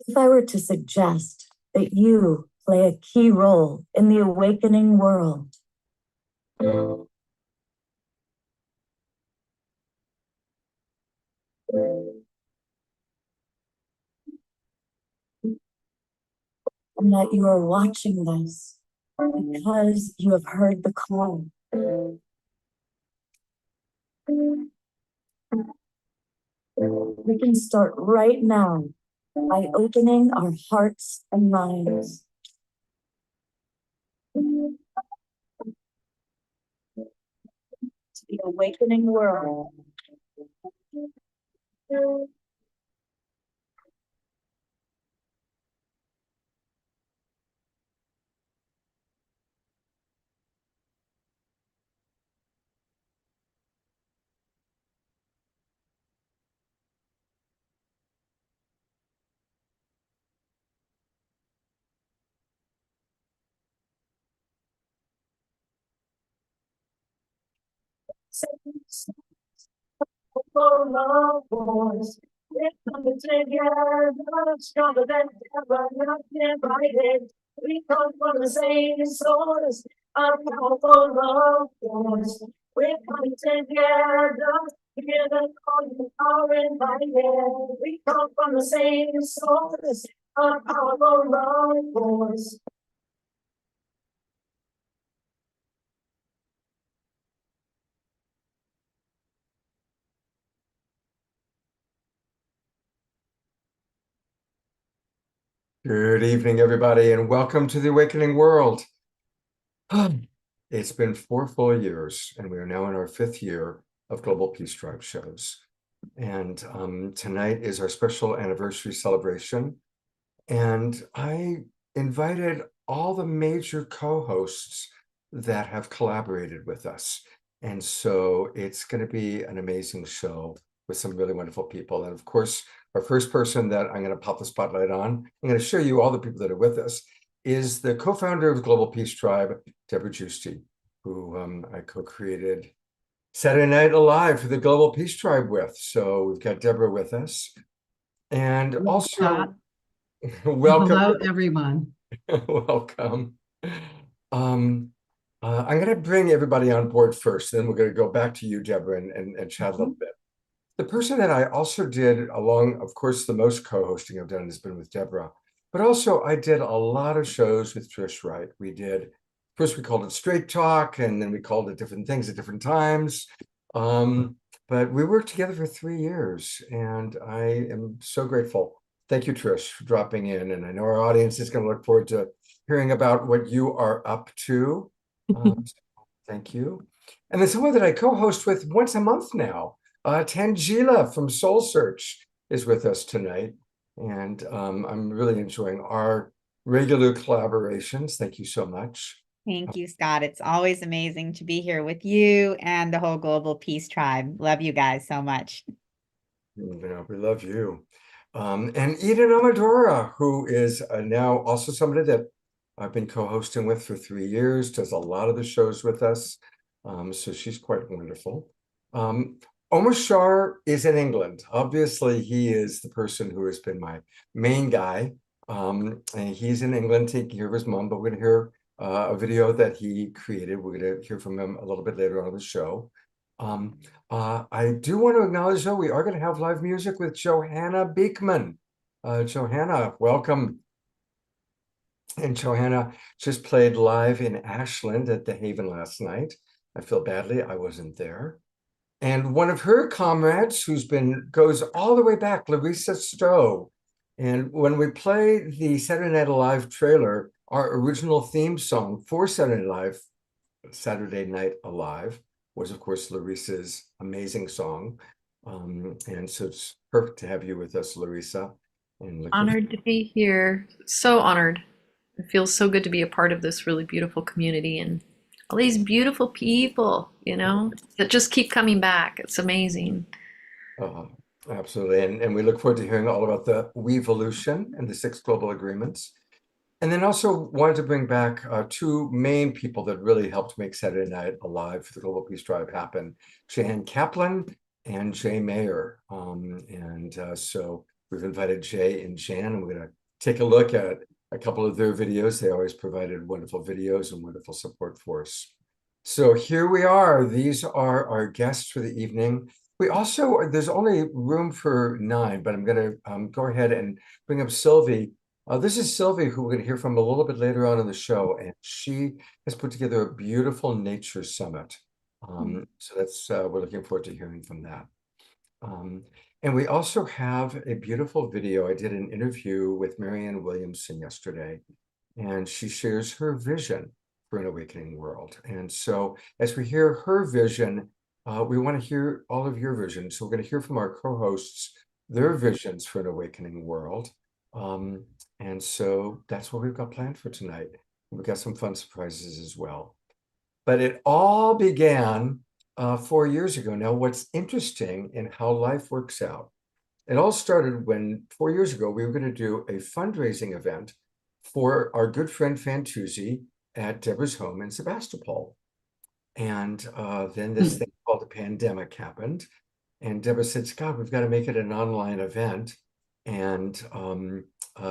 If I were to suggest that you play a key role in the awakening world, and that you are watching this because you have heard the call, we can start right now by opening our hearts and minds to the awakening world. For love boys, we're coming together, stronger than ever, not divided. We come from the same source, our powerful love boys. We're coming together, all you are invited. We come from the same source, our powerful love boys. Good evening, everybody, and welcome to the Awakening World. It's been 4 full years, and we are now in our 5th year of Global Peace Tribe shows. And tonight is our special anniversary celebration. And I invited all the major co-hosts that have collaborated with us. And so it's going to be an amazing show with some really wonderful people. And of course, our first person that I'm going to pop the spotlight on, I'm going to show you all the people that are with us, is the co-founder of Global Peace Tribe, Deborah Giusti, who I co-created Saturday Night Alive for the Global Peace Tribe with. So we've got Deborah with us. And also, welcome. Hello, everyone. Welcome. I'm going to bring everybody on board first, then we're going to go back to you, Deborah, and chat a little bit. The person that I also did along, of course, the most co-hosting I've done has been with Deborah, but also I did a lot of shows with Trish Wright. First we called it Straight Talk, and then we called it different things at different times. But we worked together for 3 years, and I am so grateful. Thank you, Trish, for dropping in. And I know our audience is going to look forward to hearing about what you are up to. Thank you. And then someone that I co-host with once a month now, Tangela from Soul Search is with us tonight. And I'm really enjoying our regular collaborations. Thank you so much. Thank you, Scott. It's always amazing to be here with you and the whole Global Peace Tribe. Love you guys so much. We love you. And Eden Amadora, who is now also somebody that I've been co-hosting with for 3 years, does a lot of the shows with us. So she's quite wonderful. Omar Shar is in England. Obviously, he is the person who has been my main guy. And he's in England taking care of his mom, but we're going to hear a video that he created. We're going to hear from him a little bit later on the show. I do want to acknowledge, though, we are going to have live music with Johanna Beekman. Johanna, welcome. And Johanna just played live in Ashland at the Haven last night. I feel badly, I wasn't there. And one of her comrades goes all the way back, Larissa Stowe. And when we play the Saturday Night Alive trailer, our original theme song for Saturday Night Alive was, of course, Larissa's amazing song. And so it's perfect to have you with us, Larissa. And honored to be here. So honored. It feels so good to be a part of this really beautiful community and all these beautiful people, that just keep coming back. It's amazing. Absolutely. And we look forward to hearing all about the Weevolution and the 6 global agreements. And then also wanted to bring back 2 main people that really helped make Saturday Night Alive for the Global Peace Tribe happen, Jan Kaplan and Jay Mayer. So we've invited Jay and Jan, and we're going to take a look at a couple of their videos. They always provided wonderful videos and wonderful support for us. So here we are. These are our guests for the evening. We also, there's only room for 9, but I'm going to go ahead and bring up Sylvie. This is Sylvie, who we're going to hear from a little bit later on in the show, and she has put together a beautiful nature summit. So that's we're looking forward to hearing from that. And we also have a beautiful video. I did an interview with Maran Williamson yesterday, and she shares her vision for an awakening world. And so as we hear her vision, we want to hear all of your visions. So we're going to hear from our co-hosts, their visions for an awakening world. And so that's what we've got planned for tonight. We've got some fun surprises as well. But it all began 4 years ago. Now, what's interesting in how life works out, it all started when 4 years ago, we were going to do a fundraising event for our good friend Fantuzzi at Deborah's home in Sebastopol. And then this thing called the pandemic happened. And Deborah said, Scott, we've got to make it an online event. And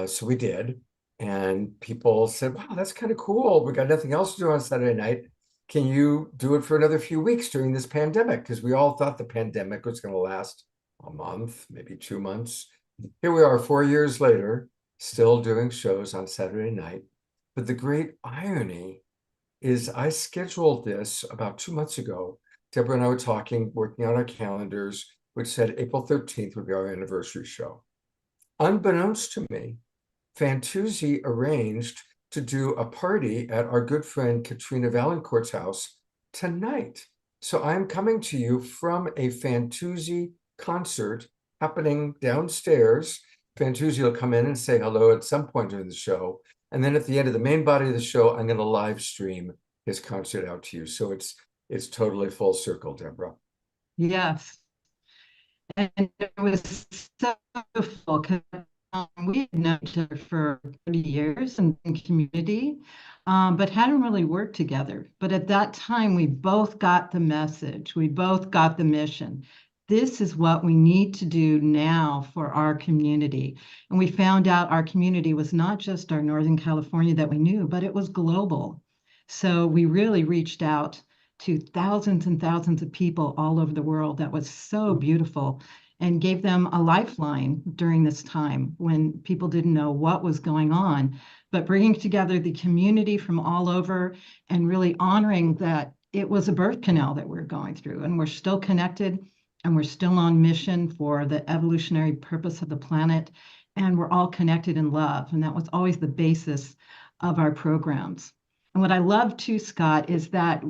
so we did. And people said, wow, that's kind of cool. We got nothing else to do on Saturday night. Can you do it for another few weeks during this pandemic? Because we all thought the pandemic was going to last a month, maybe 2 months. Here we are 4 years later, still doing shows on Saturday night. But the great irony is I scheduled this about 2 months ago. Deborah and I were talking, working on our calendars, which said April 13th would be our anniversary show. Unbeknownst to me, Fantuzzi arranged to do a party at our good friend Katrina Valancourt's house tonight. So I'm coming to you from a Fantuzzi concert happening downstairs. Fantuzzi will come in and say hello at some point during the show. And then at the end of the main body of the show, I'm going to live stream his concert out to you. So it's totally full circle, Deborah. Yes. And it was so beautiful because we had known each other for 30 years in community, but hadn't really worked together. But at that time, we both got the message. We both got the mission. This is what we need to do now for our community. And we found out our community was not just our Northern California that we knew, but it was global. So we really reached out to thousands and thousands of people all over the world. That was so beautiful and gave them a lifeline during this time when people didn't know what was going on. But bringing together the community from all over and really honoring that it was a birth canal that we're going through, and we're still connected and we're still on mission for the evolutionary purpose of the planet, and we're all connected in love. And that was always the basis of our programs. And what I love too, Scott, is that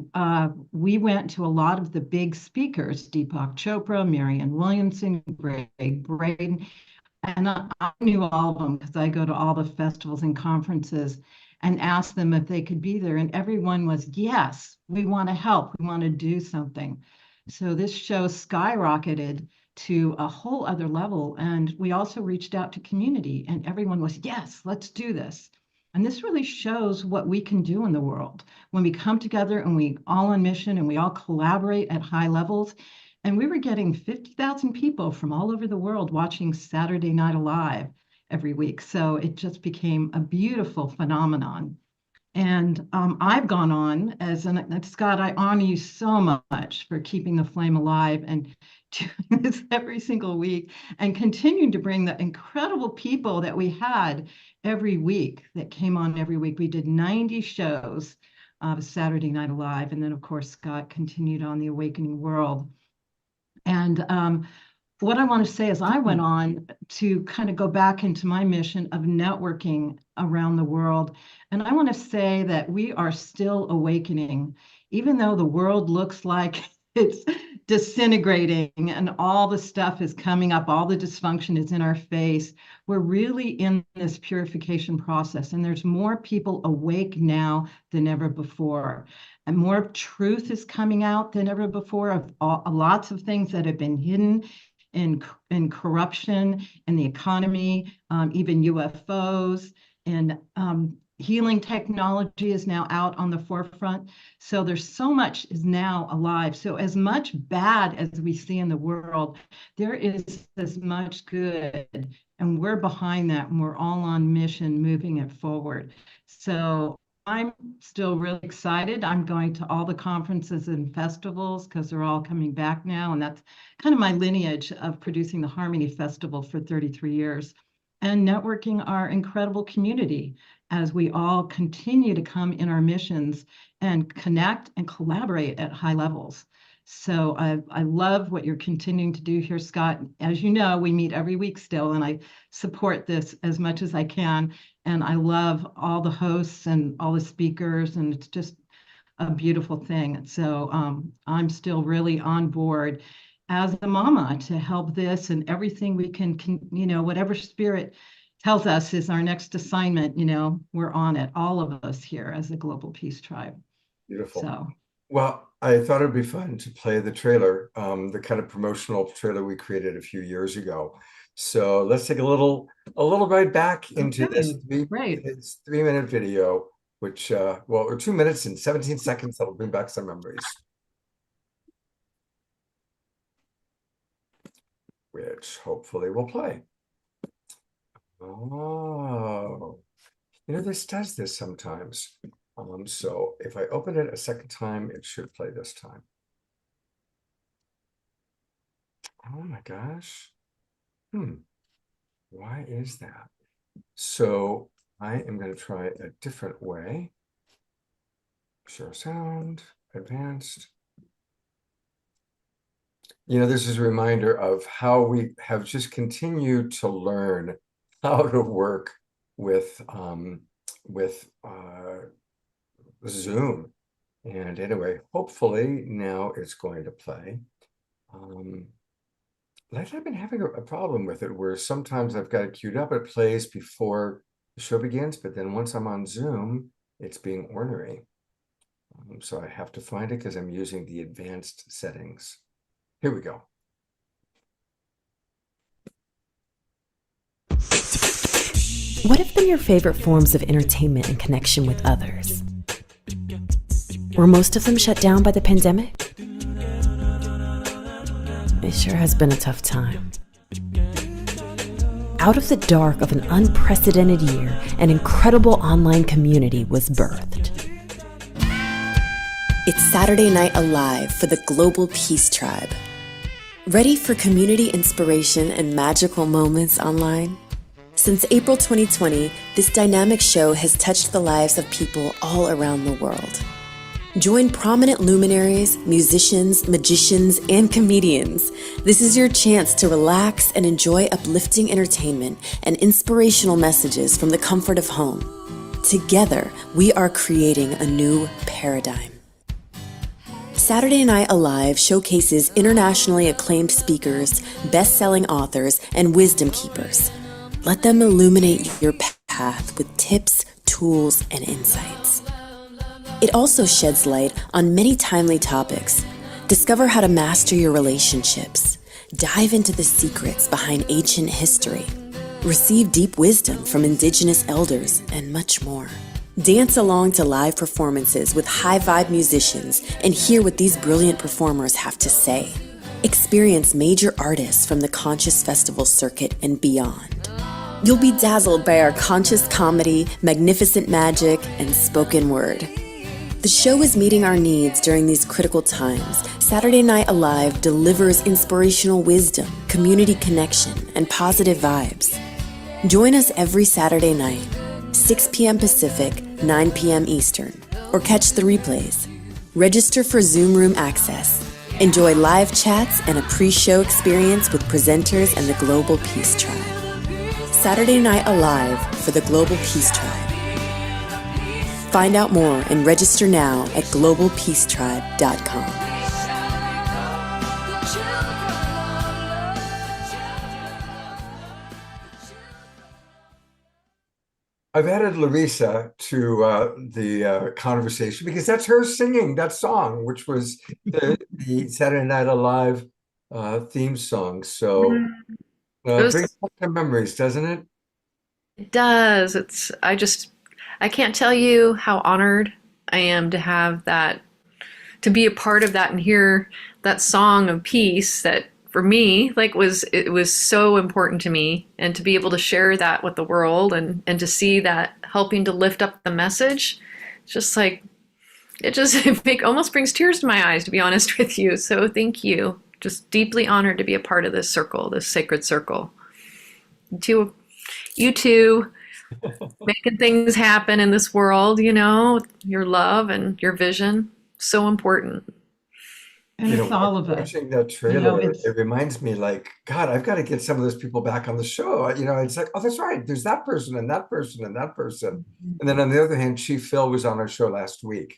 we went to a lot of the big speakers, Deepak Chopra, Maran Williamson, Greg Braden, and I knew all of them because I go to all the festivals and conferences and asked them if they could be there. And everyone was, yes, we want to help. We want to do something. So this show skyrocketed to a whole other level. And we also reached out to community, and everyone was, yes, let's do this. And this really shows what we can do in the world when we come together and we all on mission and we all collaborate at high levels. And we were getting 50,000 people from all over the world watching Saturday Night Alive every week. So it just became a beautiful phenomenon. And I've gone on Scott, I honor you so much for keeping the flame alive and doing this every single week and continuing to bring the incredible people that we had every week that came on every week. We did 90 shows of Saturday Night Alive. And then, of course, Scott continued on The Awakening World. And what I want to say is I went on to kind of go back into my mission of networking around the world. And I want to say that we are still awakening, even though the world looks like it's disintegrating and all the stuff is coming up, all the dysfunction is in our face. We're really in this purification process, and there's more people awake now than ever before. And more truth is coming out than ever before of lots of things that have been hidden in corruption, in the economy, even UFOs, and healing technology is now out on the forefront. So there's so much is now alive. So as much bad as we see in the world, there is as much good. And we're behind that, and we're all on mission moving it forward. So I'm still really excited. I'm going to all the conferences and festivals because they're all coming back now. And that's kind of my lineage of producing the Harmony Festival for 33 years and networking our incredible community as we all continue to come in our missions and connect and collaborate at high levels. So I love what you're continuing to do here, Scott. As you know, we meet every week still, and I support this as much as I can. And I love all the hosts and all the speakers, and it's just a beautiful thing. So I'm still really on board as a mama to help this and everything we can, whatever spirit tells us is our next assignment, we're on it, all of us here as a Global Peace Tribe. Beautiful. So. Well, I thought it'd be fun to play the trailer, the kind of promotional trailer we created a few years ago. So let's take a little ride back into this Great. 3-minute video, which or 2 minutes and 17 seconds that'll bring back some memories. Which hopefully will play. Oh, this does this sometimes. So if I open it a second time, it should play this time. Oh my gosh. Why is that? So I am going to try a different way. Share sound, advanced. This is a reminder of how we have just continued to learn how to work with Zoom. And anyway, hopefully now it's going to play. Lately I've been having a problem with it where sometimes I've got it queued up, it plays before the show begins, but then once I'm on Zoom, it's being ornery. So I have to find it because I'm using the advanced settings. Here we go. What have been your favorite forms of entertainment and connection with others? Were most of them shut down by the pandemic? It sure has been a tough time. Out of the dark of an unprecedented year, an incredible online community was birthed. It's Saturday Night Alive for the Global Peace Tribe. Ready for community inspiration and magical moments online? Since April 2020, this dynamic show has touched the lives of people all around the world. Join prominent luminaries, musicians, magicians, and comedians. This is your chance to relax and enjoy uplifting entertainment and inspirational messages from the comfort of home. Together, we are creating a new paradigm. Saturday Night Alive showcases internationally acclaimed speakers, best-selling authors, and wisdom keepers. Let them illuminate your path with tips, tools, and insights. It also sheds light on many timely topics. Discover how to master your relationships. Dive into the secrets behind ancient history. Receive deep wisdom from indigenous elders, and much more. Dance along to live performances with high-vibe musicians and hear what these brilliant performers have to say. Experience major artists from the Conscious Festival circuit and beyond. You'll be dazzled by our conscious comedy, magnificent magic, and spoken word. The show is meeting our needs during these critical times. Saturday Night Alive delivers inspirational wisdom, community connection, and positive vibes. Join us every Saturday night, 6 p.m. Pacific, 9 p.m. Eastern, or catch the replays. Register for Zoom Room access. Enjoy live chats and a pre-show experience with presenters and the Global Peace Tribe. Saturday Night Alive for the Global Peace Tribe. Find out more and register now at globalpeacetribe.com. I've added Larissa to the conversation because that's her singing that song, which was the Saturday Night Alive theme song. So brings back the memories, doesn't it? It does. I can't tell you how honored I am to have that, to be a part of that and hear that song of peace that for me, like it was so important to me, and to be able to share that with the world and to see that helping to lift up the message, it's just like, it just almost brings tears to my eyes, to be honest with you. So thank you. Just deeply honored to be a part of this circle, this sacred circle. You too, making things happen in this world, your love and your vision, so important. And it's all of us. Watching that trailer, it reminds me like, God, I've got to get some of those people back on the show. It's like, oh, that's right. There's that person and that person and that person. And then on the other hand, Chief Phil was on our show last week,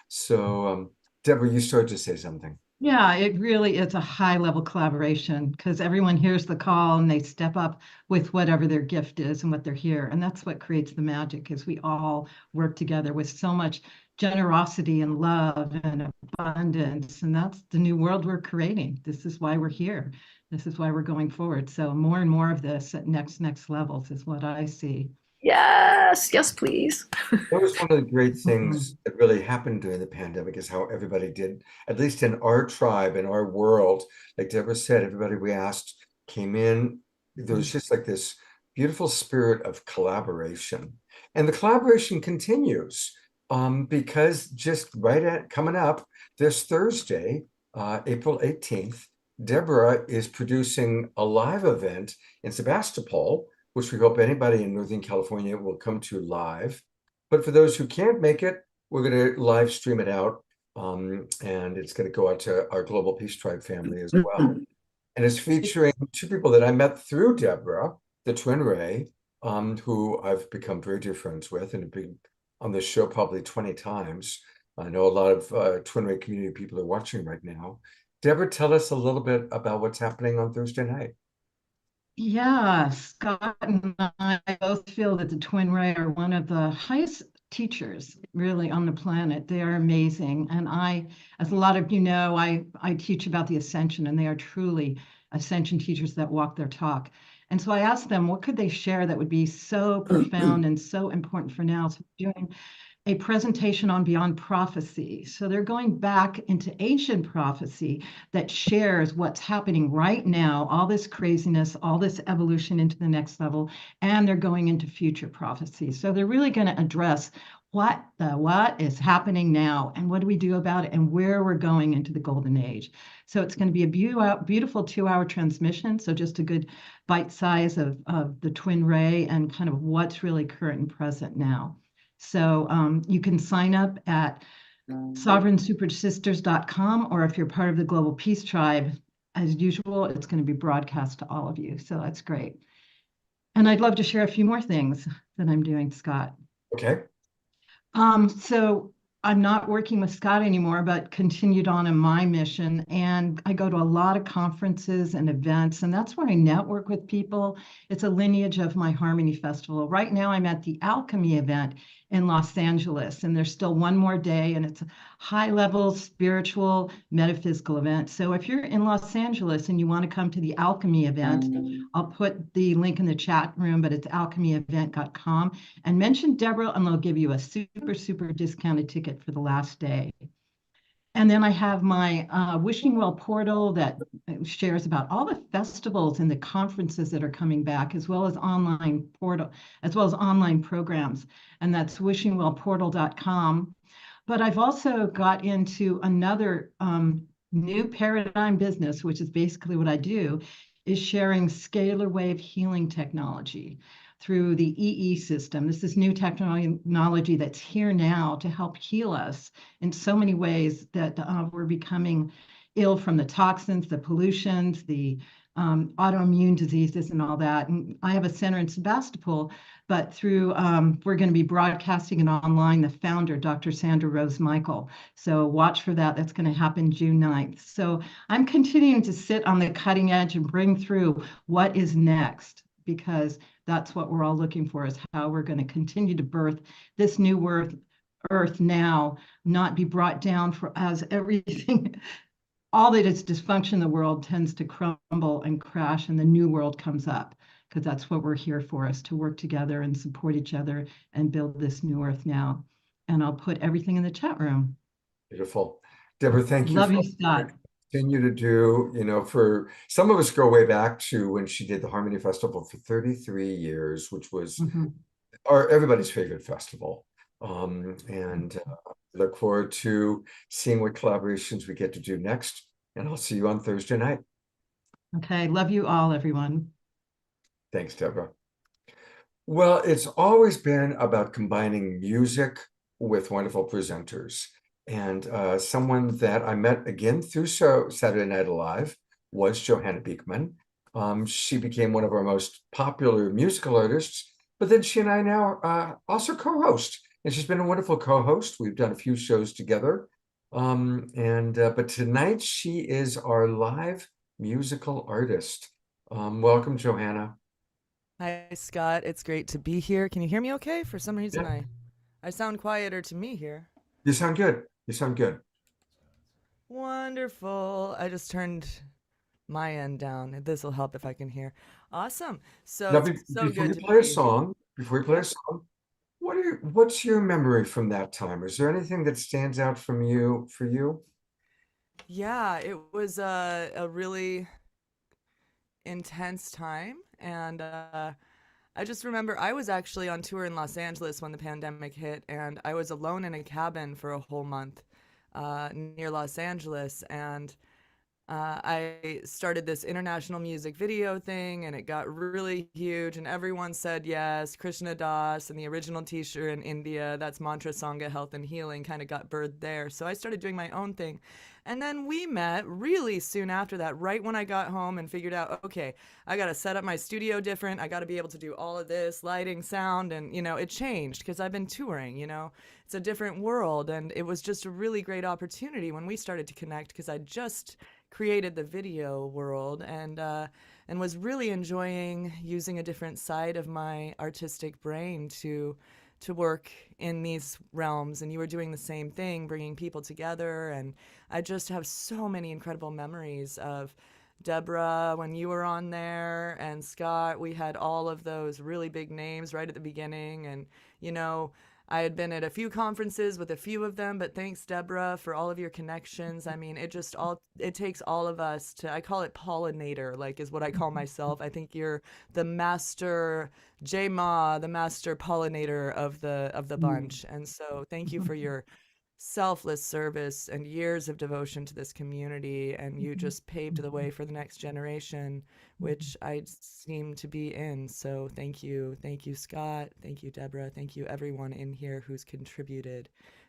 So, Deborah, you started to say something. Yeah, it really is a high level collaboration because everyone hears the call and they step up with whatever their gift is and what they're here. And that's what creates the magic, is we all work together with so much generosity and love and abundance. And that's the new world we're creating. This is why we're here. This is why we're going forward. So more and more of this at next levels is what I see. Yes, please. That was one of the great things that really happened during the pandemic, is how everybody did, at least in our tribe, in our world, like Deborah said, everybody we asked came in. There was just like this beautiful spirit of collaboration. And the collaboration continues because just coming up this Thursday, April 18th, Deborah is producing a live event in Sebastopol, which we hope anybody in Northern California will come to live. But for those who can't make it, we're going to live stream it out. And it's going to go out to our Global Peace Tribe family as well. And it's featuring two people that I met through Deborah, the Twin Ray, who I've become very dear friends with and have been on this show probably 20 times. I know a lot of Twin Ray community people are watching right now. Deborah, tell us a little bit about what's happening on Thursday night. Yeah, Scott and I both feel that the Twin Ray are one of the highest teachers really on the planet. They are amazing. And I, as a lot of you know, I teach about the ascension, and they are truly ascension teachers that walk their talk. And so I asked them, what could they share that would be so profound and so important for now? So we're doing a presentation on Beyond Prophecy. So they're going back into ancient prophecy that shares what's happening right now, all this craziness, all this evolution into the next level, and they're going into future prophecy. So they're really going to address what is happening now and what do we do about it and where we're going into the golden age. So it's going to be a beautiful 2-hour transmission. So just a good bite size of the Twin Ray and kind of what's really current and present now. So you can sign up at sovereignsupersisters.com, or if you're part of the Global Peace Tribe, as usual, it's going to be broadcast to all of you. So that's great. And I'd love to share a few more things that I'm doing, Scott. Okay. So I'm not working with Scott anymore, but continued on in my mission. And I go to a lot of conferences and events, and that's where I network with people. It's a lineage of my Harmony Festival. Right now, I'm at the Alchemy event in Los Angeles, and there's still one more day, and it's a high-level spiritual metaphysical event. So if you're in Los Angeles and you want to come to the Alchemy event, I'll put the link in the chat room, but it's alchemyevent.com, and mention Deborah, and they'll give you a super discounted ticket for the last day. And then I have my Wishing Well portal that shares about all the festivals and the conferences that are coming back, as well as online programs. And that's wishingwellportal.com. But I've also got into another new paradigm business, which is basically what I do, is sharing scalar wave healing technology through the EE system. This is new technology that's here now to help heal us in so many ways that we're becoming ill from the toxins, the pollutions, the autoimmune diseases and all that. And I have a center in Sebastopol, but through, we're going to be broadcasting it online, the founder, Dr. Sandra Rose Michael. So watch for that. That's going to happen June 9th. So I'm continuing to sit on the cutting edge and bring through what is next, because that's what we're all looking for, is how we're going to continue to birth this new earth now, not be brought down as everything, all that is dysfunction in the world tends to crumble and crash, and the new world comes up. because that's what we're here for, is to work together and support each other and build this new earth now. And I'll put everything in the chat room. Beautiful. Deborah, thank you Love for you, Scott. continue to do, for some of us go way back to when she did the Harmony Festival for 33 years, which was everybody's favorite festival. And look forward to seeing what collaborations we get to do next. And I'll see you on Thursday night. Okay. Love you all, everyone. Thanks, Deborah. Well, it's always been about combining music with wonderful presenters. And someone that I met again through Saturday Night Live was Johanna Beekman. She became one of our most popular musical artists, but then she and I now also co-host. And she's been a wonderful co-host. We've done a few shows together. But tonight she is our live musical artist. Welcome, Johanna. Hi, Scott. It's great to be here. Can you hear me okay? For some reason, Yeah. I sound quieter to me here. You sound good. You sound good. Wonderful. I just turned my end down. This will help if I can hear. Awesome. So Now, it's so before good you to play a be song, what's your memory from that time? Is there anything that stands out for you? Yeah, it was a really intense time. And I just remember I was actually on tour in Los Angeles when the pandemic hit, and I was alone in a cabin for a whole month near Los Angeles. And I started this international music video thing, and it got really huge, and everyone said yes. Krishna Das and the original teacher in India, that's Mantra Sangha Health and Healing, kind of got birthed there. So I started doing my own thing. And then we met really soon after that, right when I got home and figured out, okay, I got to set up my studio different. I got to be able to do all of this, lighting, sound, and, it changed because I've been touring, It's a different world, and it was just a really great opportunity when we started to connect because I just created the video world and was really enjoying using a different side of my artistic brain to work in these realms. And you were doing the same thing, bringing people together. And I just have so many incredible memories of Deborah when you were on there, and Scott. We had all of those really big names right at the beginning. And, I had been at a few conferences with a few of them, but thanks, Deborah, for all of your connections. I mean, it takes all of us to, I call it pollinator, like is what I call myself. I think you're the master J-Ma, the master pollinator of the bunch. And so thank you for your selfless service and years of devotion to this community, and you just paved the way for the next generation, which I seem to be in. So thank you, Scott, thank you, Deborah, thank you everyone in here who's contributed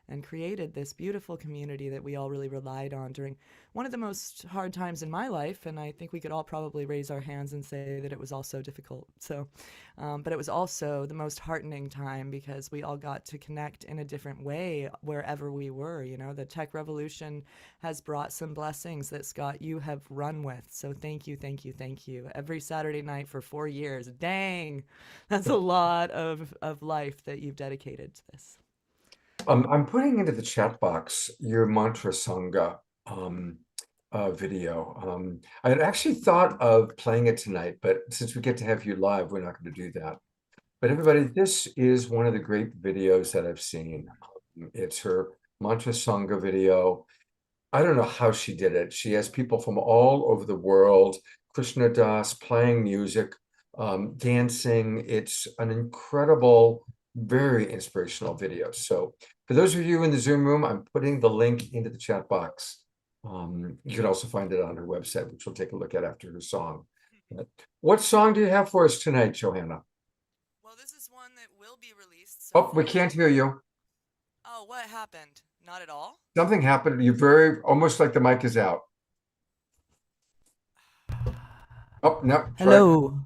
and created this beautiful community that we all really relied on during one of the most hard times in my life. And I think we could all probably raise our hands and say that it was also difficult. So, but it was also the most heartening time because we all got to connect in a different way wherever we were. The tech revolution has brought some blessings that, Scott, you have run with. So thank you. Every Saturday night for 4 years. Dang, that's a lot of life that you've dedicated to this. I'm putting into the chat box your Mantra Sangha video. I had actually thought of playing it tonight, but since we get to have you live, we're not going to do that. But everybody, this is one of the great videos that I've seen. It's her Mantra Sangha video. I don't know how she did it. She has people from all over the world, Krishna Das playing music, dancing. It's an incredible, very inspirational video. So for those of you in the Zoom room, I'm putting the link into the chat box. You can also find it on her website, which we'll take a look at after her song. What song do you have for us tonight, Johanna? Well, this is one that will be released. Oh, we can't hear you. Oh, what happened? Not at all? Something happened. You're almost like the mic is out. Oh, no. Hello.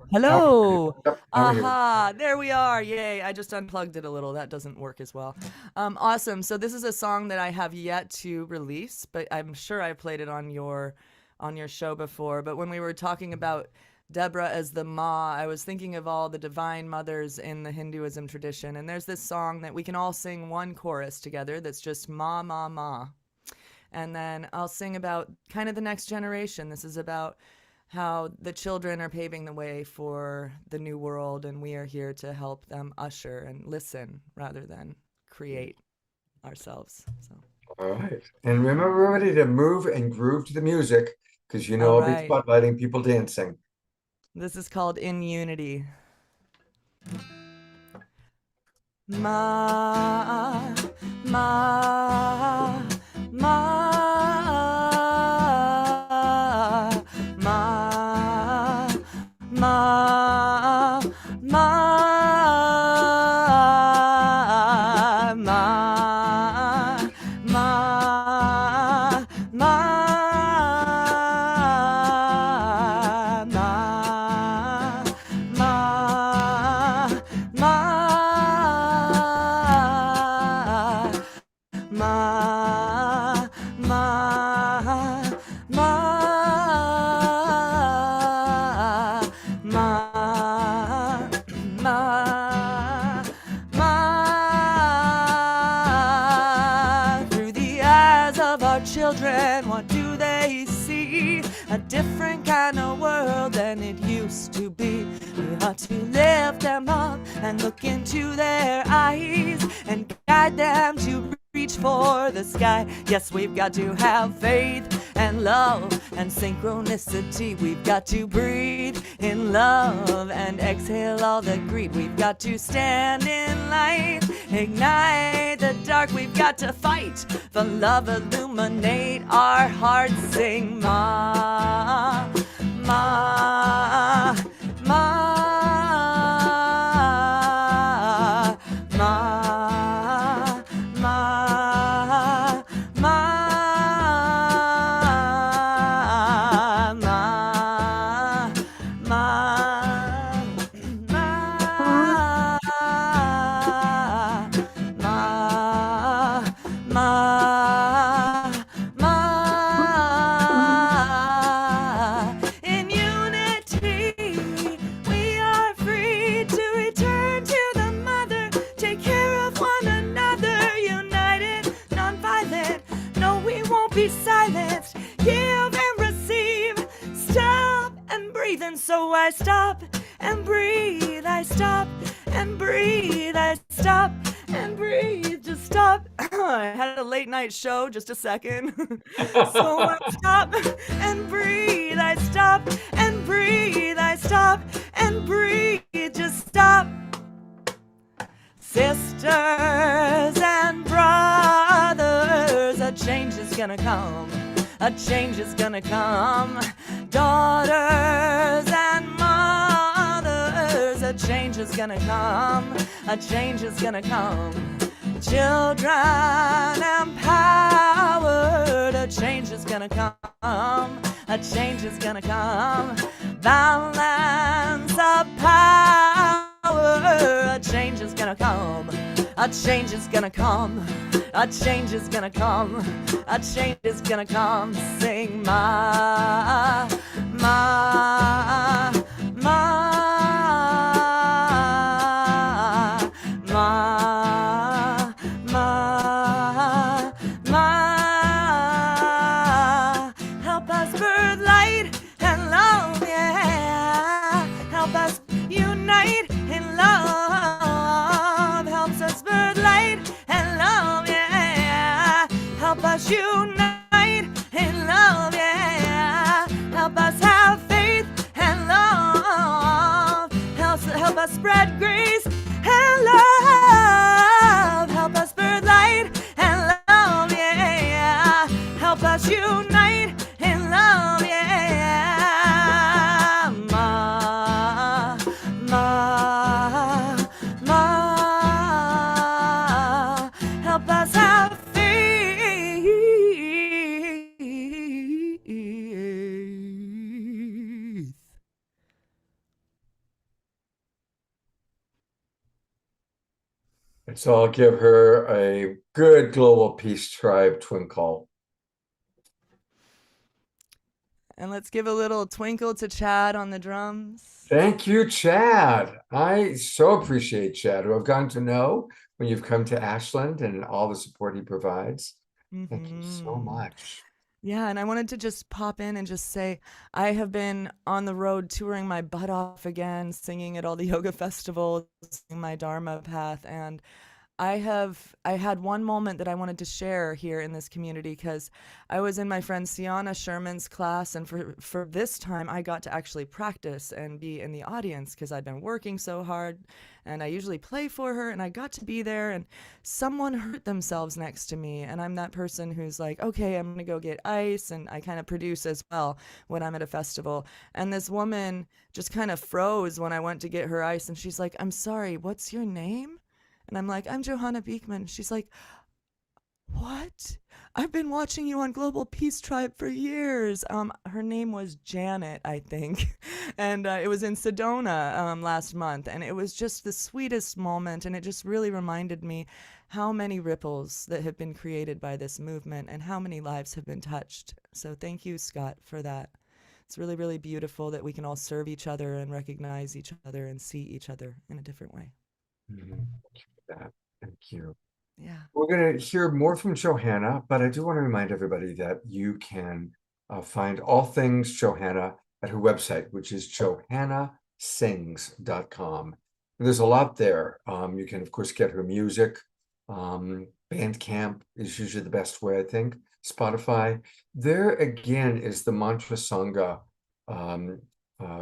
Yep, Aha, there we are. Yay. I just unplugged it a little. That doesn't work as well. Awesome. So this is a song that I have yet to release, but I'm sure I played it on your show before. But when we were talking about Deborah as the Ma, I was thinking of all the divine mothers in the Hinduism tradition. And there's this song that we can all sing one chorus together that's just Ma, Ma, Ma. And then I'll sing about kind of the next generation. This is about how the children are paving the way for the new world, and we are here to help them usher and listen rather than create ourselves. So, All right. And remember, everybody, to move and groove to the music, because you know all I'll be right. spotlighting people dancing. This is called In Unity. Ma, ma, ma, ma, ma, ma, Through the eyes of our children, what do they see? A different kind of world than it used to be. We ought to lift them up and look into their eyes and guide them to reach for the sky. Yes, we've got to have faith and love and synchronicity. We've got to breathe in love and exhale all the greed. We've got to stand in light, ignite the dark. We've got to fight for love, illuminate our hearts. Sing ma, ma, ma, ma. So I stop and breathe, I stop and breathe, I stop and breathe, just stop. I had a late night show, just a second. So I stop and breathe, I stop and breathe, I stop and breathe, just stop. Sisters and brothers, a change is gonna come. A change is gonna come. Daughters and mothers, a change is gonna come. A change is gonna come. Children empowered, a change is gonna come. A change is gonna come. Balance of power, a change is gonna come. A change is gonna come. A change is gonna come. A change is gonna come. Sing ma, ma, ma, ma, ma, ma. Help us birth light and love, yeah. Help us unite in love. Helps us birth light and love, yeah. Help us unite in love, yeah. Help us have faith and love. Help us spread grace and love. Help us birth light and love, yeah. Help us unite in love, yeah. Ma, ma, ma. Help us have faith. And so I'll give her a good Global Peace Tribe twinkle. And let's give a little twinkle to Chad on the drums. Thank you, Chad. I so appreciate Chad, who I've gotten to know when you've come to Ashland and all the support he provides. Thank you so much. Yeah, and I wanted to just pop in and just say I have been on the road touring my butt off again, singing at all the yoga festivals, singing my Dharma path, and I had one moment that I wanted to share here in this community because I was in my friend Sienna Sherman's class, and for this time I got to actually practice and be in the audience because I'd been working so hard, and I usually play for her, and I got to be there, and someone hurt themselves next to me, and I'm that person who's like, okay, I'm gonna go get ice, and I kind of produce as well when I'm at a festival, and this woman just kind of froze when I went to get her ice, and she's like, I'm sorry, what's your name? And I'm like, I'm Johanna Beekman. She's like, what? I've been watching you on Global Peace Tribe for years. Her name was Janet, I think. And it was in Sedona last month. And it was just the sweetest moment. And it just really reminded me how many ripples that have been created by this movement and how many lives have been touched. So thank you, Scott, for that. It's really, really beautiful that we can all serve each other and recognize each other and see each other in a different way. That. Thank you. Yeah. We're going to hear more from Johanna, but I do want to remind everybody that you can find all things Johanna at her website, which is johannasings.com. And there's a lot there. You can, of course, get her music. Bandcamp is usually the best way, I think. Spotify. There again is the Mantra Sangha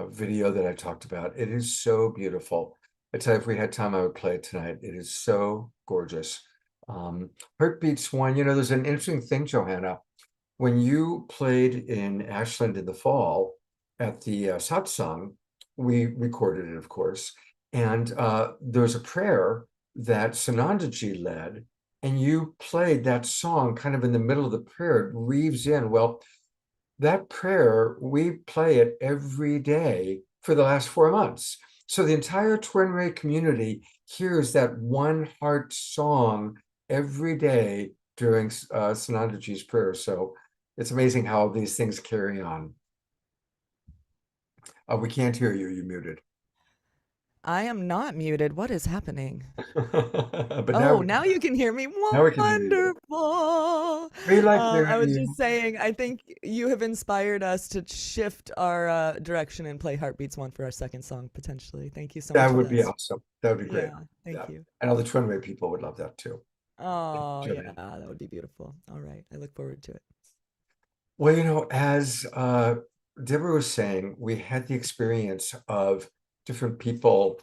video that I talked about. It is so beautiful. I tell you, if we had time, I would play it tonight. It is so gorgeous. Heartbeats one, there's an interesting thing, Johanna. When you played in Ashland in the fall at the satsang, we recorded it, of course. And there was a prayer that Sanandaji led, and you played that song kind of in the middle of the prayer. It weaves in. Well, that prayer, we play it every day for the last 4 months. So the entire Twin Ray community hears that one heart song every day during Sanandaji's prayer. So it's amazing how these things carry on. We can't hear you. You're muted. I am not muted. What is happening? But now you can hear me. now we can hear you. Wonderful. We like I was you. just saying, I think you have inspired us to shift our direction and play Heartbeats One for our second song, potentially. Thank you so much. That for would be this. awesome. That would be great. Yeah, thank you. I know the Twin Ray people would love that too. Oh, Sure. yeah, that would be beautiful. All right. I look forward to it. Well, as Deborah was saying, we had the experience of different people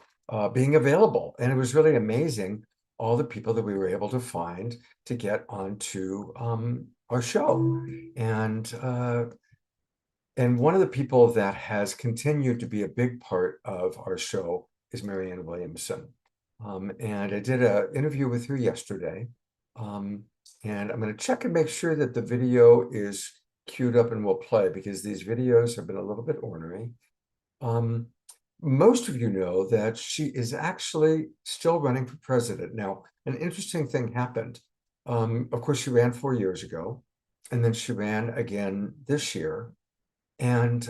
being available, and it was really amazing, all the people that we were able to find to get onto our show. And one of the people that has continued to be a big part of our show is Maran Williamson. And I did an interview with her yesterday. And I'm going to check and make sure that the video is queued up and will play, because these videos have been a little bit ornery. Most of you know that she is actually still running for president. Now, an interesting thing happened. Of course, she ran 4 years ago, and then she ran again this year. And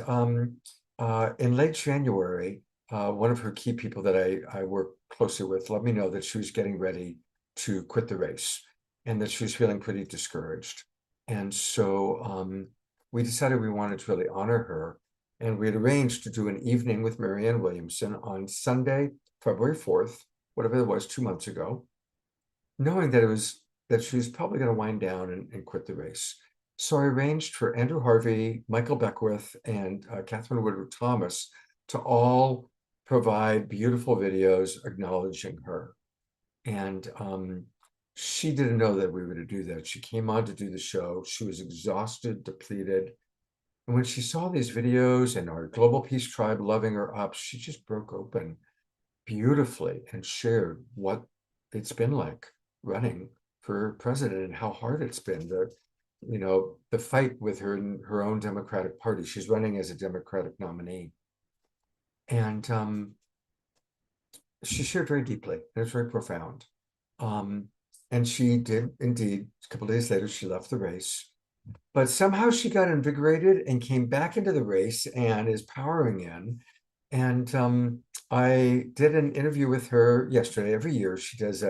in late January, one of her key people that I work closely with let me know that she was getting ready to quit the race and that she was feeling pretty discouraged. And so we decided we wanted to really honor her. And we had arranged to do an evening with Maran Williamson on Sunday, February 4th, whatever it was, 2 months ago, knowing that she was probably going to wind down and quit the race. So I arranged for Andrew Harvey, Michael Beckwith, and Catherine Woodward Thomas to all provide beautiful videos acknowledging her. And she didn't know that we were to do that. She came on to do the show. She was exhausted, depleted. And when she saw these videos and our Global Peace Tribe loving her up, she just broke open beautifully and shared what it's been like running for president and how hard it's been. The fight with her own Democratic Party. She's running as a Democratic nominee. And she shared very deeply, and it's very profound. And she did indeed, a couple of days later, she left the race. But somehow she got invigorated and came back into the race and is powering in. And I did an interview with her yesterday. Every year she does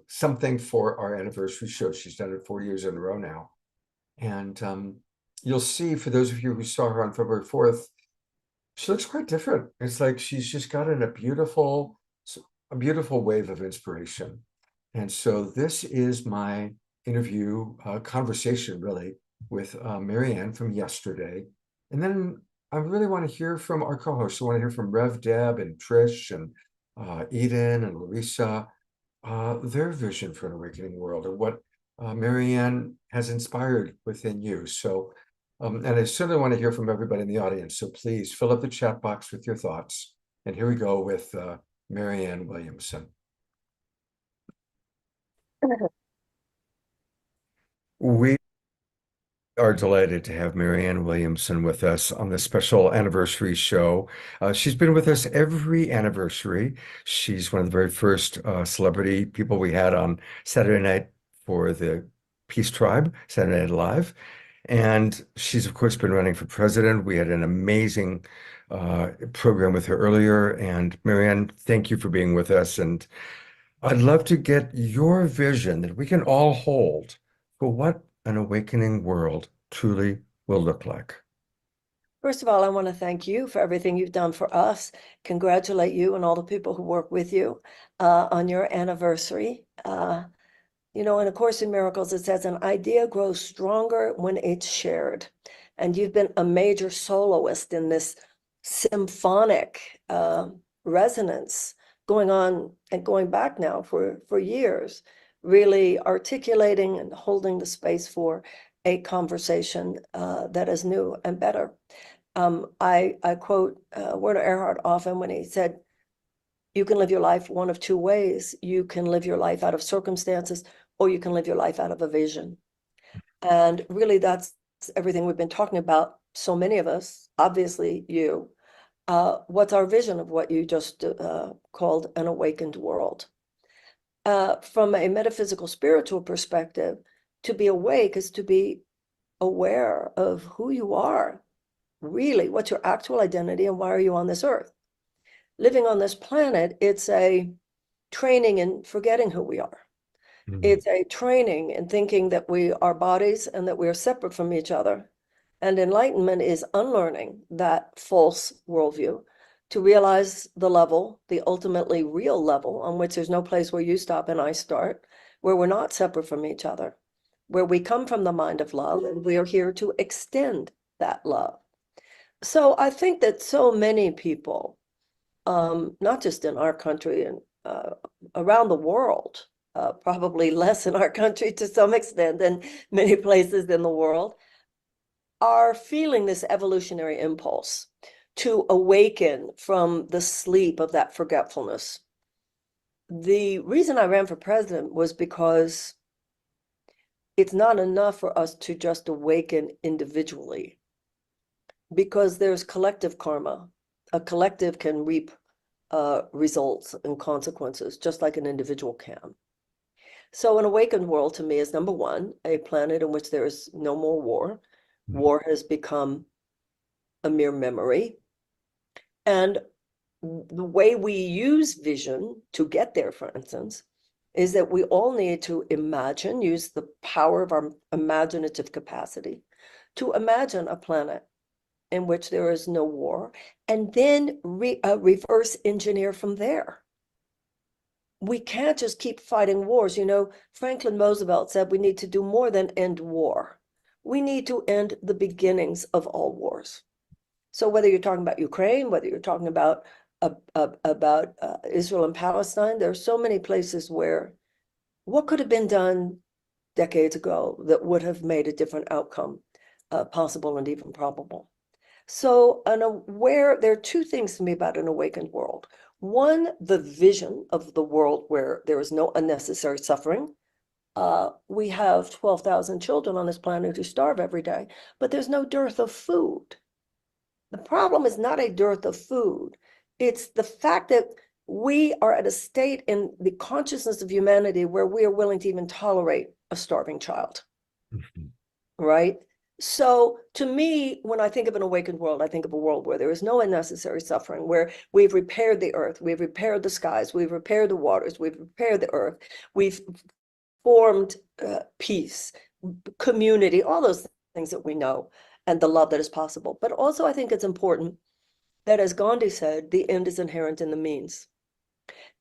something for our anniversary show. She's done it 4 years in a row now. And you'll see, for those of you who saw her on February 4th, she looks quite different. It's like she's just gotten a beautiful wave of inspiration. And so this is my interview conversation, really, with Marianne from yesterday. And then I really want to hear from our co-hosts. I want to hear from Rev Deb and Trish and Eden and Larissa, their vision for an awakening world, and what Marianne has inspired within you. So, and I certainly want to hear from everybody in the audience. So please fill up the chat box with your thoughts. And here we go with Maran Williamson. We are delighted to have Maran Williamson with us on this special anniversary show. She's been with us every anniversary. She's one of the very first celebrity people we had on Saturday night for the Peace Tribe, Saturday Night Live. And she's, of course, been running for president. We had an amazing program with her earlier. And Maran, thank you for being with us. And I'd love to get your vision that we can all hold for what an awakening world truly will look like. First of all, I want to thank you for everything you've done for us. Congratulate you and all the people who work with you on your anniversary. You know, in A Course in Miracles, it says an idea grows stronger when it's shared. And you've been a major soloist in this symphonic resonance going on and going back now for years, really articulating and holding the space for a conversation that is new and better. I quote Werner Erhard often when he said, you can live your life one of two ways. You can live your life out of circumstances, or you can live your life out of a vision. And really, that's everything we've been talking about. So many of us, obviously you, what's our vision of what you just called an awakened world? From a metaphysical spiritual perspective, to be awake is to be aware of who you are, really, what's your actual identity and why are you on this earth? Living on this planet, it's a training in forgetting who we are. Mm-hmm. It's a training in thinking that we are bodies and that we are separate from each other. And enlightenment is unlearning that false worldview to realize the level, the ultimately real level on which there's no place where you stop and I start, where we're not separate from each other, where we come from the mind of love and we are here to extend that love. So I think that so many people, not just in our country and around the world, probably less in our country to some extent than many places in the world, are feeling this evolutionary impulse to awaken from the sleep of that forgetfulness. The reason I ran for president was because it's not enough for us to just awaken individually, because there's collective karma. A collective can reap results and consequences, just like an individual can. So an awakened world to me is, number one, a planet in which there is no more war. War has become a mere memory. And the way we use vision to get there, for instance, is that we all need to imagine, use the power of our imaginative capacity to imagine a planet in which there is no war, and then reverse engineer from there. We can't just keep fighting wars. You know, Franklin Roosevelt said we need to do more than end war. We need to end the beginnings of all wars. So whether you're talking about Ukraine, whether you're talking about Israel and Palestine, there are so many places where what could have been done decades ago that would have made a different outcome possible and even probable. So there are two things to me about an awakened world. One, the vision of the world where there is no unnecessary suffering. We have 12,000 children on this planet who starve every day, but there's no dearth of food. The problem is not a dearth of food. It's the fact that we are at a state in the consciousness of humanity where we are willing to even tolerate a starving child, right? So to me, when I think of an awakened world, I think of a world where there is no unnecessary suffering, where we've repaired the earth, we've repaired the skies, we've repaired the waters, we've repaired the earth, we've formed peace, community, all those things that we know, and the love that is possible. But also, I think it's important that, as Gandhi said, the end is inherent in the means.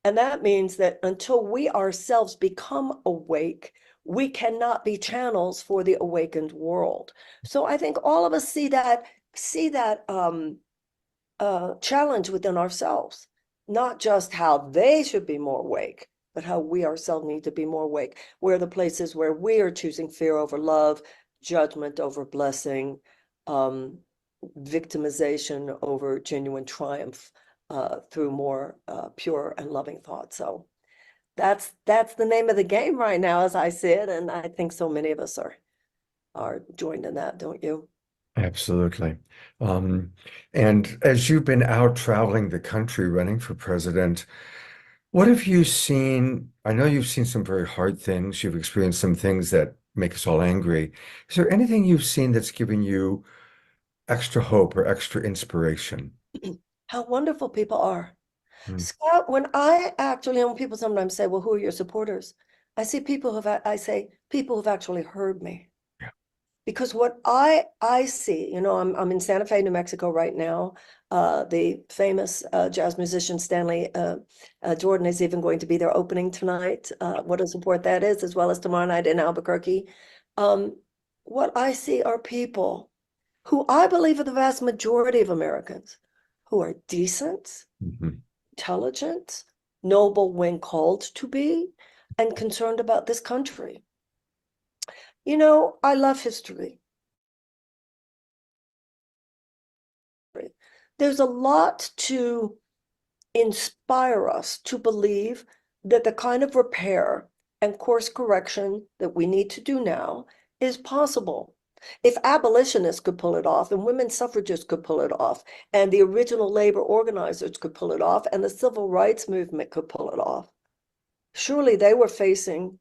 And that means that until we ourselves become awake, we cannot be channels for the awakened world. So I think all of us see that challenge within ourselves, not just how they should be more awake, but how we ourselves need to be more awake. Where are the places where we are choosing fear over love, judgment over blessing, victimization over genuine triumph, through more pure and loving thought. So that's the name of the game right now, as I see it, and I think so many of us are joined in that, don't you? Absolutely. And as you've been out traveling the country running for president, what have you seen? I know you've seen some very hard things. You've experienced some things that make us all angry. Is there anything you've seen that's given you extra hope or extra inspiration? How wonderful people are. Hmm. Scott, when people sometimes say, well, who are your supporters? I say people who've actually heard me. Yeah. Because what I see, I'm in Santa Fe, New Mexico right now. The famous jazz musician Stanley Jordan is even going to be there opening tonight. What a support that is, as well as tomorrow night in Albuquerque. What I see are people who I believe are the vast majority of Americans, who are decent, Mhm. intelligent, noble when called to be, and concerned about this country. I love history. There's a lot to inspire us to believe that the kind of repair and course correction that we need to do now is possible. If abolitionists could pull it off, and women suffragists could pull it off, and the original labor organizers could pull it off, and the civil rights movement could pull it off, surely they were facing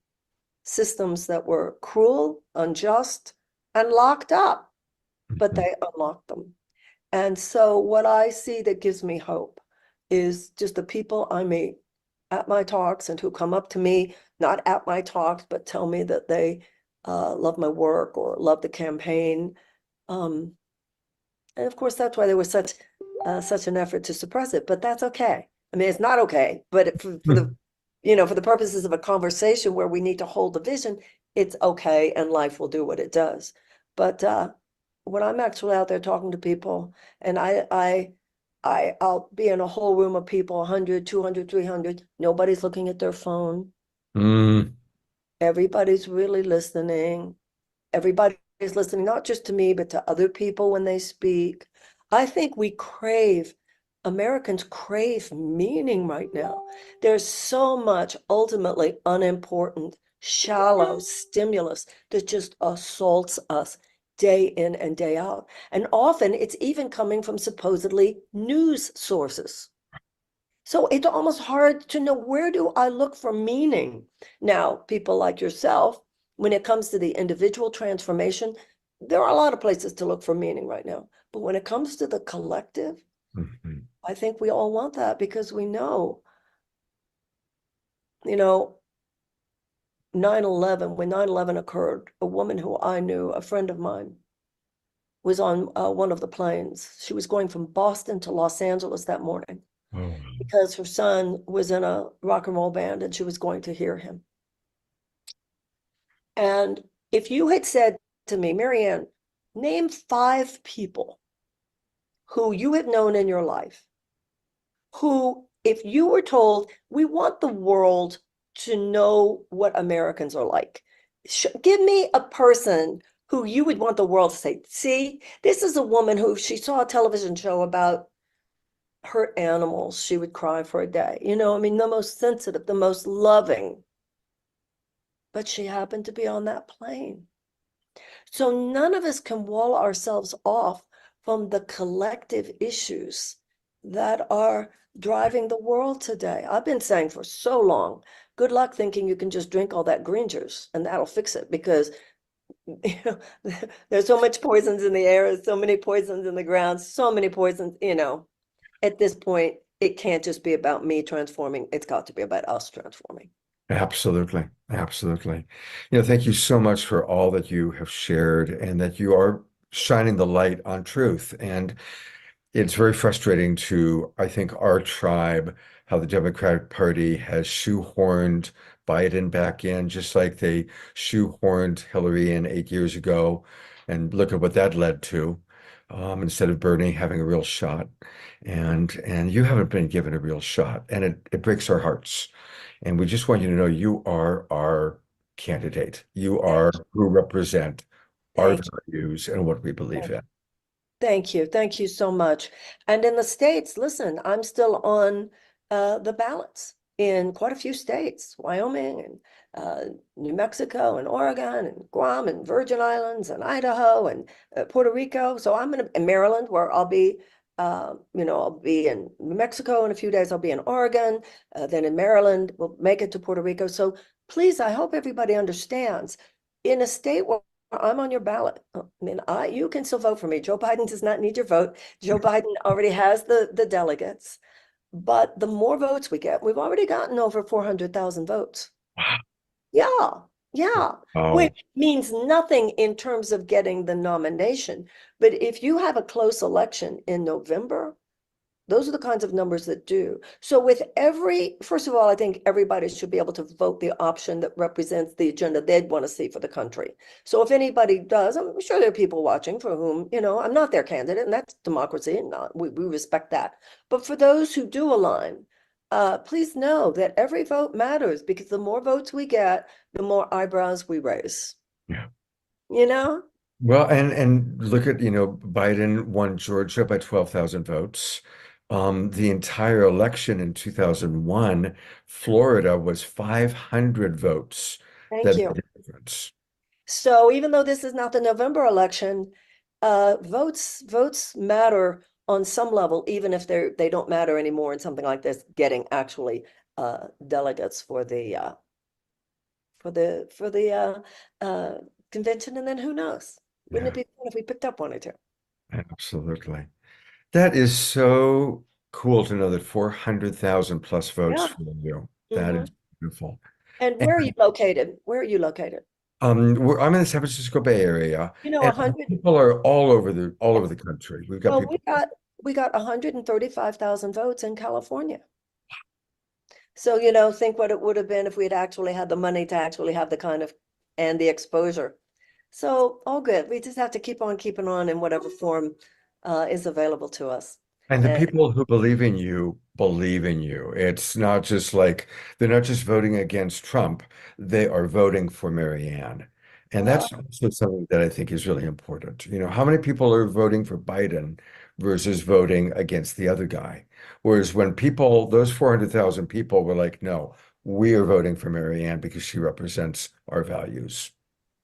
systems that were cruel, unjust, and locked up, but they unlocked them. And so what I see that gives me hope is just the people I meet at my talks and who come up to me, not at my talks, but tell me that they love my work or love the campaign. And of course, that's why there was such an effort to suppress it, but that's okay. I mean, it's not okay, but for the purposes of a conversation where we need to hold the vision, it's okay, and life will do what it does. But when I'm actually out there talking to people, and I'll be in a whole room of people, 100, 200, 300, nobody's looking at their phone. Mm. Everybody's really listening. Everybody's listening, not just to me, but to other people when they speak. I think Americans crave meaning right now. There's so much ultimately unimportant, shallow stimulus that just assaults us day in and day out. And often it's even coming from supposedly news sources. So it's almost hard to know, where do I look for meaning? Now, people like yourself, when it comes to the individual transformation, there are a lot of places to look for meaning right now. But when it comes to the collective, Mhm. I think we all want that, because we know, 9/11, when 9/11 occurred, a woman who I knew, a friend of mine, was on one of the planes. She was going from Boston to Los Angeles that morning Oh, because her son was in a rock and roll band and she was going to hear him. And if you had said to me, Marianne, name 5 people who you have known in your life, who, if you were told, we want the world to know what Americans are like, give me a person who you would want the world to say, see, this is a woman who, she saw a television show about hurt animals, she would cry for a day. I mean, the most sensitive, the most loving. But she happened to be on that plane. So none of us can wall ourselves off from the collective issues that are driving the world today. I've been saying for so long, good luck thinking you can just drink all that green juice and that'll fix it, because there's so much poisons in the air, so many poisons in the ground, so many poisons, at this point, it can't just be about me transforming. It's got to be about us transforming. Absolutely. Absolutely. Thank you so much for all that you have shared and that you are shining the light on truth. And it's very frustrating to, I think, our tribe, how the Democratic Party has shoehorned Biden back in, just like they shoehorned Hillary in 8 years ago. And look at what that led to, instead of Bernie having a real shot. And you haven't been given a real shot. And it breaks our hearts. And we just want you to know you are our candidate. You are who represent our Thank you. values and what we believe in. Thank you. Thank you so much. And in the States, listen, I'm still on the ballots in quite a few states, Wyoming and New Mexico and Oregon and Guam and Virgin Islands and Idaho and Puerto Rico. So I'm in Maryland, where I'll be, I'll be in New Mexico in a few days. I'll be in Oregon, then in Maryland. We'll make it to Puerto Rico. So please, I hope everybody understands, in a state where I'm on your ballot. I mean, you can still vote for me. Joe Biden does not need your vote. Joe Biden already has the delegates. But the more votes we get, we've already gotten over 400,000 votes. Yeah, yeah. Oh, Which means nothing in terms of getting the nomination. But if you have a close election in November, those are the kinds of numbers that do. So with first of all, I think everybody should be able to vote the option that represents the agenda they'd want to see for the country. So if anybody does, I'm sure there are people watching for whom, I'm not their candidate, and that's democracy, and we respect that. But for those who do align, please know that every vote matters, because the more votes we get, the more eyebrows we raise. yeah. You know? Well, and look at, Biden won Georgia by 12,000 votes. The entire election in 2001, Florida was 500 votes Thank that you. made a difference. So even though this is not the November election, votes matter on some level, even if they don't matter anymore in something like this, getting actually delegates for the convention. And then who knows? Wouldn't it Yeah, be fun if we picked up one or two? absolutely. That is so cool to know that 400,000 plus votes Yeah. for you. That Mhm. is beautiful. And And where are you located? Where are you located? I'm in the San Francisco Bay Area, and 100. people are all over the country. We've got Well, people. we got 135,000 votes in California. So, think what it would have been if we had actually had the money to actually have the kind of, and the exposure. So all good. We just have to keep on keeping on in whatever form is available to us. And the And people who believe in you believe in you. It's not just like they're not just voting against Trump, they are voting for Marianne. And well, that's also something that I think is really important. How many people are voting for Biden versus voting against the other guy? Whereas when those 400,000 people were like, no, we are voting for Marianne because she represents our values.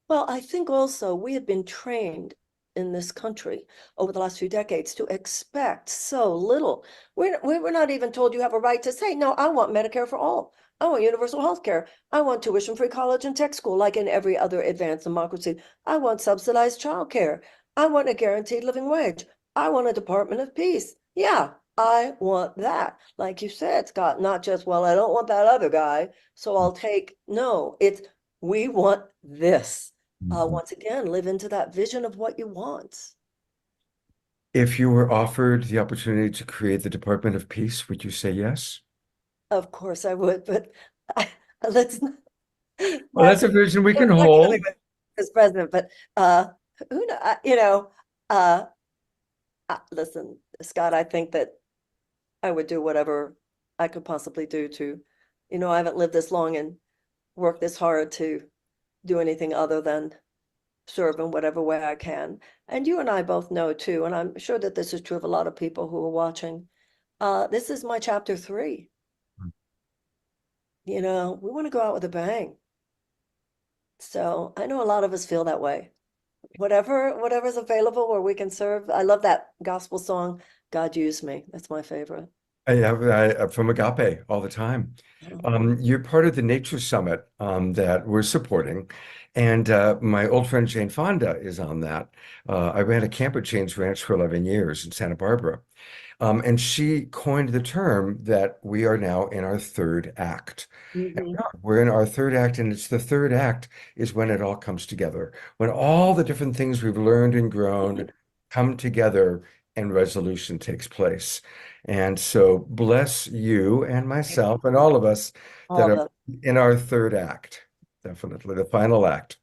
well, I think also we have been trained in this country over the last few decades to expect so little. We're not even told you have a right to say, no, I want Medicare for all. I want universal health care. I want tuition-free college and tech school, like in every other advanced democracy. I want subsidized childcare. I want a guaranteed living wage. I want a Department of Peace. Yeah, I want that. Like you said, Scott, not just, well, I don't want that other guy, so I'll take, no, it's, we want this. Mhm. Once again, live into that vision of what you want. If you were offered the opportunity to create the Department of Peace, would you say yes? Of course I would, but let's not, Well, not that's a vision we can not hold. killing as president, but who know, uh, listen, Scott, I think that I would do whatever I could possibly do to, I haven't lived this long and worked this hard to do anything other than serve in whatever way I can. And you and I both know too, and I'm sure that this is true of a lot of people who are watching. This is my chapter 3. We want to go out with a bang. So I know a lot of us feel that way. Whatever's available where we can serve. I love that gospel song, God Use Me. That's my favorite. From Agape all the time. You're part of the Nature Summit that we're supporting, and my old friend Jane Fonda is on that. I ran a camp at Jane's Ranch for 11 years in Santa Barbara, and she coined the term that we are now in our third act. And Mhm. we're in our third act, and it's the third act is when it all comes together, when all the different things we've learned and grown come together and resolution takes place. And so bless you and myself and all of us that All are the, in our third act, definitely the final act.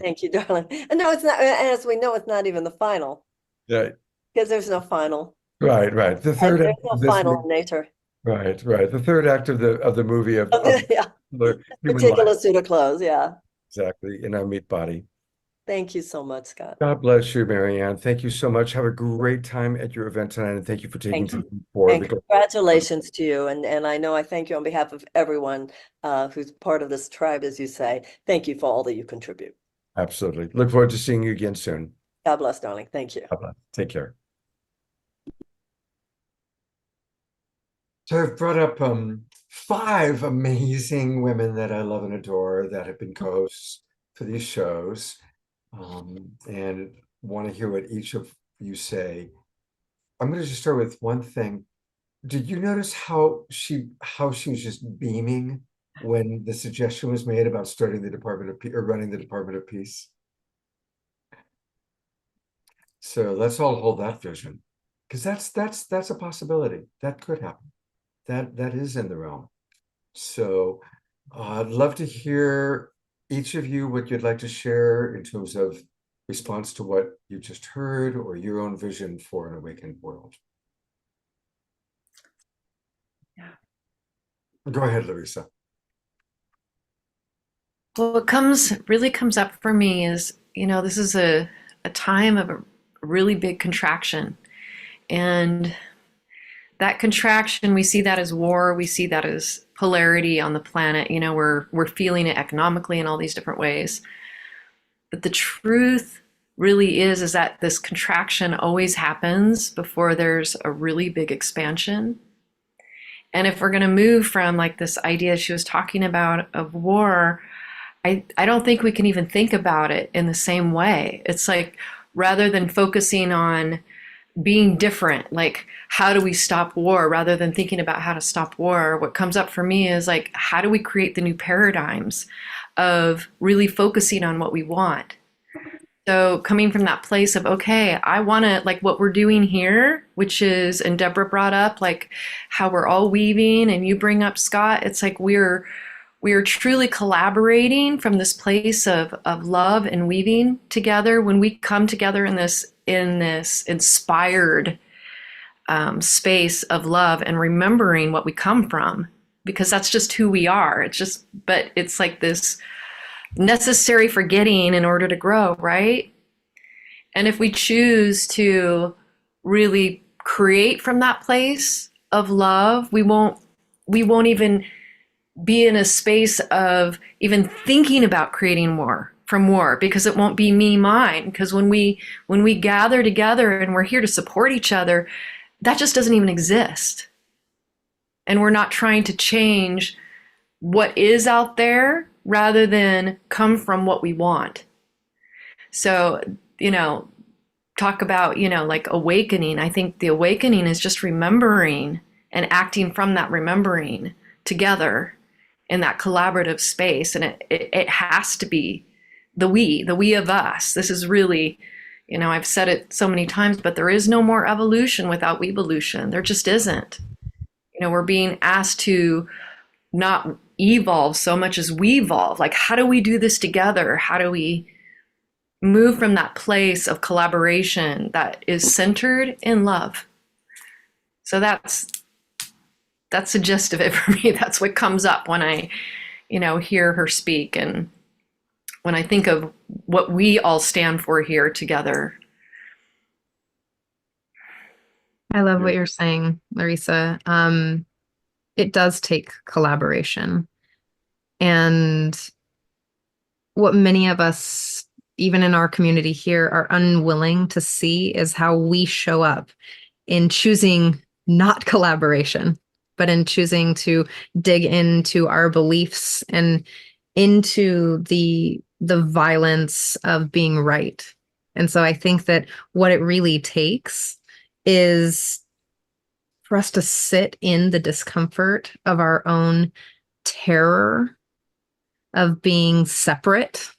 thank you, darling. And no, it's not, and as we know, it's not even the final, Yeah. because there's no final. Right. The third There's act no of this final in nature. right. The third act of the movie of Yeah, the human life. particular suit of clothes. Yeah. Exactly, in our meat body. Thank you so much, Scott. God bless you, Marianne. Thank you so much. Have a great time at your event tonight, and thank you for taking Thank you. time for And the congratulations to you. And I know I thank you on behalf of everyone who's part of this tribe, as you say. Thank you for all that you contribute. Absolutely. Look forward to seeing you again soon. God bless, darling. Thank you. Bye-bye. Take care. So I've brought up five amazing women that I love and adore that have been co-hosts for these shows, and want to hear what each of you say. I'm going to just start with one thing. Did you notice how she was just beaming when the suggestion was made about starting the Department of Peace or running the Department of Peace? So let's all hold that vision, because that's a possibility. That could happen. That is in the realm. So I'd love to hear each of you what you'd like to share in terms of response to what you just heard or your own vision for an awakened world. Go ahead, Larissa. Well, what really comes up for me is, this is a time of a really big contraction. And that contraction, we see that as war, we see that as polarity on the planet. We're feeling it economically in all these different ways. But the truth really is that this contraction always happens before there's a really big expansion. And if we're going to move from like this idea she was talking about of war, I don't think we can even think about it in the same way. It's like, rather than focusing on being different, like how do we stop war, rather than thinking about how to stop war, what comes up for me is like, how do we create the new paradigms of really focusing on what we want? So coming from that place of, okay, I want to, like what we're doing here, which is, and Deborah brought up like how we're all weaving, and you bring up, Scott, it's like we are truly collaborating from this place of love and weaving together. When we come together in this inspired space of love and remembering what we come from, because that's just who we are. But it's like this necessary forgetting in order to grow, right? And if we choose to really create from that place of love, we won't even be in a space of even thinking about creating more from war, because it won't be me, mine. Because when we gather together and we're here to support each other, that just doesn't even exist. And we're not trying to change what is out there, rather than come from what we want. So, talk about, like awakening. I think the awakening is just remembering and acting from that remembering together in that collaborative space. And it has to be the we of us. This is really, I've said it so many times, but there is no more evolution without weevolution. There just isn't. We're being asked to not evolve so much as we evolve. Like, how do we do this together? How do we move from that place of collaboration that is centered in love? So that's the gist of it for me. That's what comes up when I, hear her speak, and when I think of what we all stand for here together. I love what you're saying, Larissa. It does take collaboration. And what many of us, even in our community here, are unwilling to see is how we show up in choosing not collaboration, but in choosing to dig into our beliefs and into the violence of being right. And so I think that what it really takes is for us to sit in the discomfort of our own terror of being separate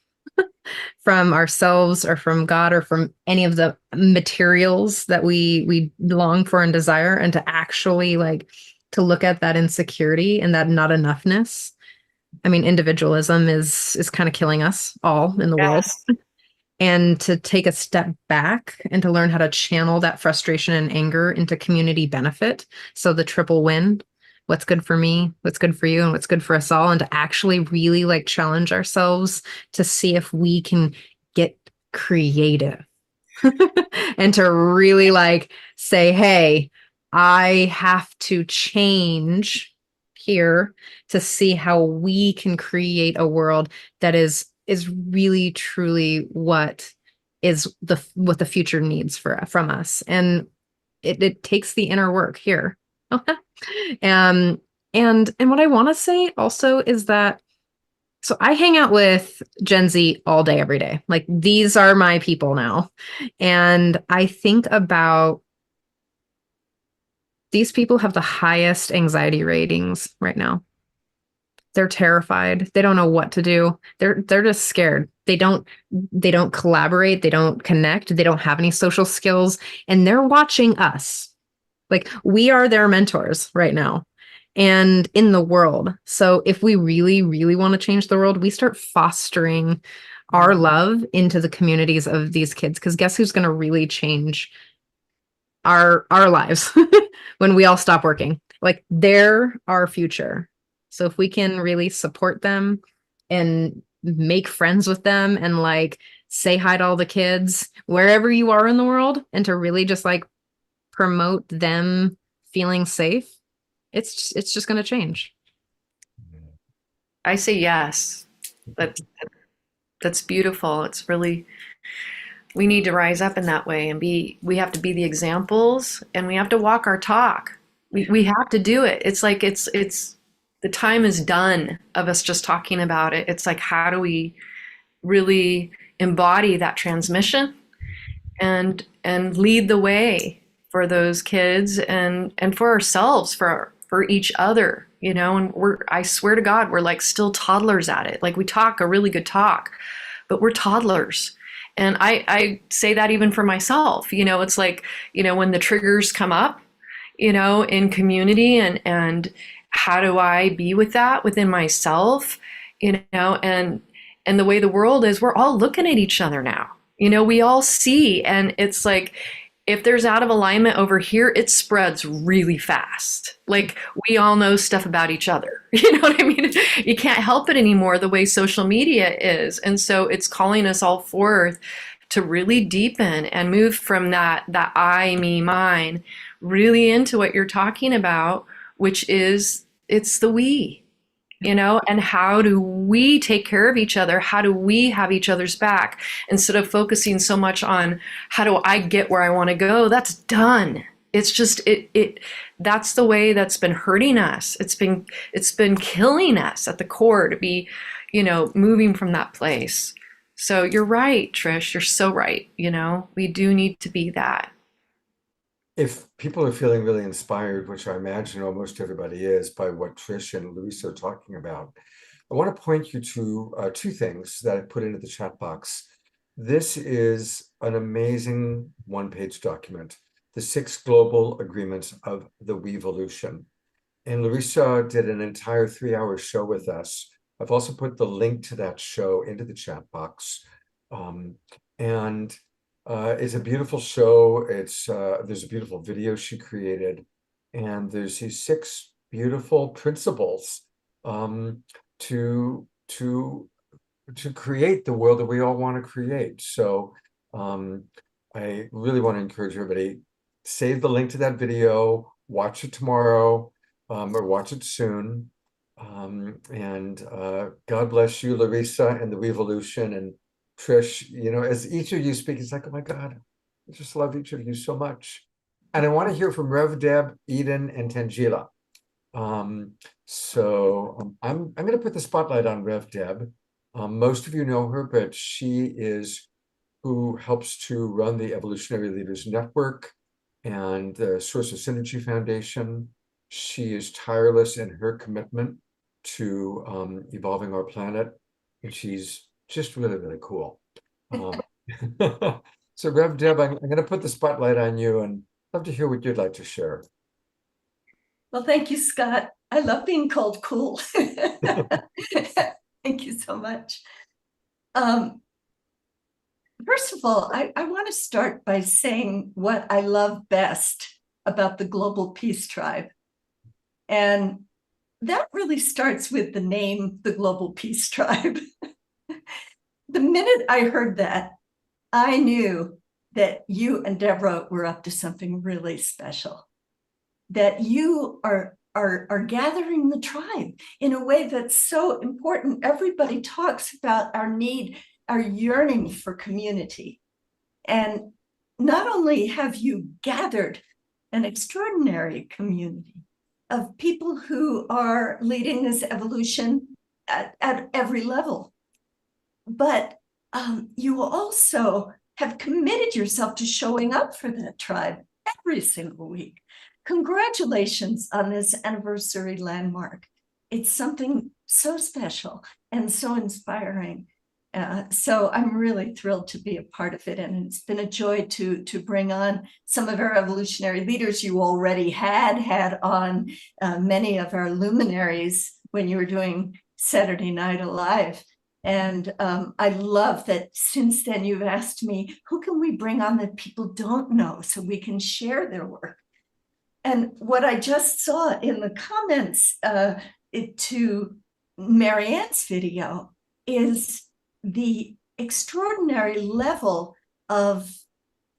from ourselves or from God or from any of the materials that we long for and desire, and to actually like to look at that insecurity and that not enoughness. I mean, individualism is kind of killing us all in the world. Yes. And to take a step back and to learn how to channel that frustration and anger into community benefit. So the triple win, what's good for me, what's good for you, and what's good for us all. And to actually really like challenge ourselves to see if we can get creative and to really like say, hey, I have to change here to see how we can create a world that is really truly what the future needs from us. And it takes the inner work here. And what I want to say also is that, so I hang out with Gen Z all day, every day. Like, these are my people now. And I think about these people have the highest anxiety ratings right now. They're terrified. They don't know what to do. They're just scared. They don't collaborate. They don't connect. They don't have any social skills. And they're watching us. Like, we are their mentors right now and in the world. So if we really, really want to change the world, we start fostering our love into the communities of these kids. Because guess who's going to really change our lives when we all stop working? Like, they're our future. So if we can really support them and make friends with them and like say hi to all the kids wherever you are in the world, and to really just like promote them feeling safe, it's just going to change. I say yes. That's beautiful. It's really, we need to rise up in that way and we have to be the examples, and we have to walk our talk. We have to do it. It's like, it's the time is done of us just talking about it. It's like, how do we really embody that transmission and lead the way for those kids and for ourselves, for each other, you know? And I swear to God, we're like still toddlers at it. Like, we talk a really good talk, but we're toddlers. And I say that even for myself, you know. It's like, you know, when the triggers come up, you know, in community, and how do I be with that within myself, you know, and the way the world is, we're all looking at each other now, you know, we all see, and it's like, if there's out of alignment over here, it spreads really fast. Like, we all know stuff about each other. You know what I mean? You can't help it anymore, the way social media is. And so it's calling us all forth to really deepen and move from that I, me, mine, really into what you're talking about, which is, it's the we. You know, and how do we take care of each other? How do we have each other's back, instead of focusing so much on how do I get where I want to go? That's done. It's just that's the way that's been hurting us. It's been killing us at the core to be, you know, moving from that place. So you're right, Trish. You're so right. You know, we do need to be that. If people are feeling really inspired, which I imagine almost everybody is, by what Trish and Louisa are talking about, I want to point you to two things that I put into the chat box. This is an amazing one-page document, the 6 global agreements of the Weevolution. And Louisa did an entire 3-hour show with us. I've also put the link to that show into the chat box. It's a beautiful show. There's a beautiful video she created, and there's these 6 beautiful principles to create the world that we all want to create. So I really want to encourage everybody, save the link to that video, watch it tomorrow, or watch it soon. God bless you, Larissa, and the Weevolution, and Trish. You know, as each of you speak, it's like, oh my God, I just love each of you so much. And I want to hear from Rev Deb, Eden, and Tangela. I'm going to put the spotlight on Rev Deb. Most of you know her, but she is who helps to run the Evolutionary Leaders Network and the Source of Synergy Foundation. She is tireless in her commitment to evolving our planet, and she's just really, really cool. So Rev Deb, I'm going to put the spotlight on you and love to hear what you'd like to share. Well, thank you, Scott. I love being called cool. Thank you so much. First of all, I want to start by saying what I love best about the Global Peace Tribe. And that really starts with the name, the Global Peace Tribe. The minute I heard that, I knew that you and Deborah were up to something really special. That you are gathering the tribe in a way that's so important. Everybody talks about our need, our yearning for community. And not only have you gathered an extraordinary community of people who are leading this evolution at every level, but you also have committed yourself to showing up for that tribe every single week. Congratulations on this anniversary landmark. It's something so special and so inspiring. So I'm really thrilled to be a part of it. And it's been a joy to bring on some of our evolutionary leaders you already had on many of our luminaries when you were doing Saturday Night Alive. And I love that since then you've asked me, who can we bring on that people don't know so we can share their work? And what I just saw in the comments to Marianne's video is the extraordinary level of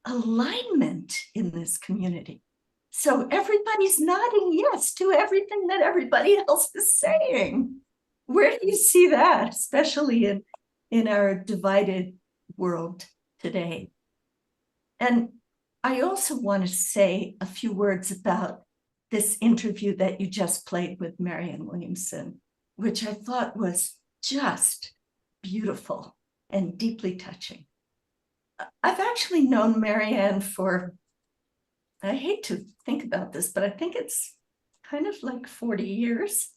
alignment in this community. So everybody's nodding yes to everything that everybody else is saying. Where do you see that, especially in our divided world today? And I also want to say a few words about this interview that you just played with Maran Williamson, which I thought was just beautiful and deeply touching. I've actually known Marianne for, I hate to think about this, but I think it's kind of like 40 years.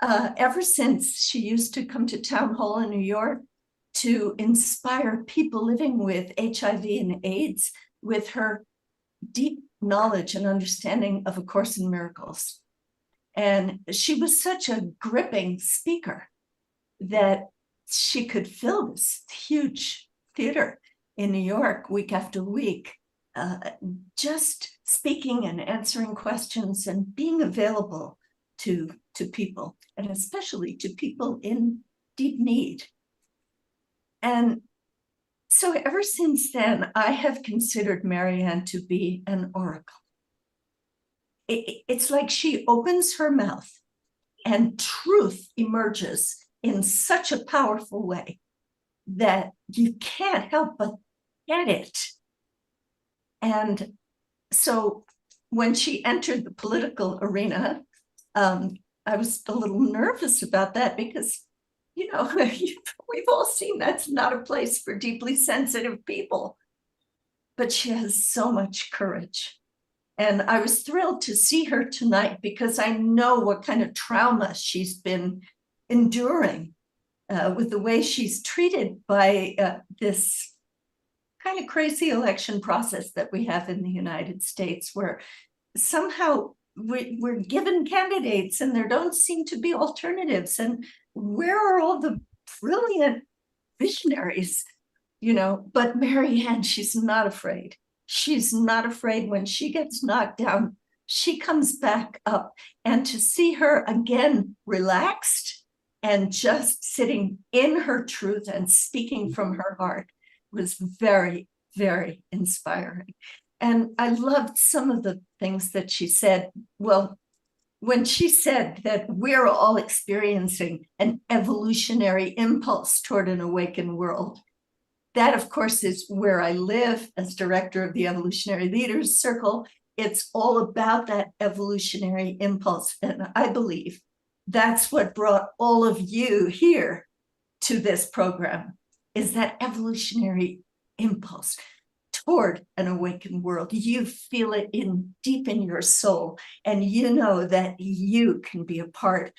Ever since she used to come to town hall in New York to inspire people living with HIV and AIDS with her deep knowledge and understanding of A Course in Miracles. And she was such a gripping speaker that she could fill this huge theater in New York week after week, just speaking and answering questions and being available to people, and especially to people in deep need. And so ever since then, I have considered Marianne to be an oracle. It's like she opens her mouth and truth emerges in such a powerful way that you can't help but get it. And so when she entered the political arena, I was a little nervous about that because, you know, we've all seen that's not a place for deeply sensitive people. But she has so much courage. And I was thrilled to see her tonight because I know what kind of trauma she's been enduring with the way she's treated by this kind of crazy election process that we have in the United States, where somehow we're given candidates and there don't seem to be alternatives. And where are all the brilliant visionaries, you know? But Marianne, she's not afraid. She's not afraid. When she gets knocked down, she comes back up. And to see her again relaxed and just sitting in her truth and speaking from her heart was very, very inspiring. And I loved some of the things that she said. Well, when she said that we're all experiencing an evolutionary impulse toward an awakened world, that, of course, is where I live as director of the Evolutionary Leaders Circle. It's all about that evolutionary impulse. And I believe that's what brought all of you here to this program, is that evolutionary impulse toward an awakened world. You feel it deep in your soul, and you know that you can be a part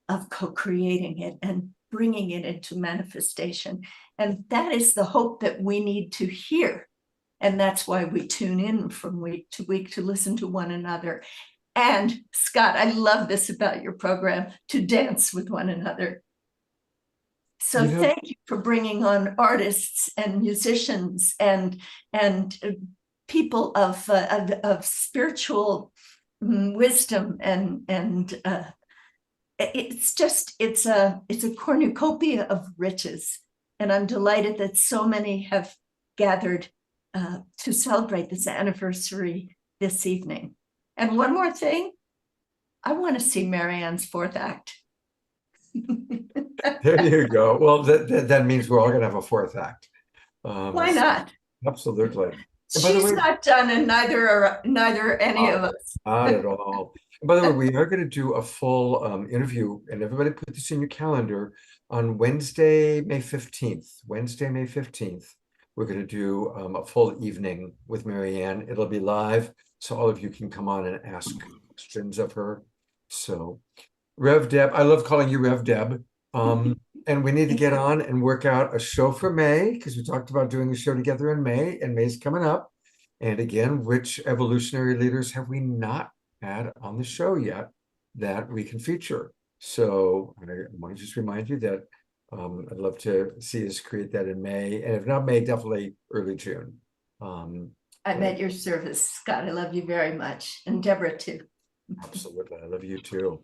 of co-creating it and bringing it into manifestation. And that is the hope that we need to hear. And that's why we tune in from week to week to listen to one another. And Scott, I love this about your program, to dance with one another. So thank you for bringing on artists and musicians and people of spiritual wisdom, and it's a cornucopia of riches. And I'm delighted that so many have gathered to celebrate this anniversary this evening. And one more thing, I want to see Marianne's fourth act. There you go. Well, that means we're all going to have a fourth act. Why not? Absolutely. And by the She's way, not done, and neither any of us. not at all. And by the way, we are going to do a full interview, and everybody put this in your calendar, on Wednesday, May 15th. Wednesday, May 15th. We're going to do a full evening with Marianne. It'll be live, so all of you can come on and ask questions of her. So, Rev Deb, I love calling you Rev Deb. And we need to get on and work out a show for May, because we talked about doing a show together in May, and May's coming up. And again, which evolutionary leaders have we not had on the show yet that we can feature? So I want to just remind you that I'd love to see us create that in May, and if not May, definitely early June. I'm at your service, Scott. I love you very much, and Deborah too. Absolutely, I love you too.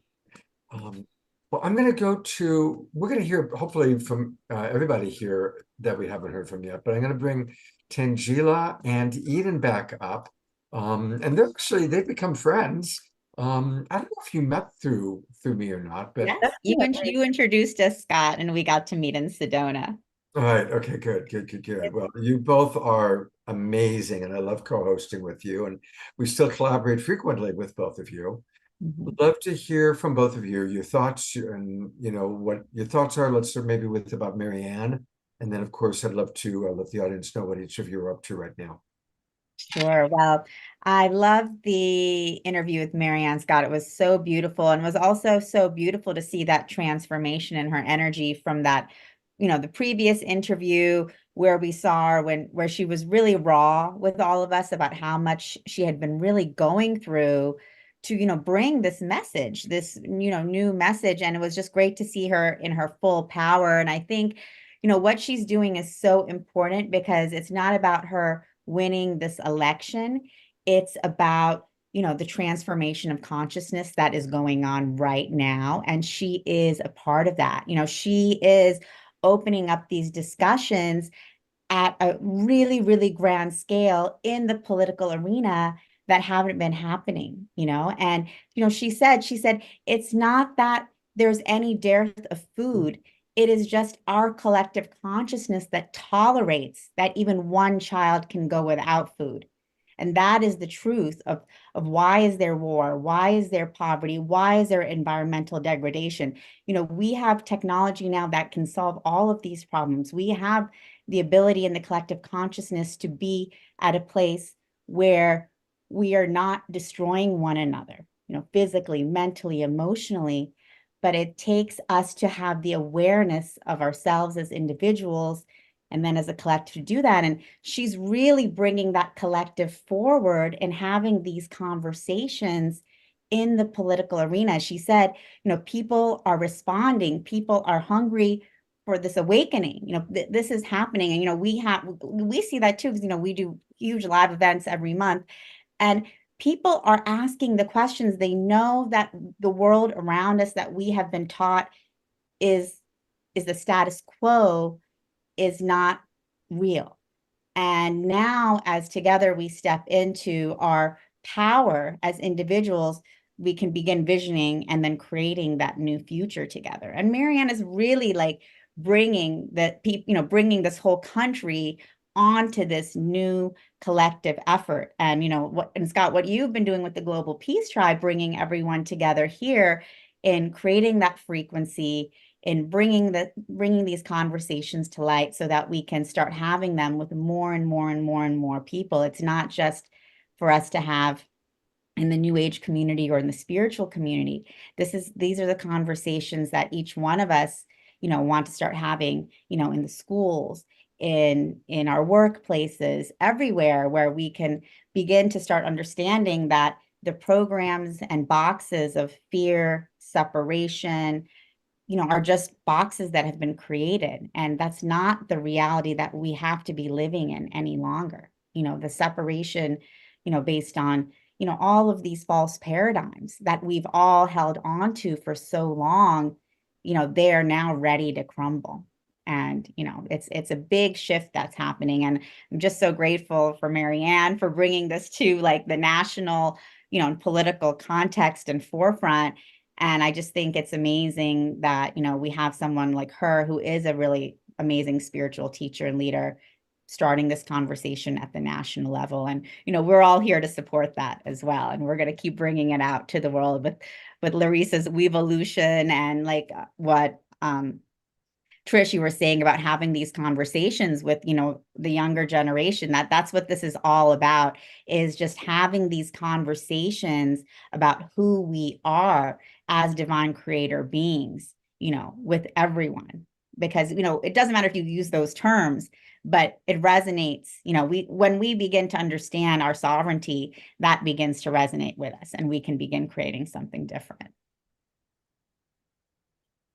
Well, we're going to hear hopefully from everybody here that we haven't heard from yet, but I'm going to bring Tangela and Eden back up. And they've become friends. I don't know if you met through me or not, but Yes, you introduced us, Scott, and we got to meet in Sedona. all right. Okay, good. Well, you both are amazing, and I love co-hosting with you, and we still collaborate frequently with both of you. Would love to hear from both of you, your thoughts, and what your thoughts are. Let's start maybe with about Marianne, and then of course I'd love to let the audience know what each of you are up to right now. Sure. Well, I loved the interview with Marianne, Scott. It was so beautiful, and it was also so beautiful to see that transformation in her energy from that, the previous interview where we saw her where she was really raw with all of us about how much she had been really going through to, bring this message, this, new message. And it was just great to see her in her full power. And I think, what she's doing is so important, because it's not about her winning this election. It's about, the transformation of consciousness that is going on right now. And she is a part of that. She is opening up these discussions at a really, really grand scale in the political arena that haven't been happening, and, she said, it's not that there's any dearth of food. It is just our collective consciousness that tolerates that even one child can go without food. And that is the truth of why is there war? Why is there poverty? Why is there environmental degradation? We have technology now that can solve all of these problems. We have the ability in the collective consciousness to be at a place where we are not destroying one another, physically, mentally, emotionally, but it takes us to have the awareness of ourselves as individuals and then as a collective to do that. And she's really bringing that collective forward and having these conversations in the political arena. She said, people are responding, people are hungry for this awakening. This is happening. And, we see that too, because, we do huge live events every month. And people are asking the questions. They know that the world around us that we have been taught is the status quo, is not real. And now, as together we step into our power as individuals, we can begin visioning and then creating that new future together. And Marianne is really bringing the people, bringing this whole country onto this new collective effort. And, and Scott, what you've been doing with the Global Peace Tribe, bringing everyone together here in creating that frequency, in bringing these conversations to light so that we can start having them with more and more and more and more people. It's not just for us to have in the new age community or in the spiritual community. These are the conversations that each one of us, want to start having, in the schools, in our workplaces, everywhere, where we can begin to start understanding that the programs and boxes of fear, separation, are just boxes that have been created. And that's not the reality that we have to be living in any longer. The separation, based on, all of these false paradigms that we've all held on to for so long, they are now ready to crumble. And, it's a big shift that's happening. And I'm just so grateful for Marianne for bringing this to like the national, political context and forefront. And I just think it's amazing that, we have someone like her who is a really amazing spiritual teacher and leader starting this conversation at the national level. And, we're all here to support that as well. And we're going to keep bringing it out to the world with Larissa's Weevolution and like what Trish, you were saying about having these conversations with, the younger generation, that's what this is all about, is just having these conversations about who we are as divine creator beings, with everyone. Because, it doesn't matter if you use those terms, but it resonates. When we begin to understand our sovereignty, that begins to resonate with us and we can begin creating something different.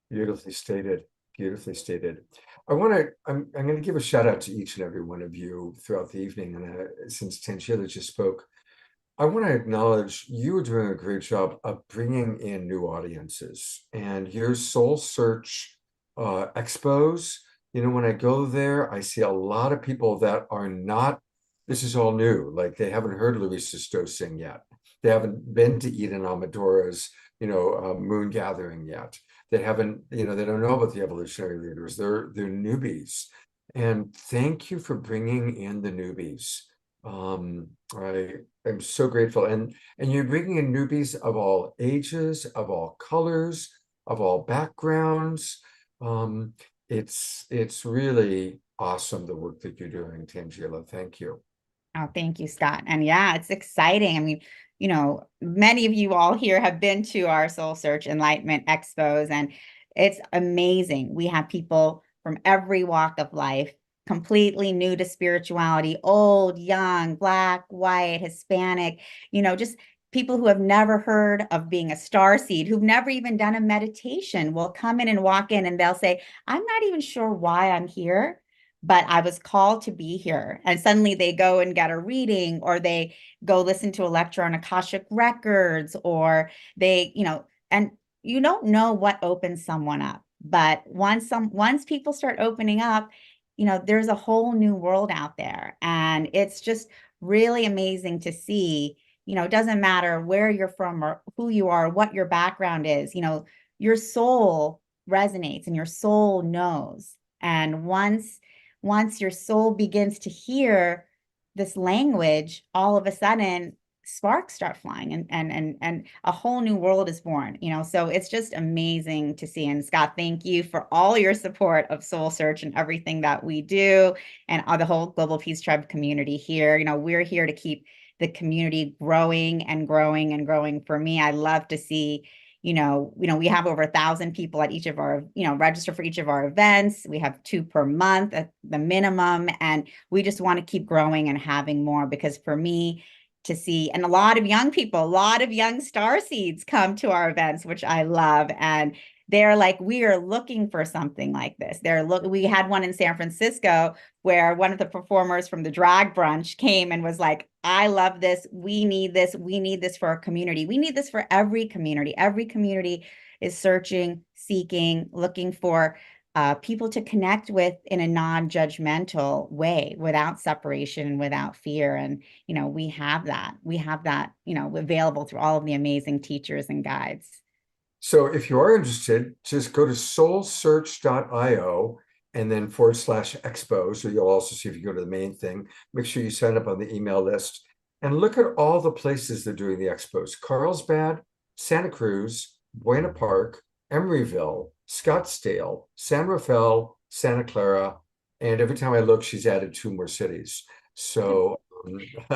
Beautifully stated. Beautifully stated. I'm going to give a shout out to each and every one of you throughout the evening. And since Tangela just spoke, I want to acknowledge you are doing a great job of bringing in new audiences, and your Soul Search expos. When I go there, I see a lot of people that are not, this is all new. Like they haven't heard Larissa Stowe sing yet. They haven't been to Eden Amadora's, moon gathering yet. They haven't, they don't know about the evolutionary leaders. They're newbies. And thank you for bringing in the newbies. I am so grateful. And you're bringing in newbies of all ages, of all colors, of all backgrounds. It's really awesome, the work that you're doing, Tangela. Thank you. Oh, thank you, Scott. And yeah, it's exciting. I mean, many of you all here have been to our Soul Search Enlightenment Expos, and it's amazing. We have people from every walk of life, completely new to spirituality, old, young, Black, white, Hispanic, just people who have never heard of being a starseed, who've never even done a meditation, will come in and walk in and they'll say, I'm not even sure why I'm here, but I was called to be here. And suddenly they go and get a reading, or they go listen to a lecture on Akashic records, or they, and you don't know what opens someone up. But once people start opening up, there's a whole new world out there. And it's just really amazing to see. It doesn't matter where you're from or who you are, what your background is, your soul resonates and your soul knows. And once your soul begins to hear this language, all of a sudden sparks start flying and a whole new world is born, so it's just amazing to see. And Scott, thank you for all your support of Soul Search and everything that we do, and the whole Global Peace Tribe community here. We're here to keep the community growing and growing and growing. For me, I love to see, we have over 1,000 people at each of our, register for each of our events. We have 2 per month at the minimum. And we just want to keep growing and having more, because for me to see, and a lot of young people, a lot of young starseeds come to our events, which I love. And they're like, we are looking for something like this. We had one in San Francisco where one of the performers from the drag brunch came and was like, I love this. We need this. We need this for our community. We need this for every community. Every community is searching, seeking, looking for people to connect with in a non-judgmental way, without separation and without fear. And, we have that available through all of the amazing teachers and guides. So if you are interested, just go to soulsearch.io and then /expo. So you'll also see if you go to the main thing, make sure you sign up on the email list and look at all the places they're doing the expos: Carlsbad, Santa Cruz, Buena Park, Emeryville, Scottsdale, San Rafael, Santa Clara. And every time I look, she's added 2 more cities. So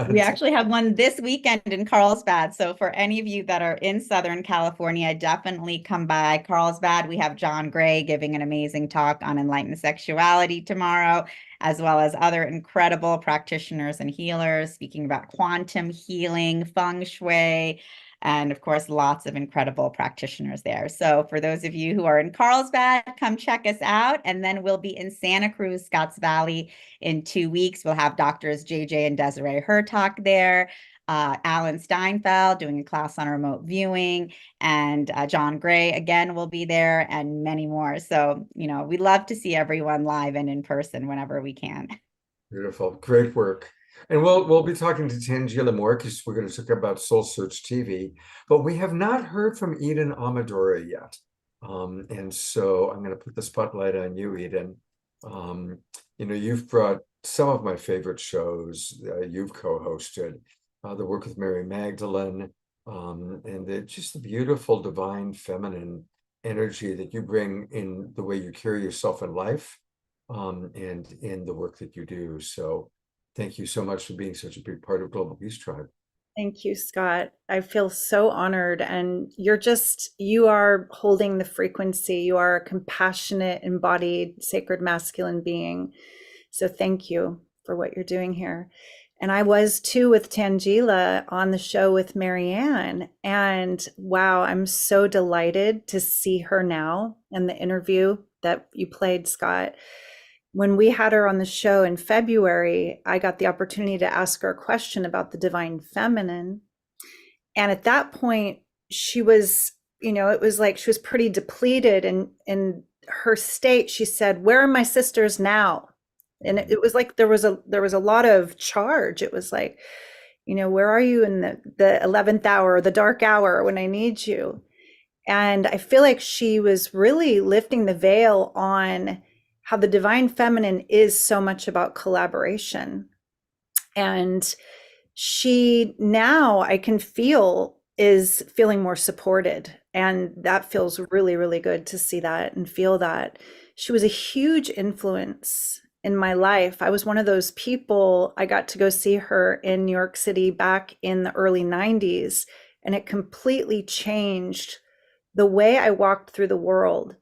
We actually have one this weekend in Carlsbad. So for any of you that are in Southern California, definitely come by Carlsbad. We have John Gray giving an amazing talk on enlightened sexuality tomorrow, as well as other incredible practitioners and healers speaking about quantum healing, feng shui, and of course, lots of incredible practitioners there. So for those of you who are in Carlsbad, come check us out. And then we'll be in Santa Cruz, Scotts Valley in 2 weeks. We'll have doctors JJ and Desiree Hertalk there, Alan Steinfeld doing a class on remote viewing, and John Gray again will be there, and many more. So, we love to see everyone live and in person whenever we can. Beautiful, great work. And we'll be talking to Tangela more because we're going to talk about Soul Search TV, but we have not heard from Eden Amadora yet. And so I'm going to put the spotlight on you, Eden. You've brought some of my favorite shows you've co-hosted, the work with Mary Magdalene, and just the beautiful divine feminine energy that you bring in the way you carry yourself in life, and in the work that you do. So thank you so much for being such a big part of Global Peace Tribe. Thank you, Scott. I feel so honored. And you are holding the frequency. You are a compassionate, embodied, sacred masculine being. So thank you for what you're doing here. And I was too with Tangela on the show with Marianne. And wow, I'm so delighted to see her now in the interview that you played, Scott. When we had her on the show in February, I got the opportunity to ask her a question about the divine feminine. And at that point, she was, it was like she was pretty depleted. And in her state, she said, "Where are my sisters now?" And it was like there was a lot of charge. It was like, where are you in the 11th hour, the dark hour when I need you? And I feel like she was really lifting the veil on how the divine feminine is so much about collaboration. And she now, I can feel, is feeling more supported. And that feels really, really good to see that and feel that. She was a huge influence in my life. I was one of those people. I got to go see her in New York City back in the early 90s, and it completely changed the way I walked through the world.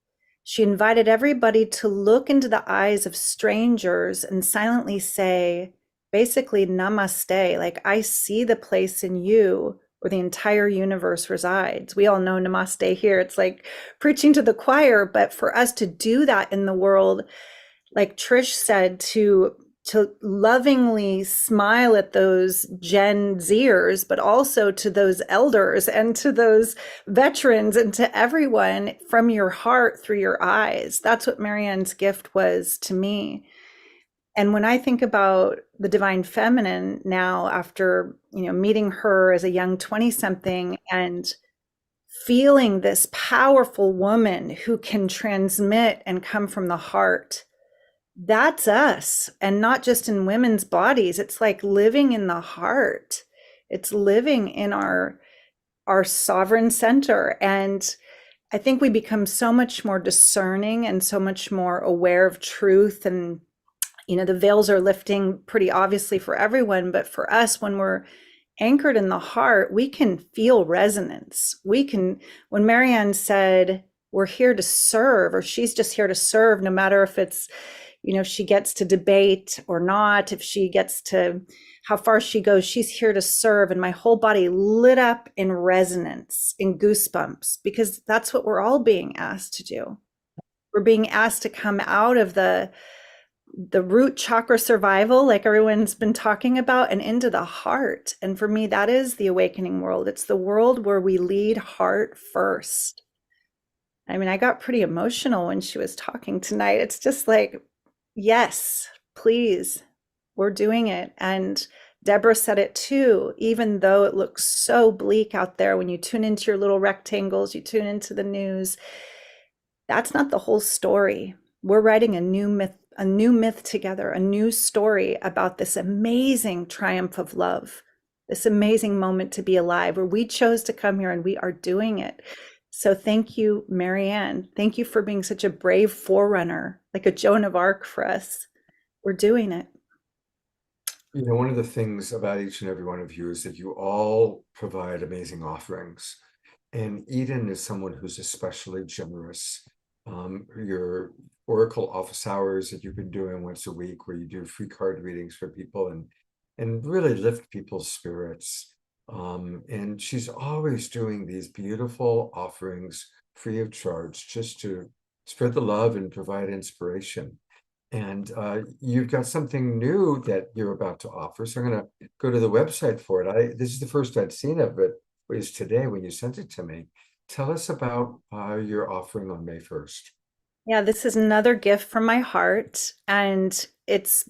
She invited everybody to look into the eyes of strangers and silently say, basically, namaste. Like, I see the place in you where the entire universe resides. We all know namaste here. It's like preaching to the choir, but for us to do that in the world, like Trish said, to lovingly smile at those Gen Zers, but also to those elders and to those veterans and to everyone from your heart through your eyes. That's what Marianne's gift was to me. And when I think about the divine feminine now, after meeting her as a young 20-something and feeling this powerful woman who can transmit and come from the heart, that's us. And not just in women's bodies. It's like living in the heart. It's living in our sovereign center. And I think we become so much more discerning and so much more aware of truth. And, the veils are lifting pretty obviously for everyone. But for us, when we're anchored in the heart, we can feel resonance. When Marianne said, we're here to serve, or she's just here to serve, no matter if it's, she gets to debate or not, if she gets to how far she goes, she's here to serve. And my whole body lit up in resonance, in goosebumps, because that's what we're all being asked to do. We're being asked to come out of the root chakra survival, like everyone's been talking about, and into the heart. And for me, that is the awakening world. It's the world where we lead heart first. I mean, I got pretty emotional when she was talking tonight. It's just like, yes, please, we're doing it. And Deborah said it too, even though it looks so bleak out there when you tune into your little rectangles, you tune into the news, that's not the whole story. We're writing a new myth together, a new story about this amazing triumph of love, this amazing moment to be alive, where we chose to come here and we are doing it. So thank you, Marianne. Thank you for being such a brave forerunner, like a Joan of Arc for us. We're doing it. You know, one of the things about each and every one of you is that you all provide amazing offerings. And Eden is someone who's especially generous. Your Oracle office hours that you've been doing once a week, where you do free card readings for people and really lift people's spirits. And she's always doing these beautiful offerings free of charge, just to spread the love and provide inspiration. And you've got something new that you're about to offer. So I'm going to go to the website for it. This is the first I'd seen of it, was today when you sent it to me. Tell us about your offering on May 1st. Yeah, this is another gift from my heart. And it's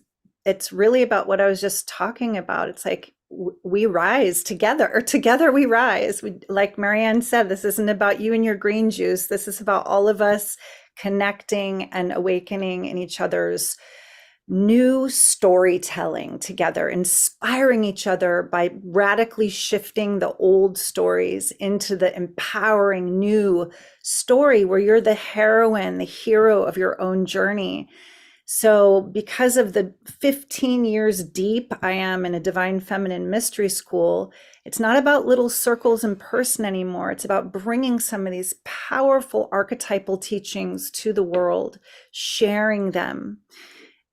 really about what I was just talking about. It's like we rise together. Together we rise. Like Marianne said, this isn't about you and your green juice. This is about all of us connecting and awakening in each other's new storytelling together, inspiring each other by radically shifting the old stories into the empowering new story where you're the heroine, the hero of your own journey. So because of the 15 years deep I am in a divine feminine mystery school, it's not about little circles in person anymore. It's about bringing some of these powerful archetypal teachings to the world, sharing them,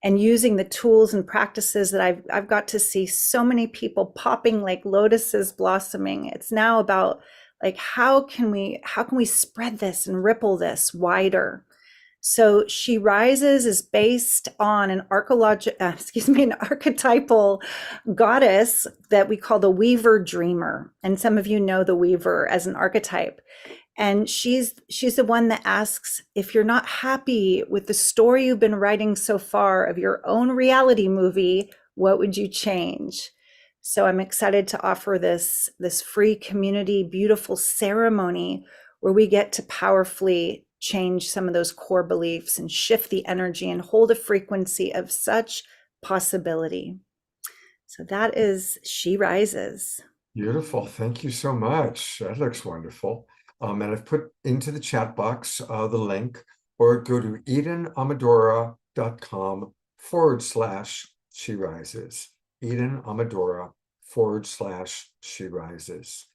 and using the tools and practices that I've got to see so many people popping like lotuses blossoming. It's now about like, how can we spread this and ripple this wider? So She Rises is based on an archetypal goddess that we call the Weaver Dreamer. And some of you know the Weaver as an archetype. And she's the one that asks, if you're not happy with the story you've been writing so far of your own reality movie, what would you change? So I'm excited to offer this free community, beautiful ceremony where we get to powerfully change some of those core beliefs and shift the energy and hold a frequency of such possibility. So that is She Rises. Beautiful. Thank you so much. That looks wonderful. And I've put into the chat box the link, or go to EdenAmadora.com/She Rises. EdenAmadora.com/She Rises.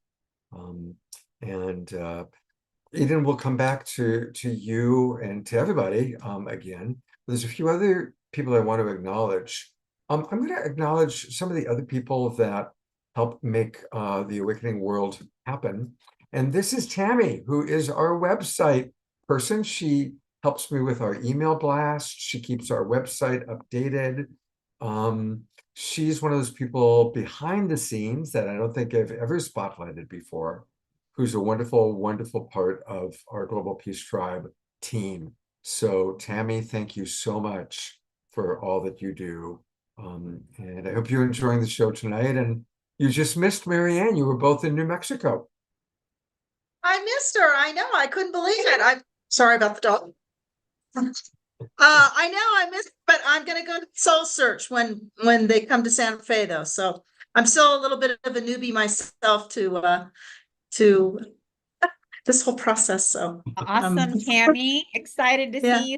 Eden will come back to you and to everybody again. There's a few other people I want to acknowledge. I'm going to acknowledge some of the other people that help make the Awakening World happen. And this is Tammy, who is our website person. She helps me with our email blast. She keeps our website updated. She's one of those people behind the scenes that I don't think I've ever spotlighted before, who's a wonderful, wonderful part of our Global Peace Tribe team. So Tammy, thank you so much for all that you do. And I hope you're enjoying the show tonight. And you just missed Marianne. You were both in New Mexico. I missed her. I know. I couldn't believe it. I'm sorry about the dog. I know I missed, but I'm going to go to Soul Search when they come to Santa Fe, though. So I'm still a little bit of a newbie myself to this whole process. So Awesome, Tammy. Excited to see you.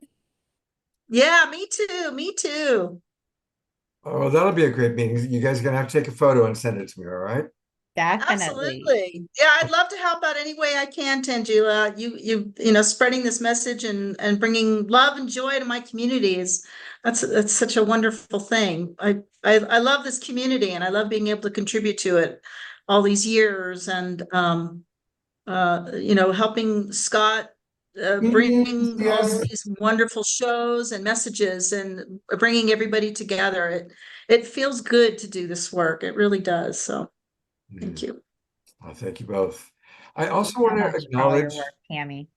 Yeah, me too. Me too. Oh, that'll be a great meeting. You guys are gonna have to take a photo and send it to me, all right? Definitely. Absolutely. Yeah, I'd love to help out any way I can, Tanjula. You know, spreading this message and bringing love and joy to my community that's such a wonderful thing. I love this community and I love being able to contribute to it all these years, and you know, helping Scott bring all of these wonderful shows and messages and bringing everybody together. It feels good to do this work. It really does. So thank you. Well, thank you both. I also want to acknowledge Tammy.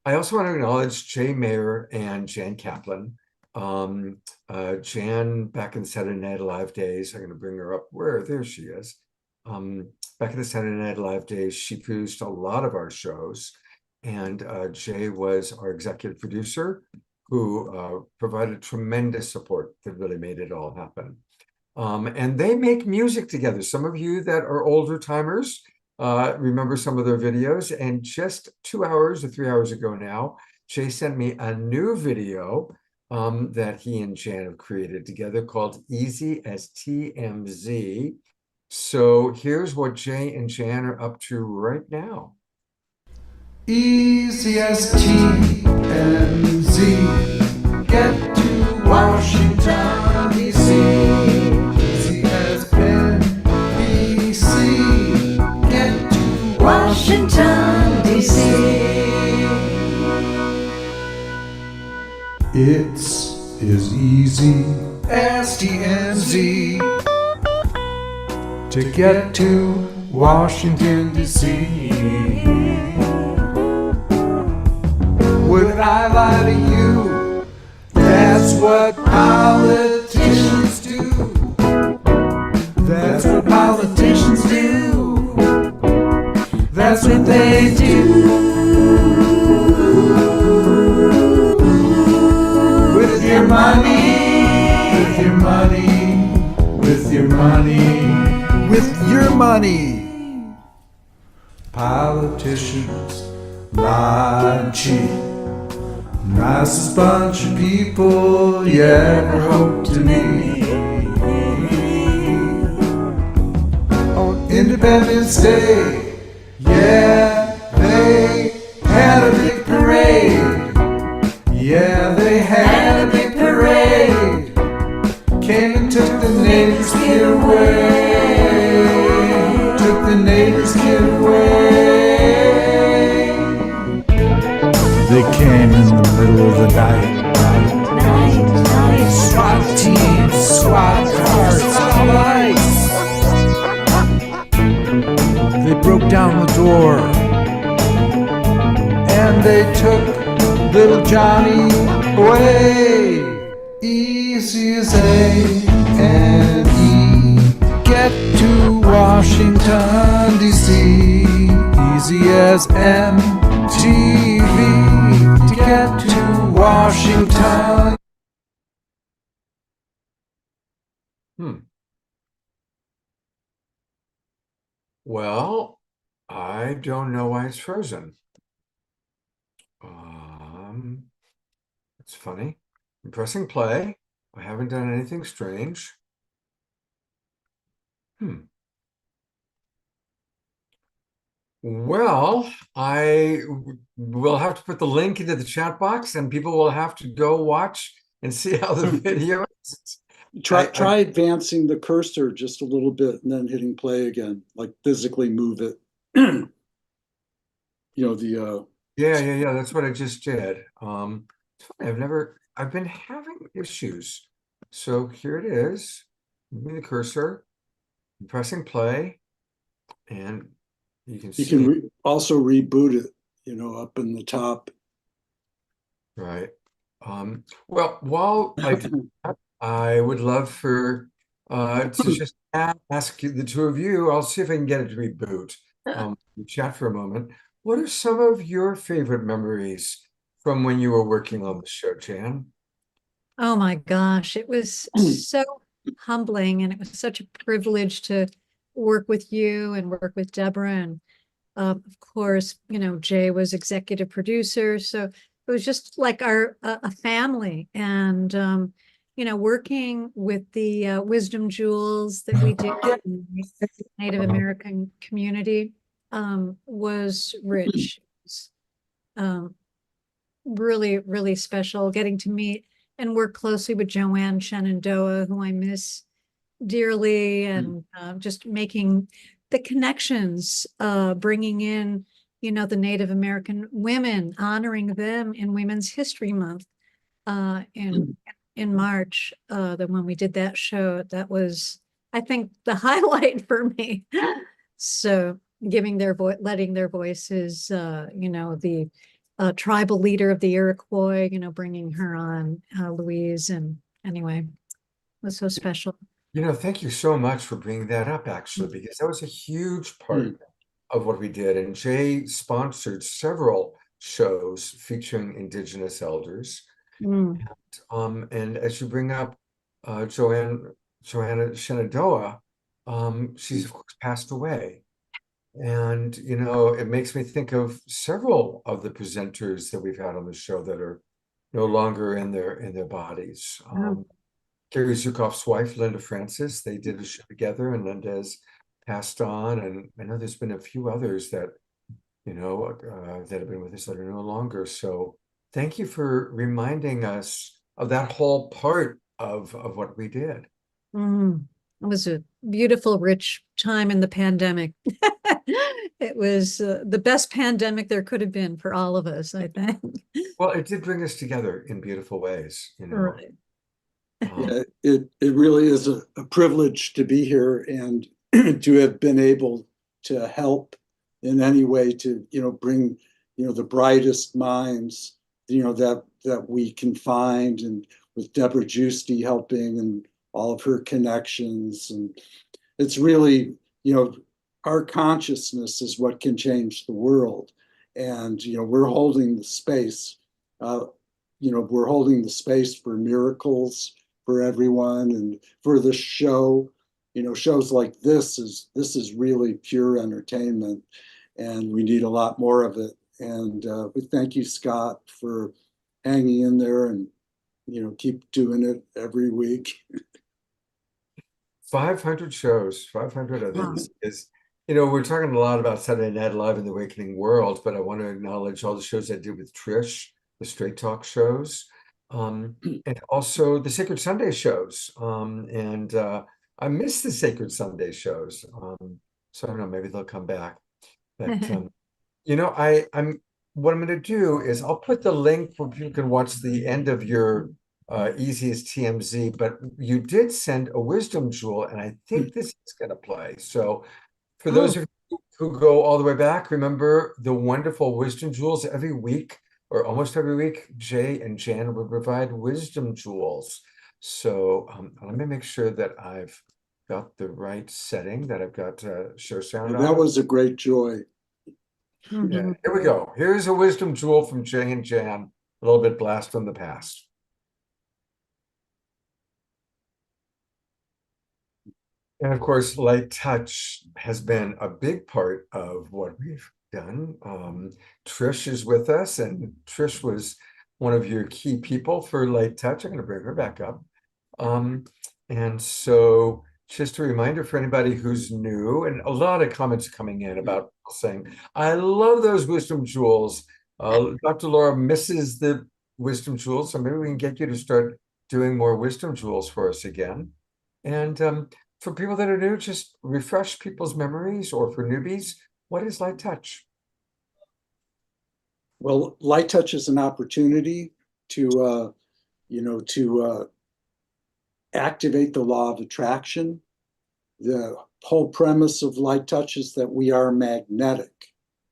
I also want to acknowledge Jay Mayer and Jan Kaplan. Jan, back in Saturday Night Live days, I'm going to bring her up. There she is. Back in the Saturday Night Live days, she produced a lot of our shows. And Jay was our executive producer, who provided tremendous support that really made it all happen. And they make music together. Some of you that are older timers remember some of their videos. And just 2 hours or 3 hours ago now, Jay sent me a new video that he and Jan have created together called Easy as TMZ. So here's what Jay and Jan are up to right now. Easy as TMZ. Get to Washington, D.C. Easy as NBC. Get to Washington, D.C. It's as easy as TMZ to get to Washington, D.C. Would I lie to you? That's what politicians do. That's what politicians do. That's what they do. With your money, with your money, with your money, with your money. Politicians lie and cheat. Nicest bunch of people you ever hope to meet. On Independence Day, yeah, they had a big parade. Yeah, they had a big parade. Came and took the neighbor's kid away. Took the neighbor's kid away. They came in the middle of the night. SWAT teams, SWAT cars, all lights. They broke down the door and they took little Johnny away. Easy as A and E. Get to Washington, D.C. Easy as MTV. To get to Washington. Well, I don't know why it's frozen. It's funny. I'm pressing play. I haven't done anything strange. Well, I will have to put the link into the chat box and people will have to go watch and see how the video is. Try advancing the cursor just a little bit and then hitting play again, like physically move it. You know, the Yeah, that's what I just did. It's funny, I've been having issues. So here it is. Moving the cursor, I'm pressing play, and you can see. You can also reboot it, you know, up in the top. Right. Well, while I do that, I would love for to just ask the two of you. I'll see if I can get it to reboot. Chat for a moment. What are some of your favorite memories from when you were working on the show, Jan? Oh my gosh, it was so humbling, and it was such a privilege to work with you and work with Deborah. And of course, you know, Jay was executive producer, so it was just like a family. And you know, working with the wisdom jewels that we did in the Native American community was rich. Really, really special getting to meet and work closely with Joanne Shenandoah, who I miss dearly, and just making the connections, bringing in, you know, the Native American women, honoring them in Women's History Month in March. When we did that show, that was, I think, the highlight for me. So giving their voice, letting their voices, you know, the tribal leader of the Iroquois, bringing her on, Louise. And anyway, it was so special. Thank you so much for bringing that up, actually, because that was a huge part of what we did. And Jay sponsored several shows featuring Indigenous elders. Mm. And as you bring up Johanna Shenandoah, she's of course passed away. And, it makes me think of several of the presenters that we've had on the show that are no longer in their bodies. Gary Zukoff's wife, Linda Francis, they did a show together, and Linda's passed on. And I know there's been a few others that, that have been with us that are no longer. So thank you for reminding us of that whole part of what we did. It was a beautiful, rich time in the pandemic. It was the best pandemic there could have been for all of us, I think. Well, it did bring us together in beautiful ways, Right. Yeah, it really is a privilege to be here and to have been able to help in any way to, bring, the brightest minds, that we can find, and with Deborah Giusti helping and all of her connections. And it's really, our consciousness is what can change the world. And, we're holding the space, we're holding the space for miracles for everyone, and for the show. Shows like this is really pure entertainment, and we need a lot more of it. And we thank you, Scott, for hanging in there and keep doing it every week. 500 shows, 500 of these is, we're talking a lot about Saturday Night Live in the Awakening World, but I want to acknowledge all the shows I did with Trish, the Straight Talk shows. And also the Sacred Sunday shows. And I miss the Sacred Sunday shows. So I don't know, maybe they'll come back. But I'm what I'm going to do is I'll put the link where you can watch the end of your easiest TMZ. But you did send a wisdom jewel, and I think this is going to play. So for those of you who go all the way back, remember the wonderful wisdom jewels every week. Or almost every week, Jay and Jan will provide wisdom jewels. So let me make sure that I've got the right setting, that I've got show sound on. That was a great joy. Yeah, here we go. Here's a wisdom jewel from Jay and Jan, a little bit blast from the past. And of course, light touch has been a big part of what we've done. Trish is with us, and Trish was one of your key people for light touch. I'm going to bring her back up. And so just a reminder for anybody who's new, and a lot of comments coming in about saying, I love those wisdom jewels. Dr. Laura misses the wisdom jewels, so maybe we can get you to start doing more wisdom jewels for us again. And for people that are new, just refresh people's memories, or for newbies, what is light touch? Well, light touch is an opportunity to, activate the law of attraction. The whole premise of light touch is that we are magnetic.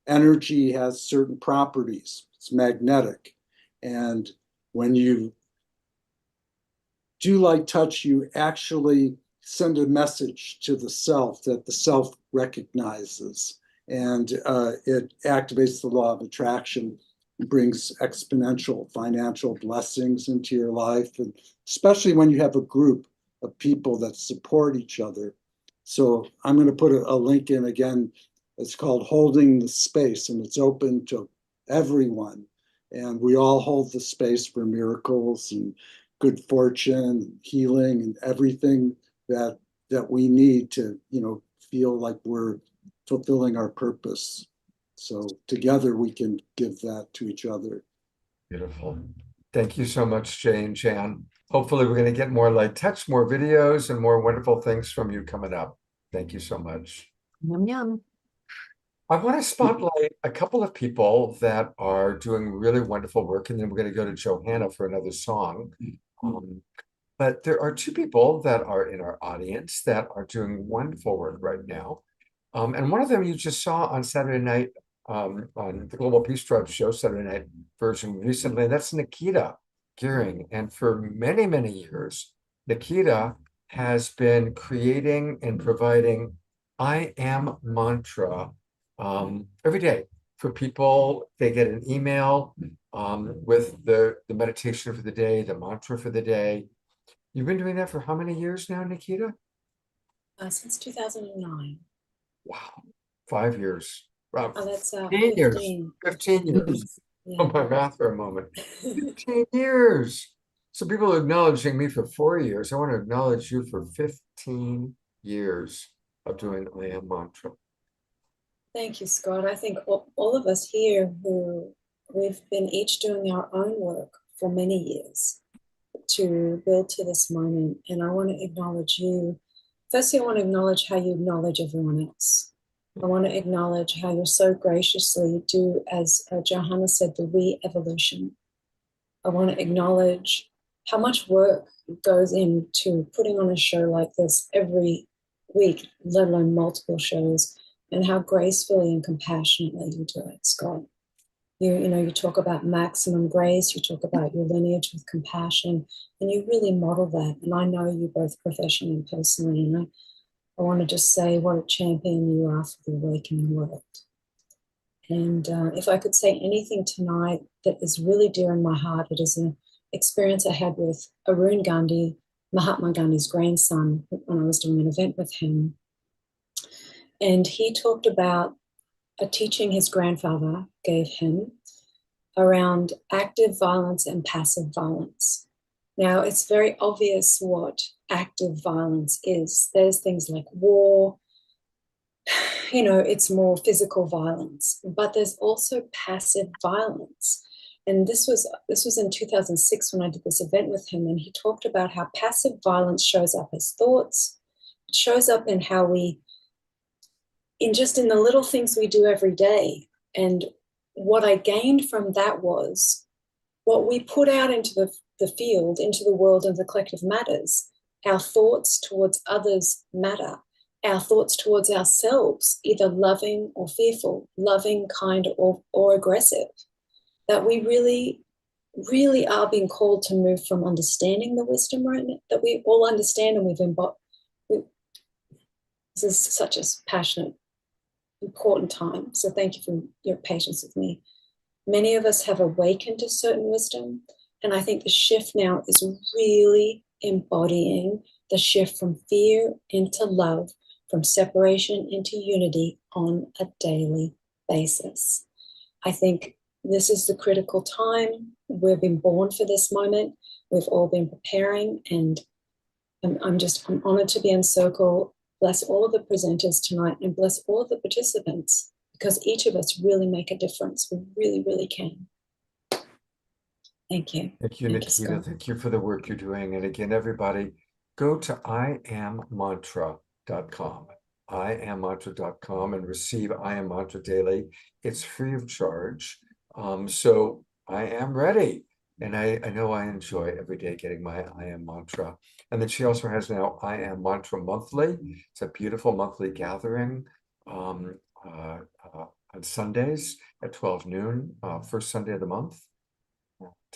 Energy has certain properties. It's magnetic. And when you do light touch, you actually send a message to the self that the self recognizes. And it activates the law of attraction, brings exponential financial blessings into your life, and especially when you have a group of people that support each other. So I'm going to put a link in again. It's called Holding the Space, and it's open to everyone. And we all hold the space for miracles and good fortune, healing, and everything that we need to, feel like we're fulfilling our purpose. So together we can give that to each other. Beautiful. Thank you so much, Jay and Jan. Hopefully we're going to get more light touch, more videos, and more wonderful things from you coming up. Thank you so much. Yum, yum. I want to spotlight a couple of people that are doing really wonderful work, and then we're going to go to Johanna for another song. But there are two people that are in our audience that are doing wonderful work right now. And one of them you just saw on Saturday night on the Global Peace Tribe show, Saturday night version recently, and that's Nikita Gearing. And for many, many years, Nikita has been creating and providing I am mantra every day for people. They get an email with the meditation for the day, the mantra for the day. You've been doing that for how many years now, Nikita? Since 2009. Wow, 5 years. Wow, Oh, that's 15 years. 15. 15 years. Yeah. Oh, my math for a moment. 15 years. So people are acknowledging me for 4 years. I want to acknowledge you for 15 years of doing I am mantra. Thank you, Scott. I think all of us here we've been each doing our own work for many years to build to this moment. And I want to acknowledge you. Firstly, I want to acknowledge how you acknowledge everyone else. I want to acknowledge how you're so graciously do, as Johannas said, the re-evolution. I want to acknowledge how much work goes into putting on a show like this every week, let alone multiple shows, and how gracefully and compassionately you do it, Scott. You talk about maximum grace, you talk about your lineage with compassion, and you really model that. And I know you both professionally and personally, and I want to just say what a champion you are for the awakening world. And if I could say anything tonight that is really dear in my heart, it is an experience I had with Arun Gandhi, Mahatma Gandhi's grandson, when I was doing an event with him. And he talked about a teaching his grandfather gave him around active violence and passive violence. Now, it's very obvious what active violence is. There's things like war, it's more physical violence, but there's also passive violence. And this was in 2006 when I did this event with him, and he talked about how passive violence shows up as thoughts. It shows up in how in the little things we do every day. And what I gained from that was what we put out into the field, into the world, and the collective matters. Our thoughts towards others matter. Our thoughts towards ourselves, either loving or fearful, loving, kind, or aggressive. That we really, really are being called to move from understanding the wisdom right now, that we all understand and we've embodied. This is such a passionate, important time. So thank you for your patience with me. Many of us have awakened to certain wisdom. And I think the shift now is really embodying the shift from fear into love, from separation into unity on a daily basis. I think this is the critical time. We've been born for this moment. We've all been preparing, and I'm honored to be in Circle. Bless all of the presenters tonight and bless all of the participants, because each of us really make a difference. We really, really can. Thank you. Thank you, Nikita. Thank you for the work you're doing. And again, everybody, go to iammantra.com. iammantra.com and receive I Am Mantra Daily. It's free of charge. So I am ready. And I know I enjoy every day getting my I Am Mantra. And then she also has now I Am Mantra Monthly. It's a beautiful monthly gathering on Sundays at 12 noon, first Sunday of the month.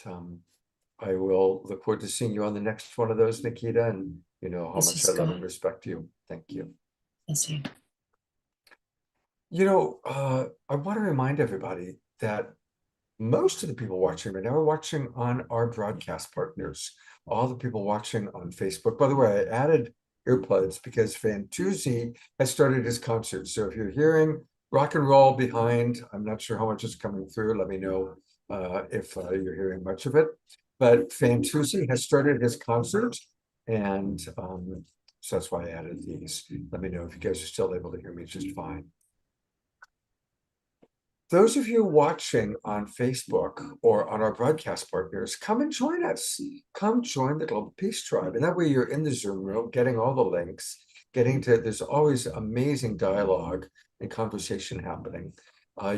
And, I will look forward to seeing you on the next one of those, Nikita. And you know how much I love and respect you. Thank you. Yes, sir. I want to remind everybody that most of the people watching right now are watching on our broadcast partners, all the people watching on Facebook. By the way, I added earplugs because Fantuzzi has started his concert. So if you're hearing rock and roll behind, I'm not sure how much is coming through. Let me know if you're hearing much of it. But Fantuzzi has started his concert, and so that's why I added these. Let me know if you guys are still able to hear me just fine. Those of you watching on Facebook or on our broadcast partners, come and join us. Come join the Global Peace Tribe. And that way you're in the Zoom room, getting all the links, there's always amazing dialogue and conversation happening.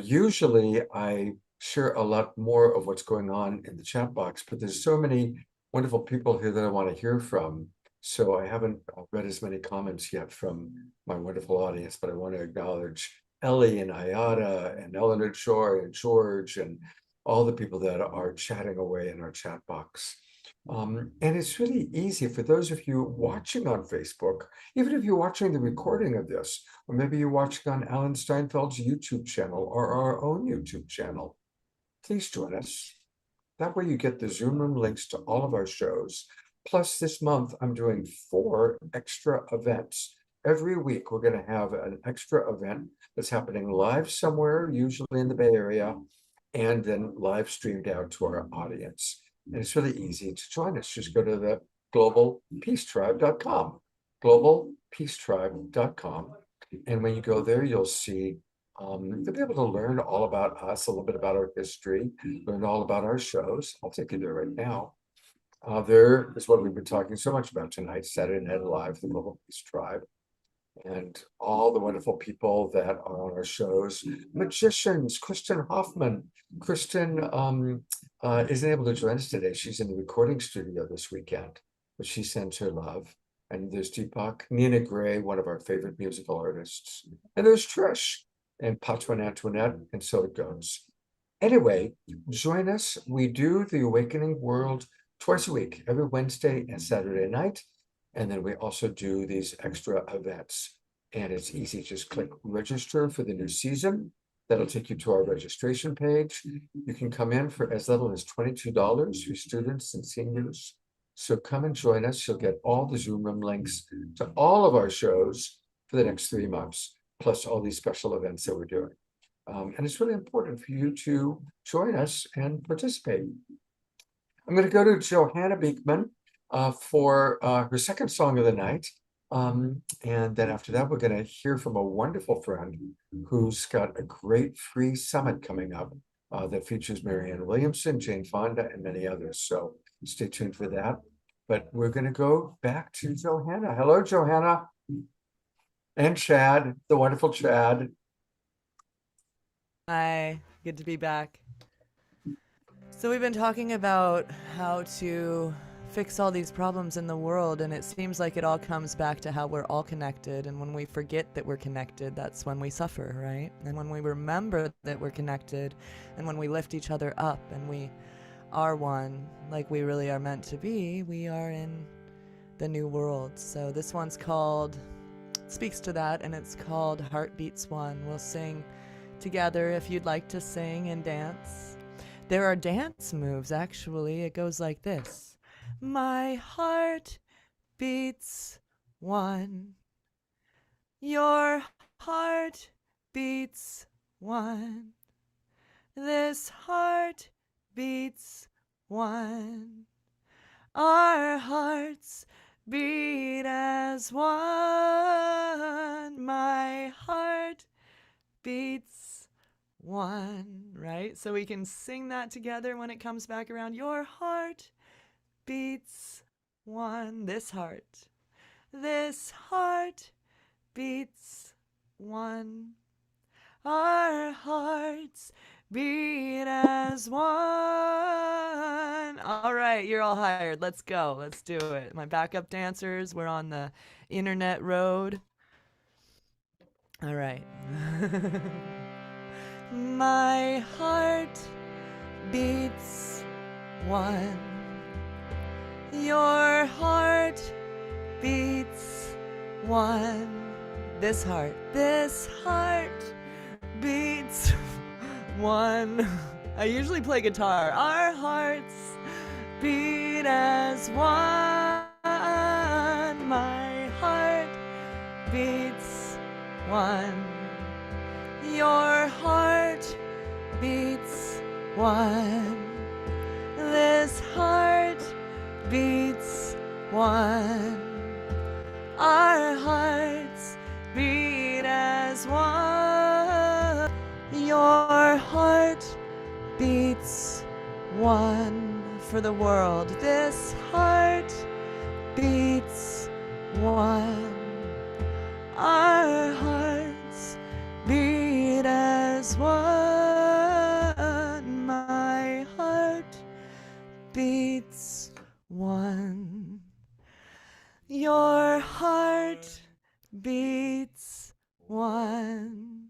Usually I share a lot more of what's going on in the chat box, but there's so many wonderful people here that I want to hear from. So I haven't read as many comments yet from my wonderful audience, but I want to acknowledge Ellie and Ayada and Eleanor Joy and George and all the people that are chatting away in our chat box. And it's really easy for those of you watching on Facebook, even if you're watching the recording of this, or maybe you're watching on Alan Steinfeld's YouTube channel or our own YouTube channel, please join us. That way you get the Zoom room links to all of our shows. Plus this month, I'm doing 4 extra events. Every week, we're going to have an extra event that's happening live somewhere, usually in the Bay Area, and then live streamed out to our audience. And it's really easy to join us. Just go to the globalpeacetribe.com, globalpeacetribe.com. And when you go there, you'll see you'll be able to learn all about us, a little bit about our history, learn all about our shows. I'll take you there right now. There is what we've been talking so much about tonight, Saturday Night Live, the Global Peace Tribe, and all the wonderful people that are on our shows. Magicians, Kristen Hoffman. Kristen isn't able to join us today. She's in the recording studio this weekend, but she sends her love. And there's Deepak, Nina Gray, one of our favorite musical artists. And there's Trish and Patron Antoinette, and so it goes. Anyway, join us. We do the Awakening World twice a week, every Wednesday and Saturday night. And then we also do these extra events. And it's easy, just click register for the new season. That'll take you to our registration page. You can come in for as little as $22 for students and seniors. So come and join us. You'll get all the Zoom room links to all of our shows for the next 3 months, plus all these special events that we're doing. And it's really important for you to join us and participate. I'm going to go to Johanna Beekman for her second song of the night. And then after that, we're going to hear from a wonderful friend who's got a great free summit coming up that features Maran Williamson, Jane Fonda, and many others. So stay tuned for that. But we're going to go back to Johanna. Hello, Johanna. And Chad, the wonderful Chad. Hi, good to be back. So we've been talking about how to fix all these problems in the world, and it seems like it all comes back to how we're all connected. And when we forget that we're connected, that's when we suffer, right? And when we remember that we're connected, and when we lift each other up and we are one, like we really are meant to be, we are in the new world. So this one's called, speaks to that, and it's called Heartbeats One. We'll sing together if you'd like to sing and dance. There are dance moves, actually. It goes like this. My heart beats one. Your heart beats one. This heart beats one. Our hearts beat as one. My heart beats one, right? So we can sing that together when it comes back around. Your heart beats one. This heart beats one. Our hearts beat as one. All right, you're all hired. Let's go. Let's do it. My backup dancers, we're on the internet road. All right. My heart beats one. Your heart beats one. This heart beats one. I usually play guitar. Our hearts beat as one. My heart beats one. Your heart beats one. This heart beats one. Our hearts beat as one. Your heart beats one for the world. This heart beats one. Our hearts beat as one. My heart beats one. Your heart beats one.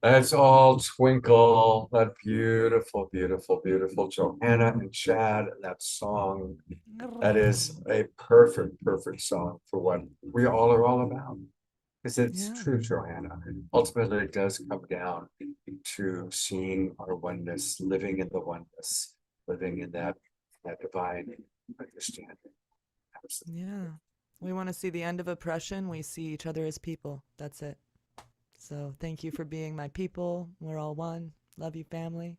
That's all Twinkle, that beautiful, beautiful, beautiful Johanna and Chad, that song. That is a perfect, perfect song for what we all are all about. Because it's Yeah. true, Johanna. Ultimately, it does come down to seeing our oneness, living in the oneness, living in that divine understanding. Absolutely. Yeah. We want to see the end of oppression. We see each other as people. That's it. So thank you for being my people. We're all one. Love you, family.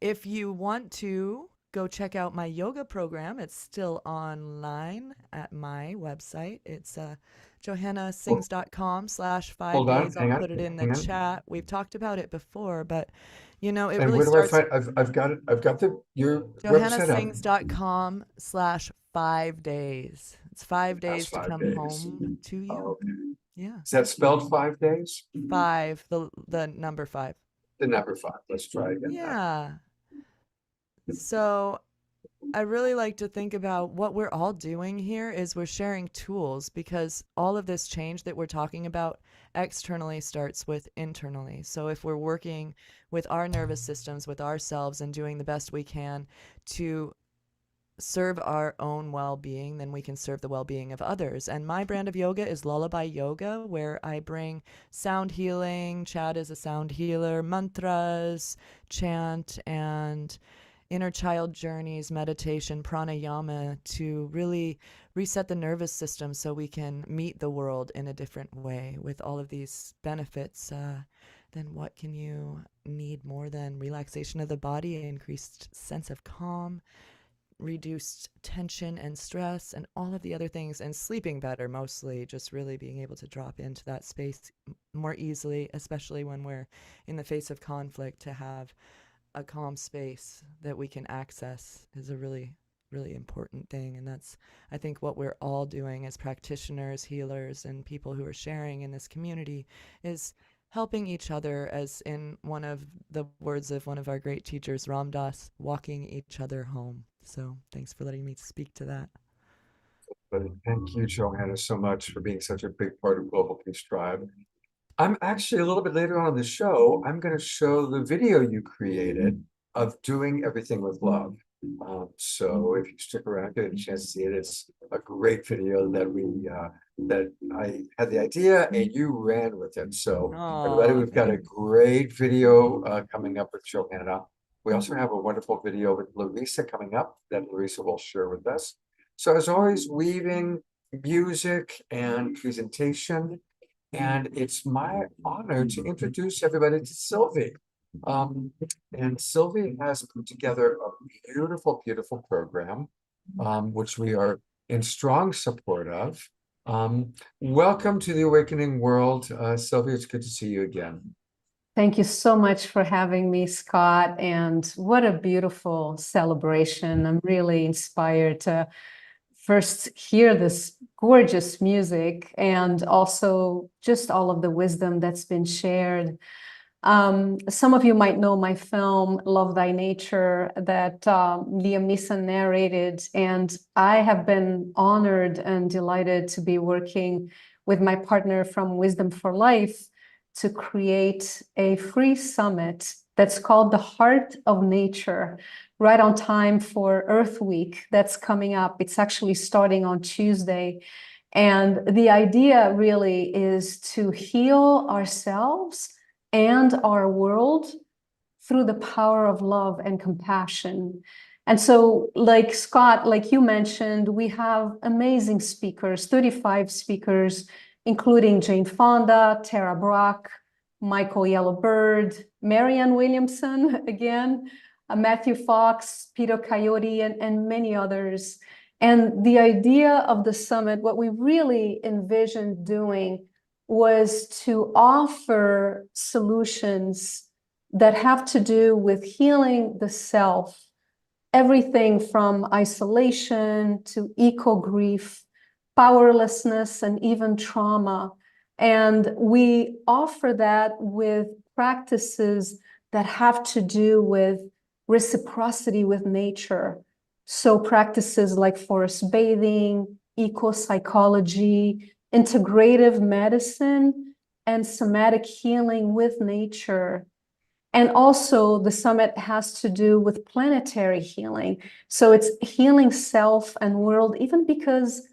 If you want to go check out my yoga program, it's still online at my website. It's johannasings.com/5 Hold on, days. I'll hang put it on, in the hang on. chat. We've talked about it before, but it And really where do I starts find, I've got it, your website up. johannasings.com/5 days. It's 5 That's days to 5 come days. home to you. Oh, okay. Yeah. Is that spelled 5 days? 5, the number 5. The number 5. Let's try again. Yeah. So I really like to think about what we're all doing here is we're sharing tools, because all of this change that we're talking about externally starts with internally. So if we're working with our nervous systems, with ourselves, and doing the best we can to serve our own well-being, then we can serve the well-being of others. And my brand of yoga is Lullaby Yoga, where I bring sound healing. Chad is a sound healer, mantras, chant, and inner child journeys, meditation, pranayama, to really reset the nervous system so we can meet the world in a different way with all of these benefits. Then what can you need more than relaxation of the body, increased sense of calm, reduced tension and stress, and all of the other things, and sleeping better, mostly just really being able to drop into that space more easily, especially when we're in the face of conflict. To have a calm space that we can access is a really, really important thing. And that's, I think, what we're all doing as practitioners, healers, and people who are sharing in this community, is helping each other, as in one of the words of one of our great teachers, Ram Dass, walking each other home. So thanks for letting me speak to that. But thank you, Johanna, so much for being such a big part of Global Peace Tribe. I'm actually a little bit later on in the show, I'm going to show the video you created of doing everything with love. So if you stick around, get a chance to see it. It's a great video that I had the idea and you ran with it. So everybody, we've got a great video coming up with Johanna. We also have a wonderful video with Larissa coming up that Larissa will share with us. So as always, weaving music and presentation. And it's my honor to introduce everybody to Sylvie. And Sylvie has put together a beautiful, beautiful program, which we are in strong support of. Welcome to the Awakening World. Sylvie, it's good to see you again. Thank you so much for having me, Scott. And what a beautiful celebration. I'm really inspired to first hear this gorgeous music and also just all of the wisdom that's been shared. Some of you might know my film, Love Thy Nature, that Liam Neeson narrated. And I have been honored and delighted to be working with my partner from Wisdom for Life to create a free summit that's called the Heart of Nature, right on time for Earth Week that's coming up. It's actually starting on Tuesday. And the idea really is to heal ourselves and our world through the power of love and compassion. And so, like Scott, like you mentioned, we have amazing speakers, 35 speakers, including Jane Fonda, Tara Brach, Michael Yellowbird, Maran Williamson, again, Matthew Fox, Peter Coyote, and many others. And the idea of the summit, what we really envisioned doing was to offer solutions that have to do with healing the self, everything from isolation to eco-grief, powerlessness, and even trauma. And we offer that with practices that have to do with reciprocity with nature. So practices like forest bathing, eco-psychology, integrative medicine, and somatic healing with nature. And also the summit has to do with planetary healing. So it's healing self and world, even because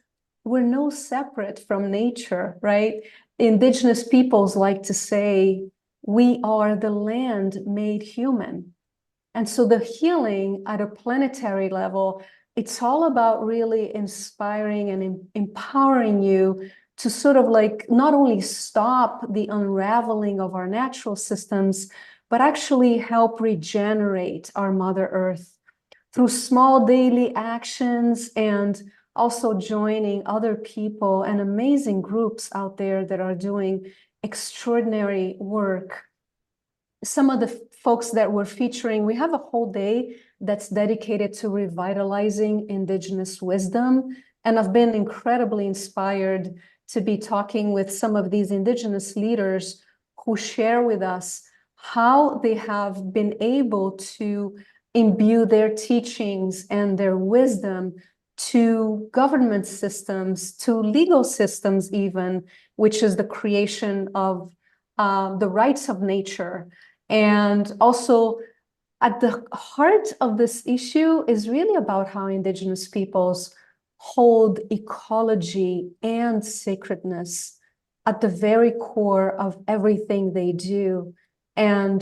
we're no separate from nature, right? Indigenous peoples like to say, we are the land made human. And so the healing at a planetary level, it's all about really inspiring and empowering you to sort of like not only stop the unraveling of our natural systems, but actually help regenerate our Mother Earth through small daily actions and also joining other people and amazing groups out there that are doing extraordinary work. Some of the folks that we're featuring, we have a whole day that's dedicated to revitalizing Indigenous wisdom. And I've been incredibly inspired to be talking with some of these Indigenous leaders who share with us how they have been able to imbue their teachings and their wisdom to government systems, to legal systems even, which is the creation of the rights of nature. And also at the heart of this issue is really about how Indigenous peoples hold ecology and sacredness at the very core of everything they do. And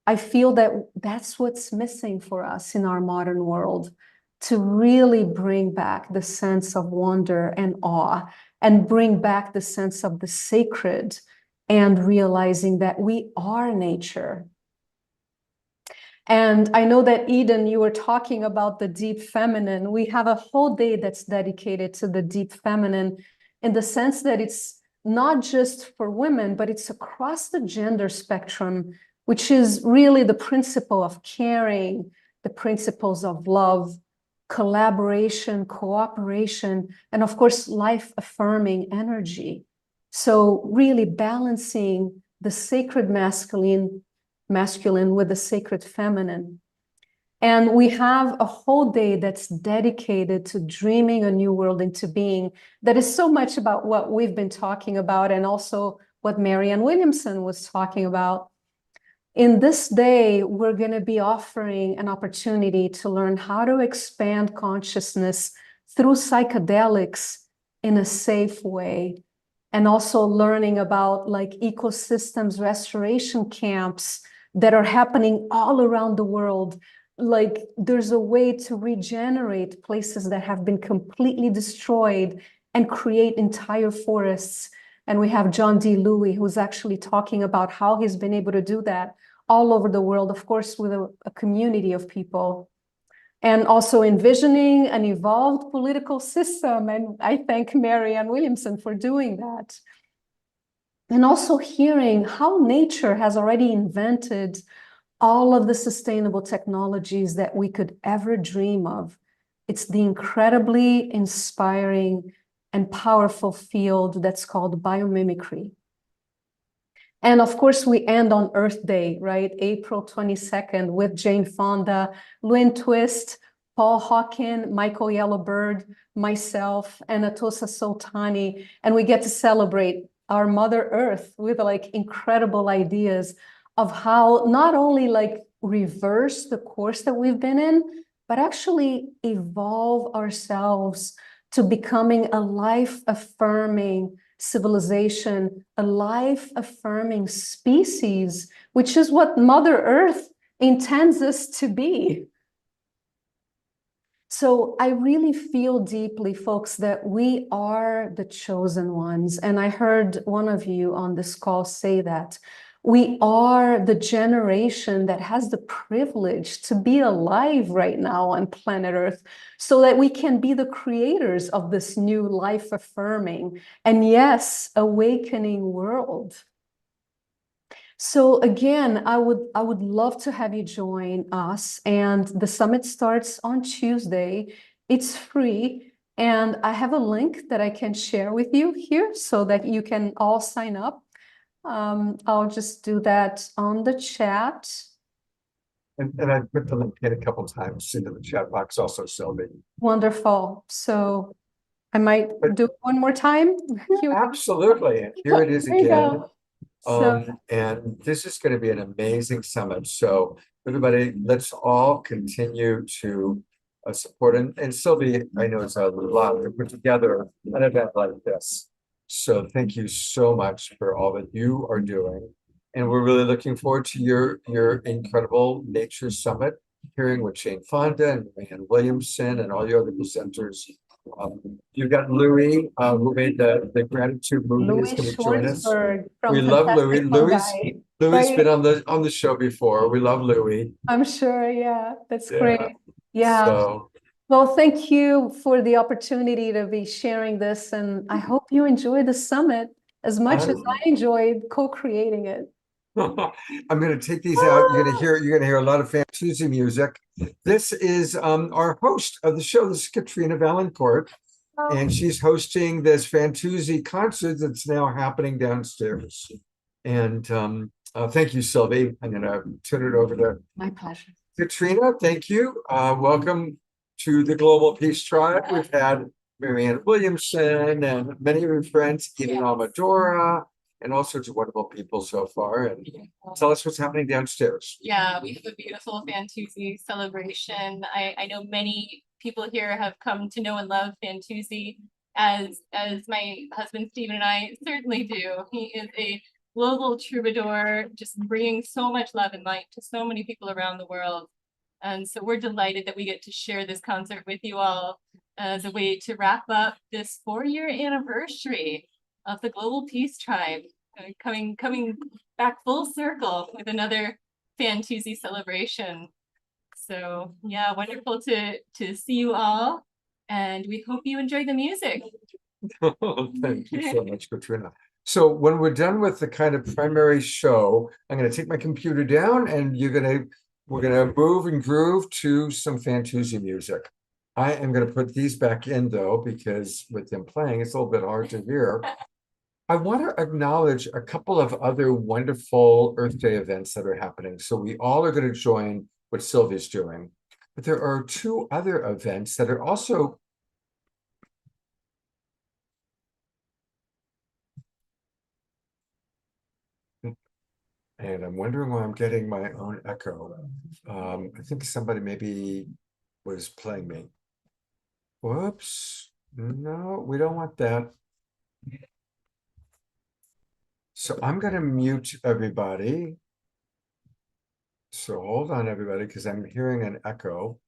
I feel that that's what's missing for us in our modern world, to really bring back the sense of wonder and awe and bring back the sense of the sacred and realizing that we are nature. And I know that Eden, you were talking about the deep feminine. We have a whole day that's dedicated to the deep feminine in the sense that it's not just for women, but it's across the gender spectrum, which is really the principle of caring, the principles of love, collaboration, cooperation, and of course, life-affirming energy. So really balancing the sacred masculine with the sacred feminine. And we have a whole day that's dedicated to dreaming a new world into being that is so much about what we've been talking about and also what Maran Williamson was talking about. In this day, we're going to be offering an opportunity to learn how to expand consciousness through psychedelics in a safe way. And also learning about like ecosystems restoration camps that are happening all around the world. Like there's a way to regenerate places that have been completely destroyed and create entire forests. And we have John D. Louis, who's actually talking about how he's been able to do that all over the world, of course, with a community of people. And also envisioning an evolved political system. And I thank Maran Williamson for doing that. And also hearing how nature has already invented all of the sustainable technologies that we could ever dream of. It's the incredibly inspiring and powerful field that's called biomimicry. And of course, we end on Earth Day, right? April 22nd with Jane Fonda, Lynn Twist, Paul Hawken, Michael Yellowbird, myself, and Atosa Soltani. And we get to celebrate our Mother Earth with like incredible ideas of how not only like reverse the course that we've been in, but actually evolve ourselves to becoming a life-affirming civilization, a life-affirming species, which is what Mother Earth intends us to be. So I really feel deeply, folks, that we are the chosen ones. And I heard one of you on this call say that. We are the generation that has the privilege to be alive right now on planet Earth so that we can be the creators of this new life-affirming and yes, awakening world. So again, I would love to have you join us, and the summit starts on Tuesday. It's free, and I have a link that I can share with you here so that you can all sign up. I'll just do that on the chat. And I put the link in a couple of times into the chat box also, Sylvie. Wonderful. So I might do it one more time. Absolutely. Here it is There you again. go. And this is going to be an amazing summit. So everybody, let's all continue to support. And Sylvie, I know it's a lot to put together an event like this. So thank you so much for all that you are doing. And we're really looking forward to your incredible Nature Summit, hearing with Jane Fonda and Maran Williamson and all your other presenters. You've got Louis, who made the gratitude movie, is going to join us. We love Louis. Louis's been on the show before. We love Louis. I'm sure, yeah, that's Yeah. great. Yeah. So, Well, thank you for the opportunity to be sharing this, and I hope you enjoy the summit as much as I enjoyed co-creating it. I'm going to take these out. You're going to hear a lot of Fantuzzi music. This is our host of the show. This is Katrina Valancourt, and she's hosting this Fantuzzi concert that's now happening downstairs. And thank you, Sylvie. I'm going to turn it over to My pleasure. Katrina. Thank you. Welcome to the Global Peace Tribe. We've had Maran Williamson and many of your friends, even Almadora, and all sorts of wonderful people so far. And tell us what's happening downstairs. Yeah, we have a beautiful Fantuzzi celebration. I know many people here have come to know and love Fantuzzi, as my husband Stephen and I certainly do. He is a global troubadour, just bringing so much love and light to so many people around the world. And so we're delighted that we get to share this concert with you all as a way to wrap up this 4-year anniversary of the Global Peace Tribe, coming back full circle with another Fantuzzi celebration. So yeah, wonderful to see you all, and we hope you enjoy the music. Thank you so much, Katrina. So when we're done with the kind of primary show, I'm going to take my computer down, and we're going to move and groove to some Fantuzzi music. I am going to put these back in though, because with them playing, it's a little bit hard to hear. I want to acknowledge a couple of other wonderful Earth Day events that are happening. So we all are going to join what Sylvia's doing, but there are 2 other events that are also and I'm wondering why I'm getting my own echo. I think somebody maybe was playing me. Whoops. No, we don't want that. So I'm going to mute everybody. So hold on, everybody, because I'm hearing an echo.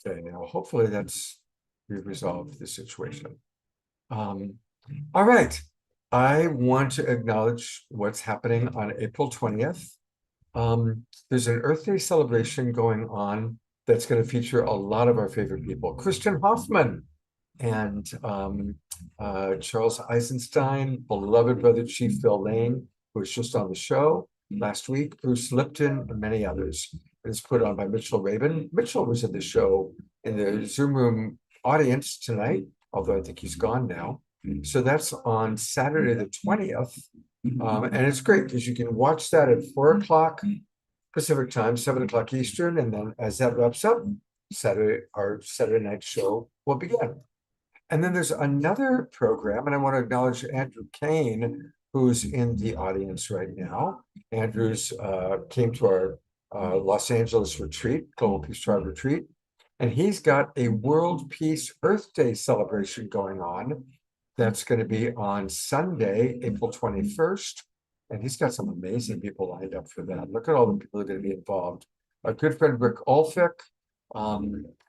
Okay, now hopefully we've resolved the situation. All right. I want to acknowledge what's happening on April 20th. There's an Earth Day celebration going on that's going to feature a lot of our favorite people. Christian Hoffman and Charles Eisenstein, beloved brother Chief Phil Lane, who was just on the show last week, Bruce Lipton, and many others. It's put on by Mitchell Rabin. Mitchell was at the show in the Zoom room audience tonight, although I think he's gone now. So that's on Saturday the 20th. And it's great because you can watch that at 4 o'clock Pacific time, 7 o'clock Eastern. And then as that wraps up, our Saturday night show will begin. And then there's another program, and I want to acknowledge Andrew Kane, who's in the audience right now. Andrew's came to our Los Angeles retreat, Global Peace Tribe retreat, and he's got a World Peace Earth Day celebration going on. That's going to be on Sunday, April 21st. And he's got some amazing people lined up for that. Look at all the people that are going to be involved. Our good friend Rick Olfick,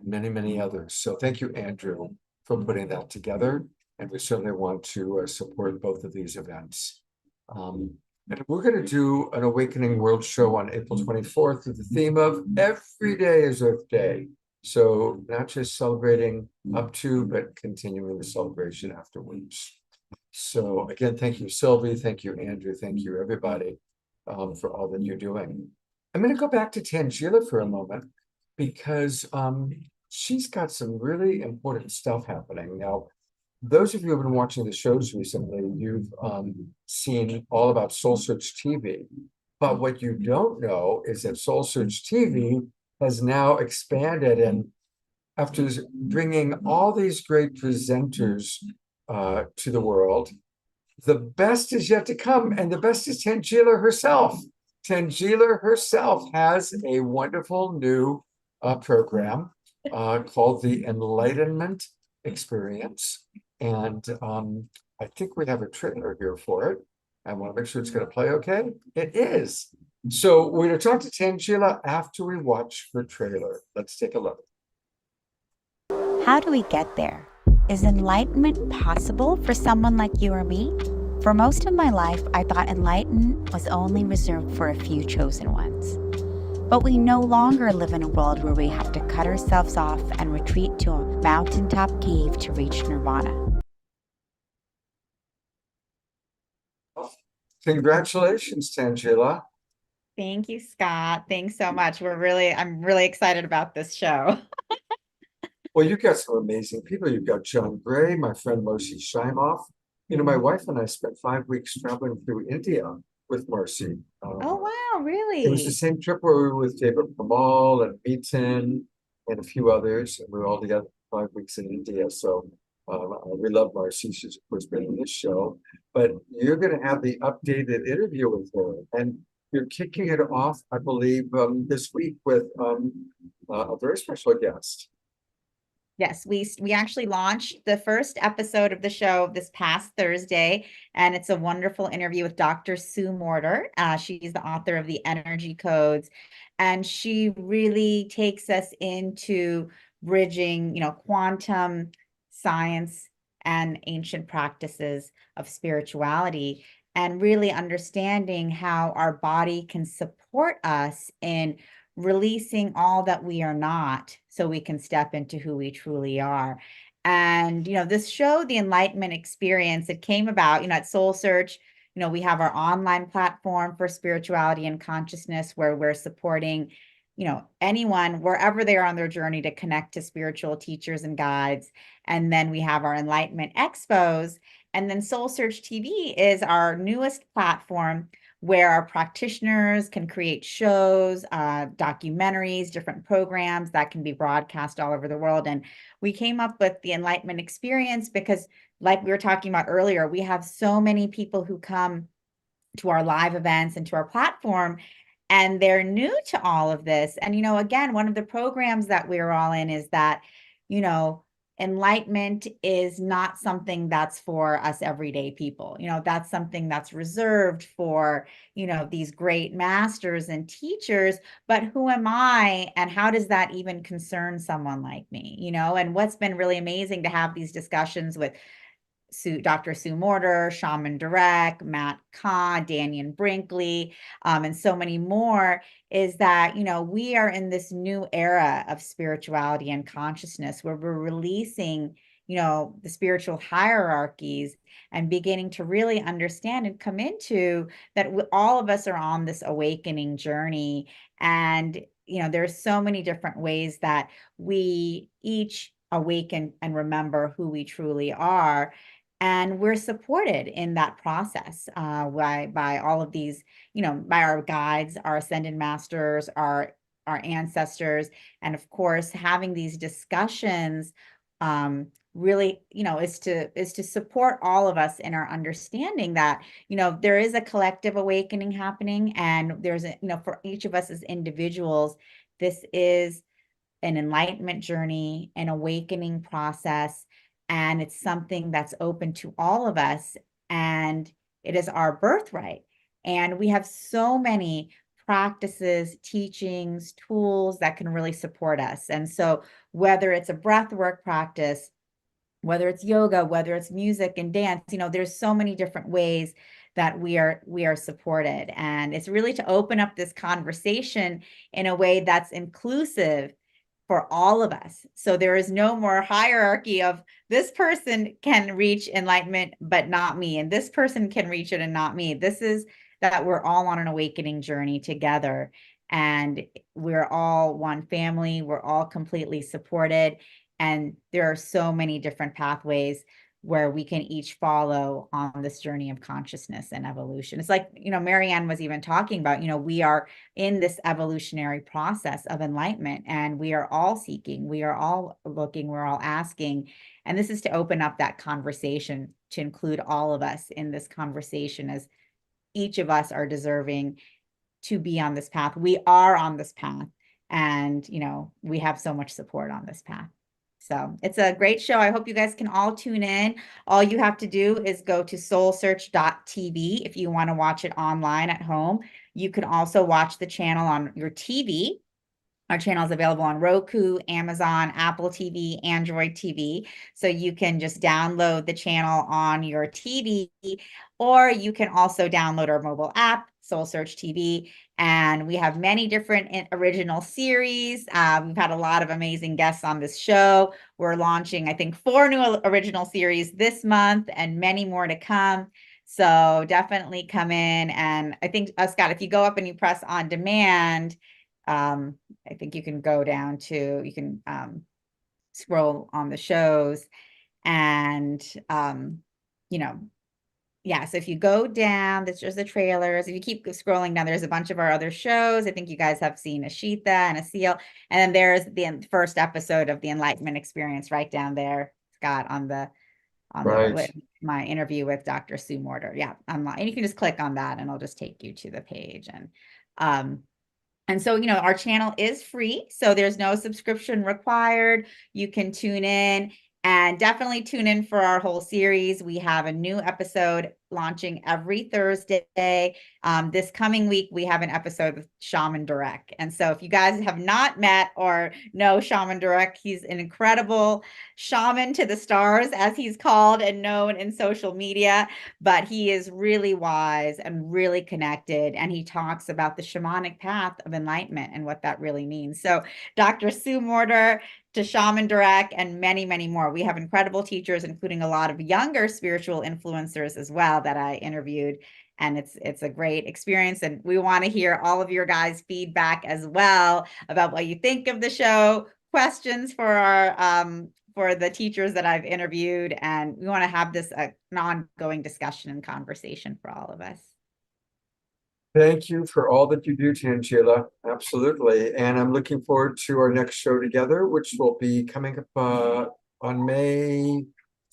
many, many others. So thank you, Andrew, for putting that together. And we certainly want to support both of these events. And we're going to do an Awakening World show on April 24th with the theme of Every Day is Earth Day. So not just celebrating up to, but continuing the celebration afterwards. So again, thank you, Sylvie. Thank you, Andrew. Thank you, everybody, for all that you're doing. I'm going to go back to Tangela for a moment because she's got some really important stuff happening. Now, those of you who have been watching the shows recently, you've seen all about Soul Search TV. But what you don't know is that Soul Search TV has now expanded and after bringing all these great presenters to the world, the best is yet to come, and the best is Tangela herself. Tangela herself has a wonderful new program called the Enlightenment Experience. And I think we have a trailer here for it. I want to make sure it's going to play okay. It is. So we're going to talk to Tangela after we watch her trailer. Let's take a look. How do we get there? Is enlightenment possible for someone like you or me? For most of my life, I thought enlightenment was only reserved for a few chosen ones. But we no longer live in a world where we have to cut ourselves off and retreat to a mountaintop cave to reach nirvana. Congratulations, Tangela. Thank you, Scott. Thanks so much. I'm really excited about this show. Well, you've got some amazing people. You've got John Gray, my friend Marcy Shimoff. You know, my wife and I spent 5 weeks traveling through India with Marcy. Oh, wow, really? It was the same trip where we were with David Pramal and Meetin and a few others. And we were all together 5 weeks in India. So we love Marcy. She's, of course, been on this show. But you're going to have the updated interview with her. And you're kicking it off, I believe, this week with a very special guest. Yes, we actually launched the first episode of the show this past Thursday, and it's a wonderful interview with Dr. Sue Morter. She's the author of the Energy Codes, and she really takes us into bridging, quantum science and ancient practices of spirituality, and really understanding how our body can support us in releasing all that we are not so we can step into who we truly are. And, this show, The Enlightenment Experience, it came about, at Soul Search. We have our online platform for spirituality and consciousness where we're supporting, anyone wherever they are on their journey to connect to spiritual teachers and guides. And then we have our Enlightenment Expos. And then Soul Search TV is our newest platform where our practitioners can create shows, documentaries, different programs that can be broadcast all over the world. And we came up with the Enlightenment Experience because, like we were talking about earlier, we have so many people who come to our live events and to our platform, and they're new to all of this. And, again, one of the programs that we're all in is that, enlightenment is not something that's for us everyday people. That's something that's reserved for, these great masters and teachers. But who am I, and how does that even concern someone like me? And what's been really amazing to have these discussions with Dr. Sue Morter, Shaman Durek, Matt Kahn, Daniel Brinkley, and so many more, is that, we are in this new era of spirituality and consciousness where we're releasing, the spiritual hierarchies and beginning to really understand and come into that all of us are on this awakening journey. And, there's so many different ways that we each awaken and remember who we truly are. And we're supported in that process by all of these, by our guides, our ascended masters, our ancestors, and of course, having these discussions really, is to support all of us in our understanding that, there is a collective awakening happening, and there's for each of us as individuals, this is an enlightenment journey, an awakening process. And it's something that's open to all of us, and it is our birthright. And we have so many practices, teachings, tools that can really support us. And so whether it's a breath work practice, whether it's yoga, whether it's music and dance, there's so many different ways that we are supported. And it's really to open up this conversation in a way that's inclusive for all of us. So there is no more hierarchy of this person can reach enlightenment, but not me. And this person can reach it and not me. This is that we're all on an awakening journey together. And we're all one family. We're all completely supported. And there are so many different pathways where we can each follow on this journey of consciousness and evolution. It's like, Marianne was even talking about, we are in this evolutionary process of enlightenment, and we are all seeking, we are all looking, we're all asking. And this is to open up that conversation, to include all of us in this conversation, as each of us are deserving to be on this path. We are on this path, and, we have so much support on this path. So it's a great show. I hope you guys can all tune in. All you have to do is go to soulsearch.tv if you want to watch it online at home. You can also watch the channel on your TV. Our channel is available on Roku, Amazon, Apple TV, Android TV. So you can just download the channel on your TV, or you can also download our mobile app, Soul Search TV. And we have many different original series. We've had a lot of amazing guests on this show. We're launching, I think, 4 new original series this month and many more to come. So definitely come in. And I think, Scott, if you go up and you press on demand, I think you can go down to, you can scroll on the shows, and yeah, so if you go down, that's just the trailers. If you keep scrolling down, there's a bunch of our other shows. I think you guys have seen Ashita and Asil. And then there's the first episode of the Enlightenment Experience right down there, Scott, on the my interview with Dr. Sue Morter. Yeah, online. And you can just click on that and it'll just take you to the page. And so, our channel is free, so there's no subscription required. You can tune in, and definitely tune in for our whole series. We have a new episode launching every Thursday. This coming week, we have an episode with Shaman Durek. And so if you guys have not met or know Shaman Durek, he's an incredible shaman to the stars, as he's called and known in social media. But he is really wise and really connected. And he talks about the shamanic path of enlightenment and what that really means. So Dr. Sue Morter, to Shaman Durek, and many, many more. We have incredible teachers, including a lot of younger spiritual influencers as well that I interviewed. And it's a great experience. And we want to hear all of your guys' feedback as well about what you think of the show, questions for our for the teachers that I've interviewed. And we want to have this an ongoing discussion and conversation for all of us. Thank you for all that you do, Tangela. Absolutely. And I'm looking forward to our next show together, which will be coming up on May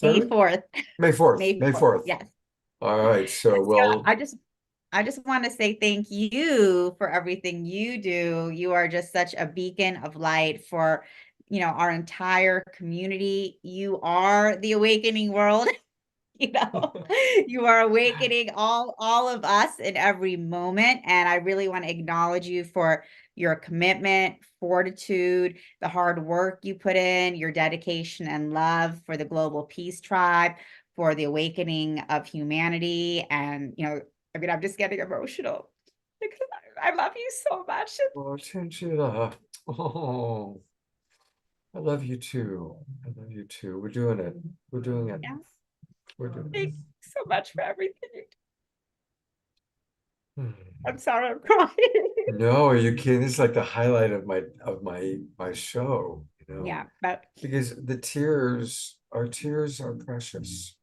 4th. May 4th. May 4th. Yes. All right. So we'll. I just want to say thank you for everything you do. You are just such a beacon of light for, our entire community. You are the awakening world. You are awakening all of us in every moment. And I really want to acknowledge you for your commitment, fortitude, the hard work you put in, your dedication and love for the Global Peace Tribe, for the awakening of humanity. And, I'm just getting emotional because I love you so much. Oh, Tangela. Oh, I love you too. I love you too. We're doing it. We're doing it. Yeah. Thank you so much for everything you do. I'm sorry, I'm crying. No, are you kidding? This is like the highlight of my show, Yeah, but because our tears are precious.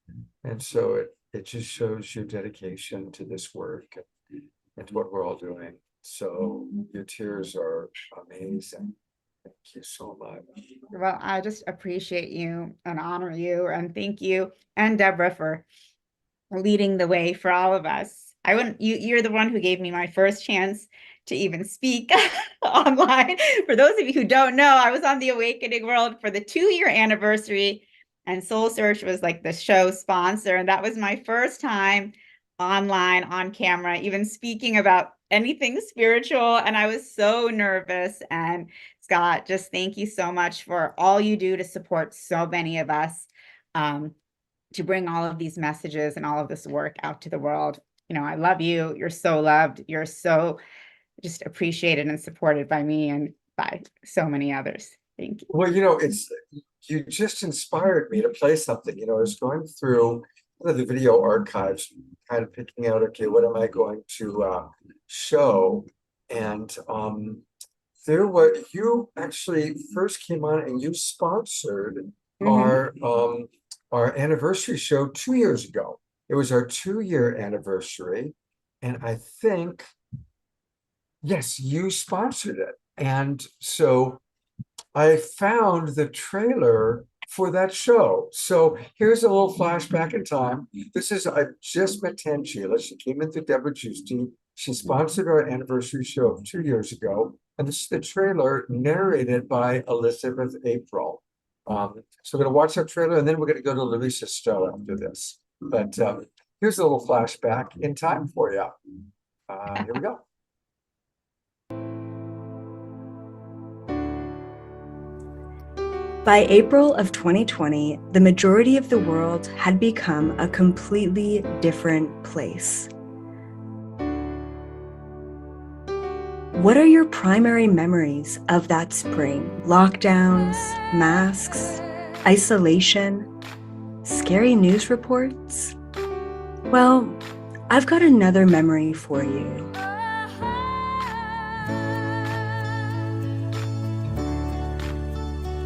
And so it just shows your dedication to this work and to what we're all doing. So your tears are amazing. Thank you so much. Well, I just appreciate you and honor you, and thank you and Deborah for leading the way for all of us. You're the one who gave me my first chance to even speak online. For those of you who don't know, I was on the Awakening World for the 2-year anniversary, and Soul Search was like the show sponsor. And that was my first time online on camera, even speaking about anything spiritual. And I was so nervous. And Scott, just thank you so much for all you do to support so many of us, to bring all of these messages and all of this work out to the world. I love you. You're so loved. You're so just appreciated and supported by me and by so many others. Thank you. Well, you just inspired me to play something. I was going through the video archives, kind of picking out, okay, what am I going to show? And you actually first came on and you sponsored our our anniversary show 2 years ago. It was our 2-year anniversary. And I think, yes, you sponsored it. And so I found the trailer for that show. So here's a little flashback in time. I just met Tangela. She came in through Deborah Juicy. She sponsored our anniversary show 2 years ago. And this is the trailer narrated by Elizabeth April. So we're going to watch that trailer, and then we're going to go to Larissa Stowe after this. But here's a little flashback in time for you. Here we go. By April of 2020, the majority of the world had become a completely different place. What are your primary memories of that spring? Lockdowns, masks, isolation, scary news reports? Well, I've got another memory for you.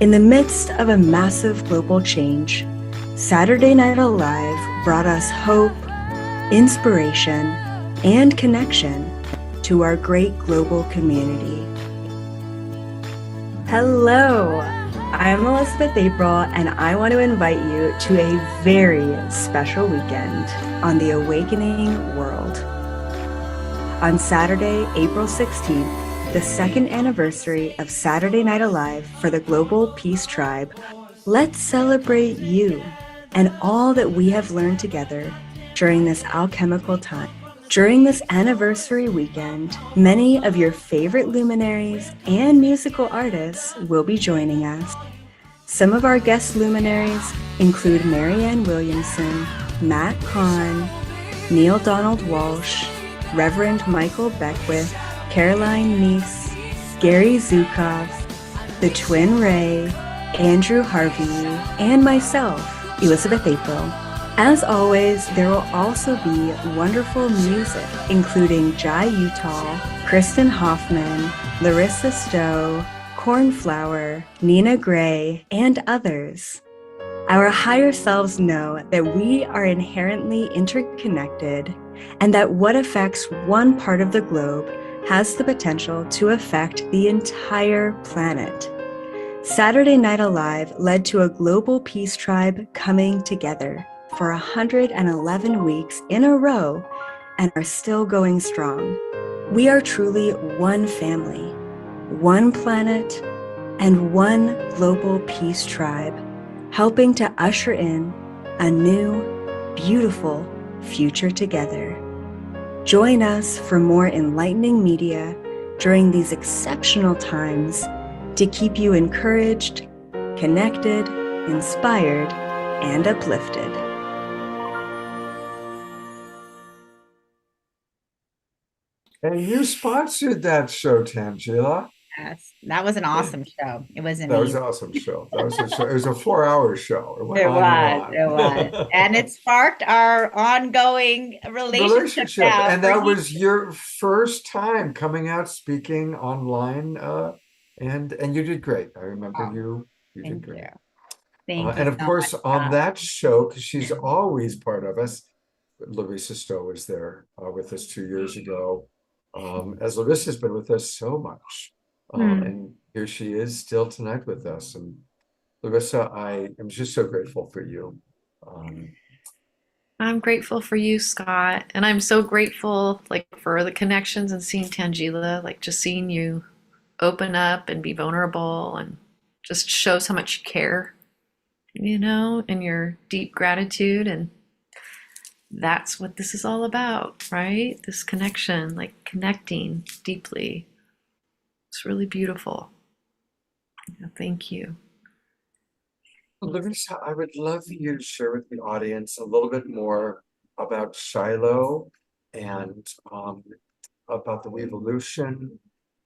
In the midst of a massive global change, Saturday Night Alive brought us hope, inspiration, and connection to our great global community. Hello, I'm Elizabeth April, and I want to invite you to a very special weekend on the Awakening World. On Saturday, April 16th, the second anniversary of Saturday Night Alive for the Global Peace Tribe, let's celebrate you and all that we have learned together during this alchemical time. During this anniversary weekend, many of your favorite luminaries and musical artists will be joining us. Some of our guest luminaries include Maran Williamson, Matt Kahn, Neil Donald Walsh, Reverend Michael Beckwith, Caroline Neese, Gary Zukov, the Twin Ray, Andrew Harvey, and myself, Elizabeth April. As always, there will also be wonderful music, including Jai Utah, Kristen Hoffman, Larissa Stowe, Cornflower, Nina Gray, and others. Our higher selves know that we are inherently interconnected and that what affects one part of the globe has the potential to affect the entire planet. Saturday Night Alive led to a global peace tribe coming together for 111 weeks in a row and are still going strong. We are truly one family, one planet, and one global peace tribe, helping to usher in a new, beautiful future together. Join us for more enlightening media during these exceptional times to keep you encouraged, connected, inspired, and uplifted. And you sponsored that show, Tangela. Yes, that was an awesome show. It was amazing. That was an awesome show. That was a show. It was a 4-hour show. It went It on was, and it on. was. And it sparked our ongoing relationship now And for that years. was your first time coming out speaking online, and you did great. I remember you did Thank great. you. Thank you And of so course, much, on Scott. that show, because she's always part of us, Larissa Stowe was there with us 2 years ago. As Larissa's been with us so much. And here she is still tonight with us. And Larissa, I am just so grateful for you. I'm grateful for you, Scott. And I'm so grateful for the connections and seeing Tangela, just seeing you open up and be vulnerable and just shows how much you care, and your deep gratitude. And that's what this is all about, right? This connection, connecting deeply. It's really beautiful. Thank you. Larissa, I would love for you to share with the audience a little bit more about Shiloh and about the Weevolution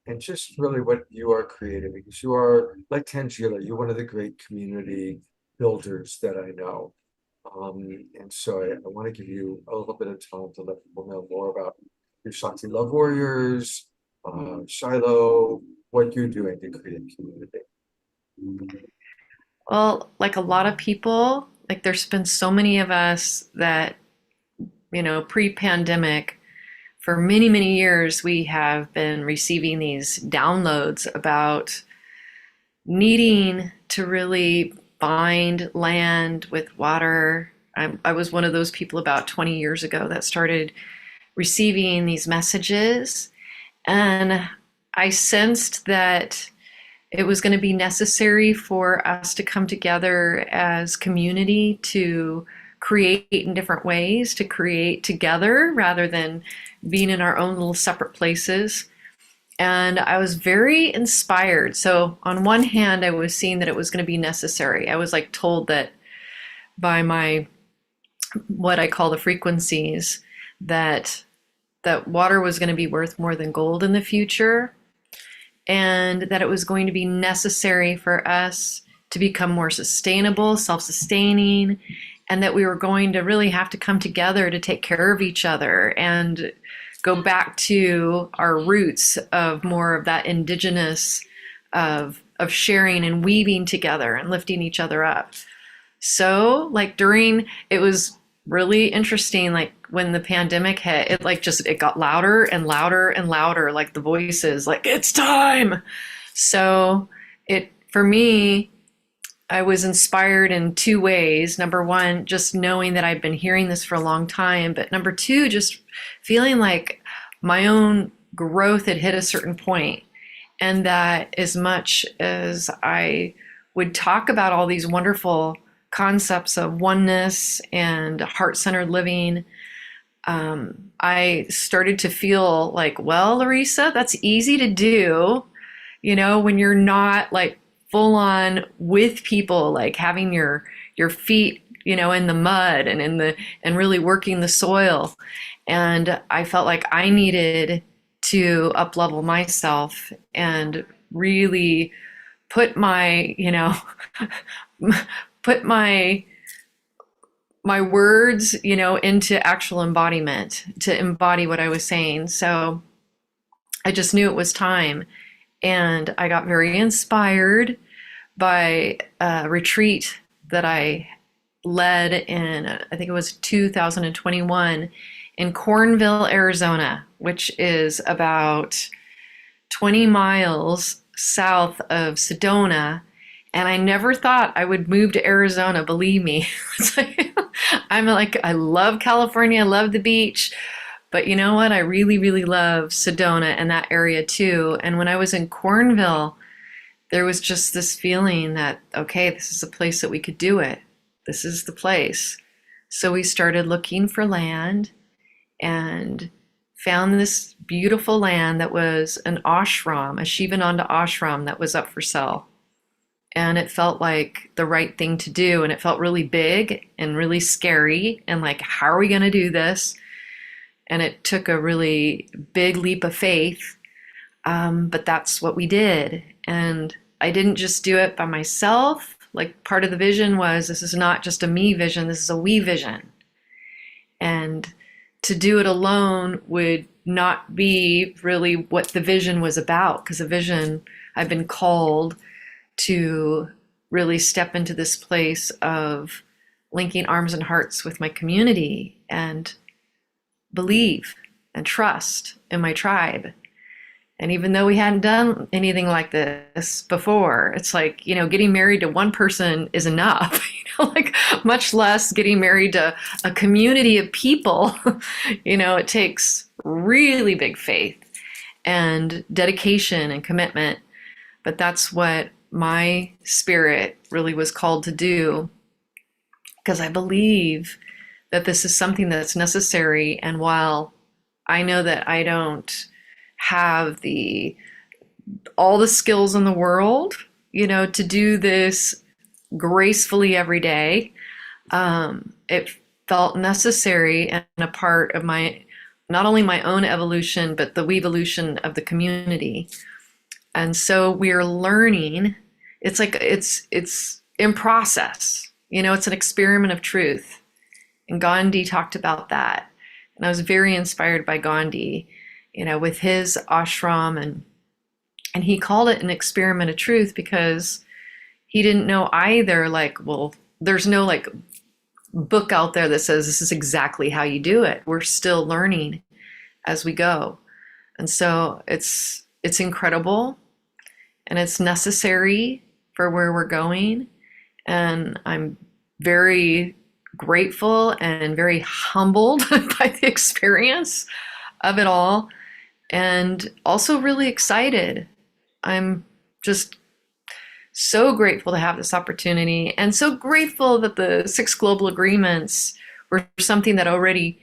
and just really what you are creating, because you are, like Tangela, you're one of the great community builders that I know. And so I want to give you a little bit of time to let people know more about your Shakti Love Warriors, Shiloh, what you're doing to create community. Well, like a lot of people, Like there's been so many of us that, pre-pandemic, for many, many years, we have been receiving these downloads about needing to really find land with water. I was one of those people about 20 years ago that started receiving these messages. And I sensed that it was going to be necessary for us to come together as community to create in different ways, to create together rather than being in our own little separate places. And I was very inspired. So on one hand, I was seeing that it was going to be necessary. I was like told that by my, what I call the frequencies, that water was going to be worth more than gold in the future, and that it was going to be necessary for us to become more sustainable, self-sustaining, and that we were going to really have to come together to take care of each other and go back to our roots of more of that indigenous of sharing and weaving together and lifting each other up. So like it was really interesting, like when the pandemic hit, it got louder and louder and louder, like the voices, like, it's time. So for me, I was inspired in two ways. Number one, just knowing that I've been hearing this for a long time. But number two, just feeling like my own growth had hit a certain point, and that as much as I would talk about all these wonderful concepts of oneness and heart-centered living, I started to feel like, well, Larissa, that's easy to do, when you're not like full on with people, like having your feet, in the mud and really working the soil. And I felt like I needed to up-level myself and really put my, put my words, into actual embodiment, to embody what I was saying. So I just knew it was time. And I got very inspired by a retreat that I led in, I think it was 2021, in Cornville, Arizona, which is about 20 miles south of Sedona. And I never thought I would move to Arizona, believe me. I love California, I love the beach. But you know what? I really, really love Sedona and that area too. And when I was in Cornville, there was just this feeling that, okay, this is a place that we could do it. This is the place. So we started looking for land and found this beautiful land that was an ashram, a Shivananda ashram that was up for sale. And it felt like the right thing to do. And it felt really big and really scary. And like, how are we going to do this? And it took a really big leap of faith. But that's what we did. And I didn't just do it by myself. Like part of the vision was, this is not just a me vision, this is a we vision. And to do it alone would not be really what the vision was about, because the vision, I've been called to really step into this place of linking arms and hearts with my community and believe and trust in my tribe. And even though we hadn't done anything like this before, it's like, getting married to one person is enough, like much less getting married to a community of people. It takes really big faith and dedication and commitment. But that's what my spirit really was called to do, because I believe that this is something that's necessary. And while I know that I don't have all the skills in the world, to do this gracefully every day, it felt necessary and a part of not only my own evolution, but the evolution of the community. And so we're learning. It's like, it's in process, it's an experiment of truth. And Gandhi talked about that. And I was very inspired by Gandhi, with his ashram, and he called it an experiment of truth because he didn't know either, like, well, there's no like book out there that says this is exactly how you do it. We're still learning as we go. And so it's incredible, and it's necessary for where we're going. And I'm very grateful and very humbled by the experience of it all, and also really excited. I'm just so grateful to have this opportunity, and so grateful that the 6 global agreements were something that already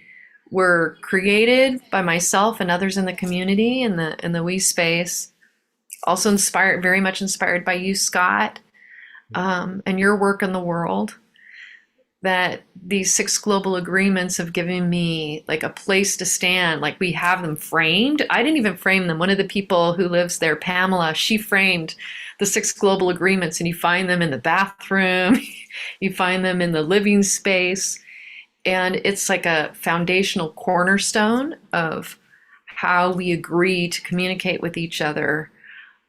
were created by myself and others in the community, in the we space. Also very much inspired by you, Scott, and your work in the world. That these 6 global agreements have given me like a place to stand. Like, we have them framed. I didn't even frame them. One of the people who lives there, Pamela, she framed the 6 global agreements, and you find them in the bathroom, you find them in the living space. And it's like a foundational cornerstone of how we agree to communicate with each other.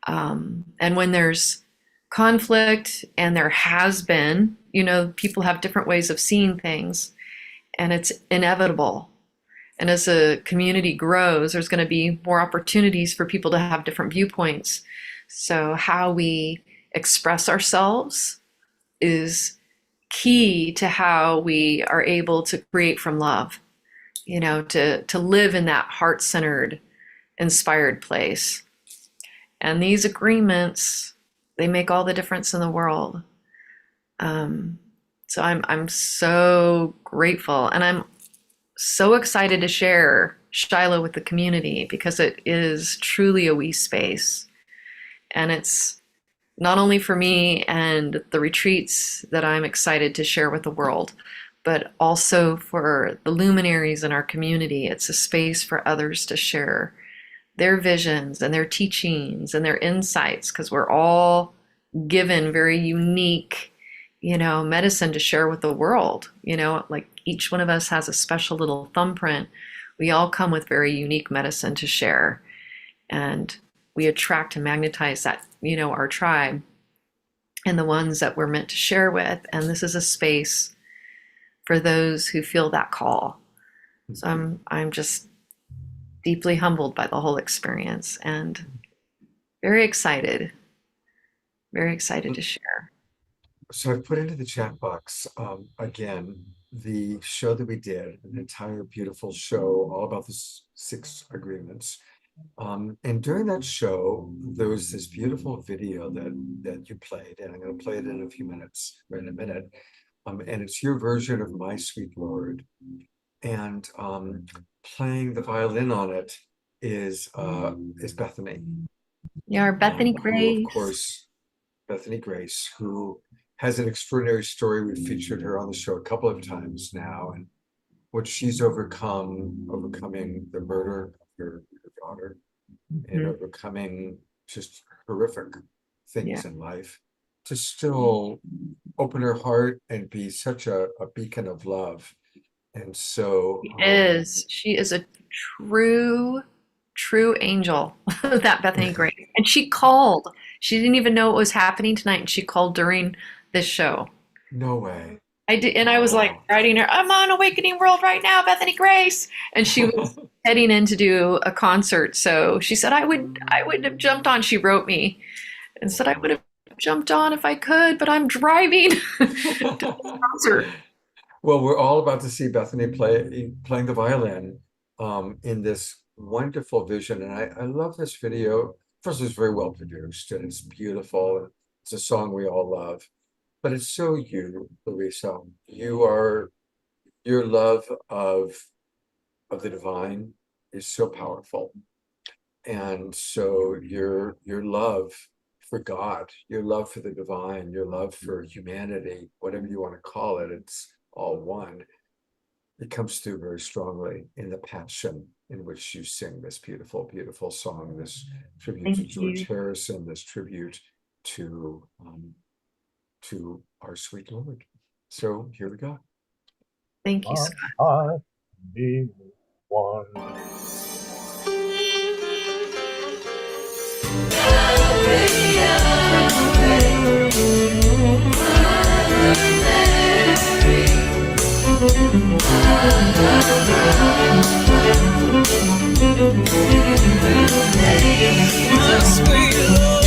And when there's conflict, and there has been, people have different ways of seeing things, and it's inevitable. And as a community grows, there's going to be more opportunities for people to have different viewpoints. So how we express ourselves is key to how we are able to create from love, to live in that heart-centered, inspired place. And these agreements, they make all the difference in the world. So I'm so grateful, and I'm so excited to share Shiloh with the community, because it is truly a we space. And it's not only for me and the retreats that I'm excited to share with the world, but also for the luminaries in our community. It's a space for others to share their visions and their teachings and their insights, because we're all given very unique, medicine to share with the world. Like, each one of us has a special little thumbprint. We all come with very unique medicine to share, and we attract and magnetize that, our tribe and the ones that we're meant to share with. And this is a space for those who feel that call. So I'm just deeply humbled by the whole experience, and very excited to share. So I put into the chat box, again, the show that we did, an entire beautiful show all about the 6 agreements. And during that show, there was this beautiful video that you played, and I'm going to play it in a few minutes, or in a minute. And it's your version of My Sweet Lord. And playing the violin on it is Bethany. Yeah, our Bethany Grace. Who, of course, Bethany Grace, who has an extraordinary story. We've featured her on the show a couple of times now, and what she's overcoming the murder of her daughter, and overcoming just horrific things in life, to still open her heart and be such a beacon of love. And so she is a true angel, that Bethany Grace. And she didn't even know what was happening tonight, and she called during this show. No way. I did, and I was like writing her, I'm on Awakening World right now, Bethany Grace. And she was heading in to do a concert. So she said, I would have jumped on. She wrote me and said, I would have jumped on if I could, but I'm driving to the concert. Well, we're all about to see Bethany playing the violin in this wonderful vision. And I love this video. First, it's very well produced, and it's beautiful. It's a song we all love. But it's so you, Larissa. Your love of the divine is so powerful. And so your love for God, your love for the divine, your love for humanity, whatever you want to call it, it's all one. It comes through very strongly in the passion in which you sing this beautiful, beautiful song, this tribute to George Harrison, this tribute to our sweet Lord. So here we go. Thank you, Scott. Be one. My sweet Lord,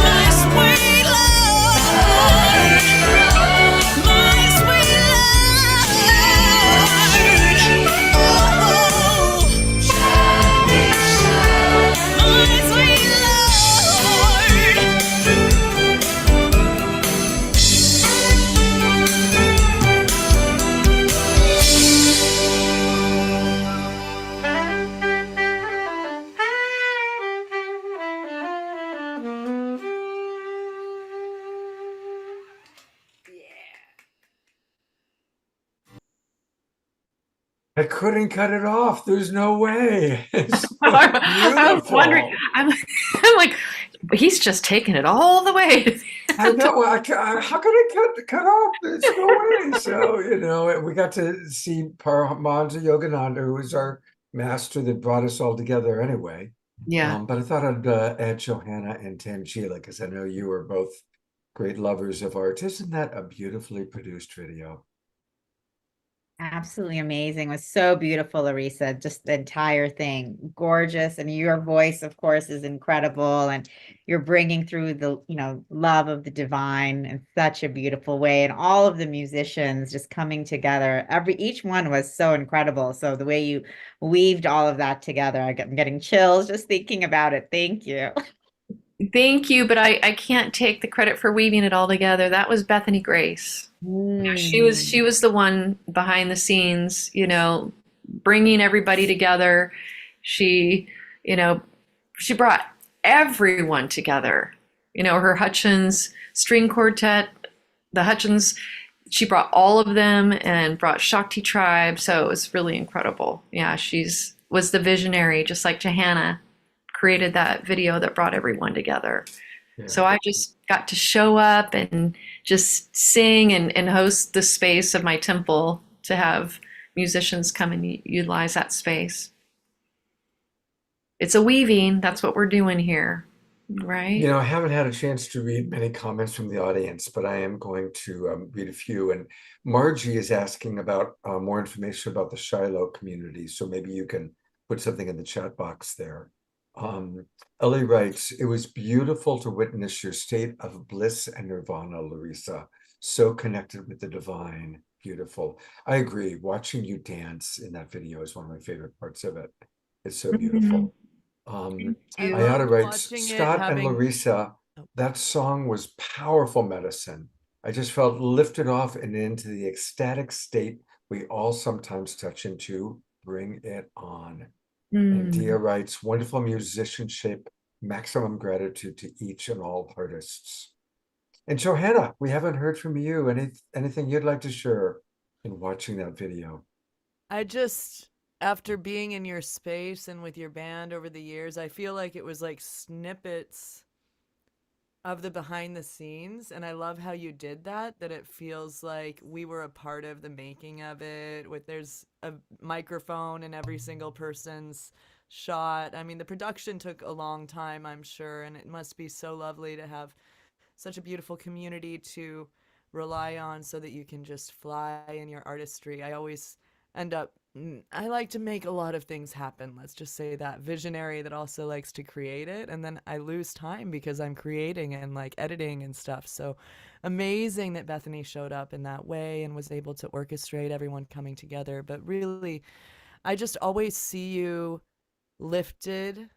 my sweet Lord, my sweet Lord, oh, my sweet I couldn't cut it off. There's no way. It's so I was wondering. beautiful. I'm like, he's just taking it all the way. I know. How could I cut off? There's no way. So, we got to see Paramahansa Yogananda, who was our master that brought us all together anyway. Yeah. But I thought I'd add Johanna and Tangela, because I know you are both great lovers of art. Isn't that a beautifully produced video? Absolutely amazing. It was so beautiful, Larissa. Just the entire thing, gorgeous. And your voice, of course, is incredible. And you're bringing through the, love of the divine in such a beautiful way. And all of the musicians just coming together. Each one was so incredible. So the way you weaved all of that together, I'm getting chills just thinking about it. Thank you. Thank you, but I can't take the credit for weaving it all together. That was Bethany Grace. She was the one behind the scenes, bringing everybody together. She brought everyone together. Her Hutchins string quartet, the Hutchins, she brought all of them and brought Shakti Tribe. So it was really incredible. Yeah, was the visionary, just like Johanna created that video that brought everyone together. Yeah. So I just got to show up and just sing and host the space of my temple to have musicians come and utilize that space. It's a weaving. That's what we're doing here, right? I haven't had a chance to read many comments from the audience, but I am going to read a few. And Margie is asking about more information about the Shiloh community. So maybe you can put something in the chat box there. Ellie writes, it was beautiful to witness your state of bliss and nirvana, Larissa. So connected with the divine. Beautiful. I agree. Watching you dance in that video is one of my favorite parts of it. It's so beautiful. Ayada writes, Scott and Larissa, that song was powerful medicine. I just felt lifted off and into the ecstatic state we all sometimes touch into. Bring it on. And Dia writes, wonderful musicianship, maximum gratitude to each and all artists. And Johanna, we haven't heard from you. Anything you'd like to share in watching that video? After being in your space and with your band over the years, I feel like it was like snippets of the behind the scenes. And I love how you did that it feels like we were a part of the making of it. There's a microphone in every single person's shot. I mean, the production took a long time, I'm sure, and it must be so lovely to have such a beautiful community to rely on so that you can just fly in your artistry. I like to make a lot of things happen. Let's just say that visionary that also likes to create it. And then I lose time because I'm creating and like editing and stuff. So amazing that Bethany showed up in that way and was able to orchestrate everyone coming together. But really, I just always see you lifted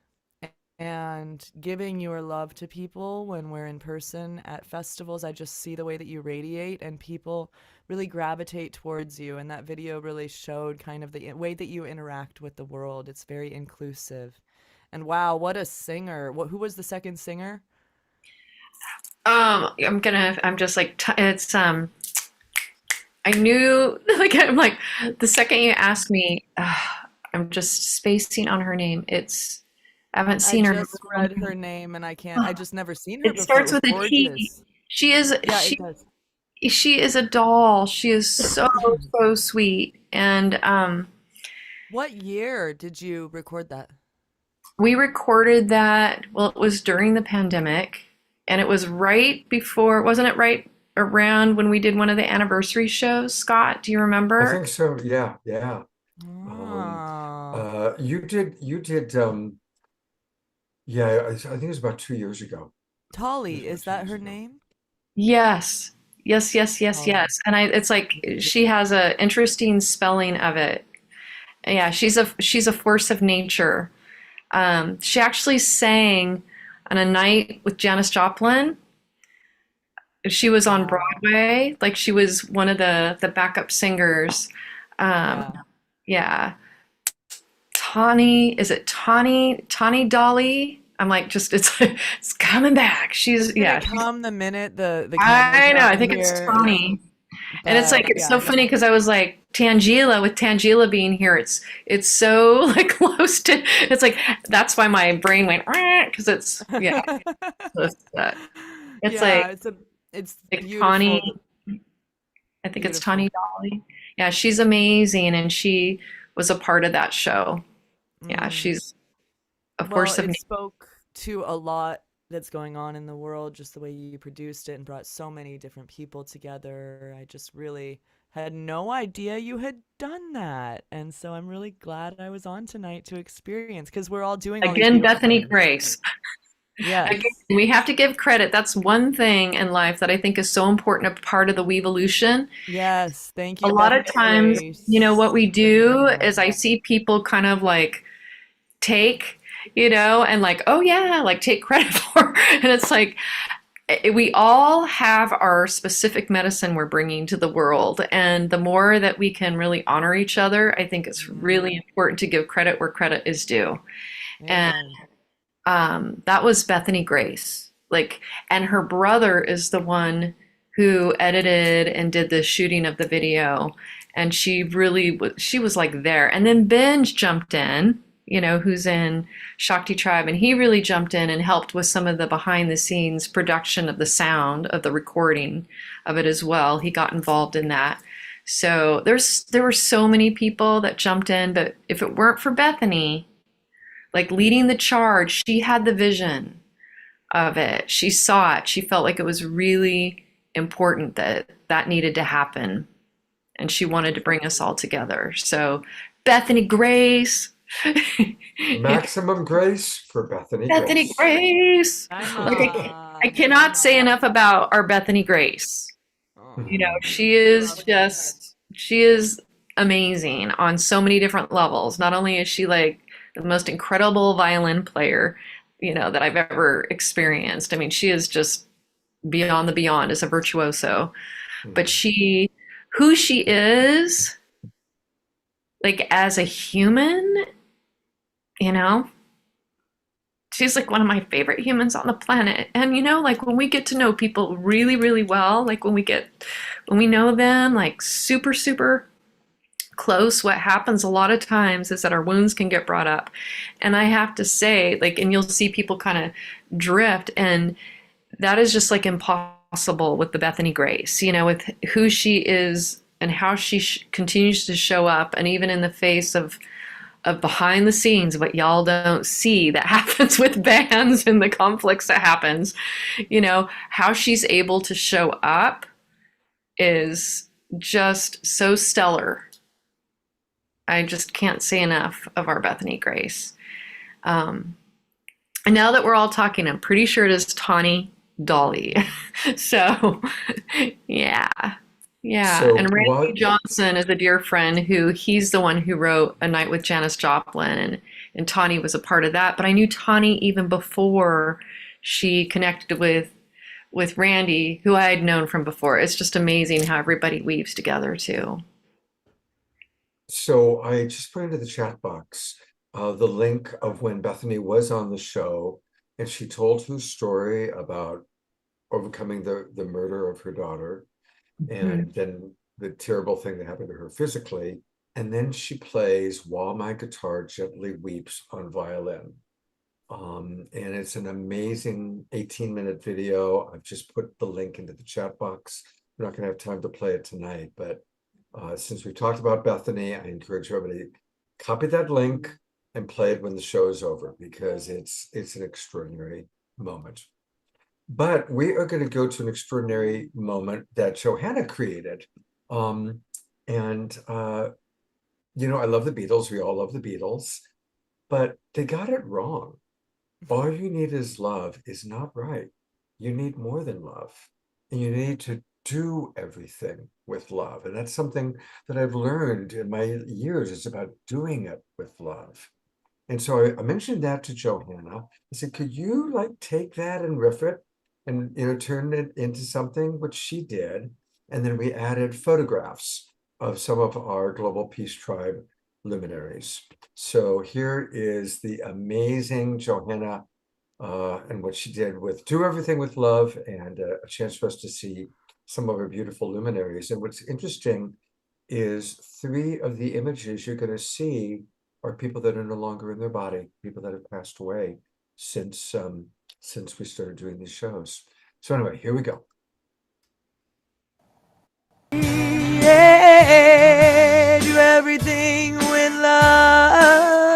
and giving your love to people when we're in person at festivals. I just see the way that you radiate and people really gravitate towards you. And that video really showed kind of the way that you interact with the world. It's very inclusive. And wow, what a singer. Who was the second singer? I knew, I'm like, the second you asked me, I'm just spacing on her name. I haven't seen her. I just read her name and I just never seen her before. It starts with a T. She is a doll. She is so, so sweet. And what year did you record that? We recorded that, it was during the pandemic, and it was right before, wasn't it right around when we did one of the anniversary shows. Scott, do you remember? I think so. Yeah, yeah. Oh. You did. Yeah, I think it was about 2 years ago. Tolly, is that her name? Yes. Yes, yes, yes, Oh. yes. And it's like she has a interesting spelling of it. Yeah, she's a force of nature. She actually sang on a night with Janis Joplin. She was on Broadway, like she was one of the backup singers. Yeah. Tawny, is it Tawny Dolly? I'm like, just it's coming back. She's gonna come the minute the I cameras know. are I think it's here. Tawny, and it's like it's so funny because I was like Tangela with Tangela being here. It's so like close to. It's like that's why my brain went because it's yeah. Close to that. It's like it's like beautiful. Tawny. I think it's Tawny Dolly. Yeah, she's amazing, and she was a part of that show. Yeah, she's a force of it nature. spoke to a lot that's going on in the world, just the way you produced it and brought so many different people together. I just really had no idea you had done that. And so I'm really glad I was on tonight to experience, because we're all doing all these Again, beautiful Bethany things. Grace. Yes. Again, we have to give credit. That's one thing in life that I think is so important, a part of the Weevolution. Yes, thank you. A lot of Bethany times, Grace. you know, what we do is I see people kind of like take, you know, and like, oh yeah, like take credit for, and it's like, we all have our specific medicine we're bringing to the world. And the more that we can really honor each other, I think it's really important to give credit where credit is due. Amen. And that was Bethany Grace. Like, and her brother is the one who edited and did the shooting of the video. And she was like there. And then Benj jumped in, you know, who's in Shakti Tribe, and he really jumped in and helped with some of the behind the scenes production of the sound of the recording of it as well. He got involved in that. So there were so many people that jumped in, but if it weren't for Bethany, like leading the charge, she had the vision of it. She saw it. She felt like it was really important that that needed to happen. And she wanted to bring us all together. So Bethany Grace. Maximum grace for Bethany Bethany Grace. Like I cannot say enough about our Bethany Grace. You know, she is amazing on so many different levels. Not only is she like the most incredible violin player, you know, that I've ever experienced. I mean, she is just beyond the beyond as a virtuoso. But who she is, like as a human, you know, she's like one of my favorite humans on the planet. And, you know, like when we get to know people really, really well, like when we know them like super, super close, what happens a lot of times is that our wounds can get brought up. And I have to say, like, and you'll see people kind of drift, and that is just like impossible with the Bethany Grace, you know, with who she is and how she continues to show up. And even in the face of behind the scenes, what y'all don't see that happens with bands and the conflicts that happens, you know, how she's able to show up is just so stellar. I just can't say enough of our Bethany Grace. And now that we're all talking, I'm pretty sure it is Tawny Dolly. So, yeah. Yeah. So and Randy Johnson is a dear friend he's the one who wrote A Night with Janis Joplin, and Tawny was a part of that. But I knew Tawny even before she connected with Randy, who I had known from before. It's just amazing how everybody weaves together too. So I just put into the chat box the link of when Bethany was on the show, and she told her story about overcoming the murder of her daughter, and then the terrible thing that happened to her physically. And then she plays While My Guitar Gently Weeps on violin. And it's an amazing 18-minute video. I've just put the link into the chat box. We're not going to have time to play it tonight, but since we talked about Bethany, I encourage everybody to copy that link and play it when the show is over, because it's an extraordinary moment. But we are going to go to an extraordinary moment that Johanna created. And I love the Beatles. We all love the Beatles, but they got it wrong. All you need is love is not right. You need more than love. And you need to do everything with love. And that's something that I've learned in my years. It's about doing it with love. And so I mentioned that to Johanna. I said, could you take that and riff it and turn it into something, which she did. And then we added photographs of some of our Global Peace Tribe luminaries. So here is the amazing Johanna and what she did with Do Everything with Love, and a chance for us to see some of her beautiful luminaries. And what's interesting is 3 of the images you're going to see are people that are no longer in their body, people that have passed away since we started doing these shows. So anyway, here we go. Yeah, do everything with love.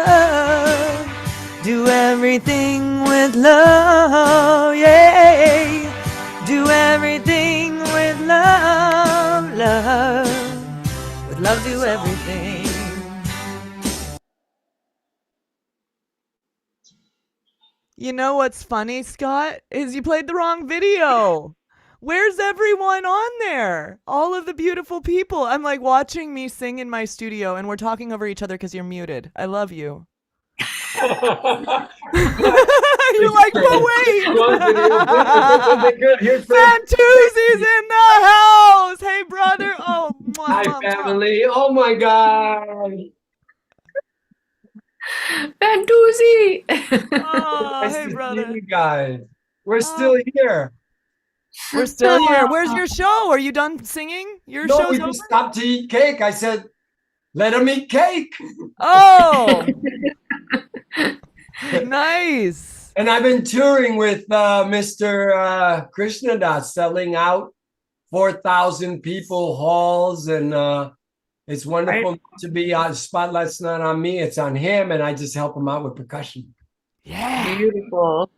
Do everything with love. Yeah, do everything with love. Love. With love, do everything. You know what's funny, Scott, is you played the wrong video. Where's everyone on there? All of the beautiful people. I'm like watching me sing in my studio and we're talking over each other because you're muted. I love you. You're like, but wait. Fantuzzi's in the house. Hey, brother. Oh, hi, family. Oh, my God. Fantuzzi. Oh, nice hey, to brother. see you guys. We're still here. We're still here. Where's your show? Are you done singing? Your No, show's we over? just stopped to eat cake. I said, let them eat cake. Oh, nice. And I've been touring with Mr. Krishnadas, selling out 4,000 people halls, and it's wonderful to be on. Spotlight's not on me, it's on him, and I just help him out with percussion. Yeah. Beautiful.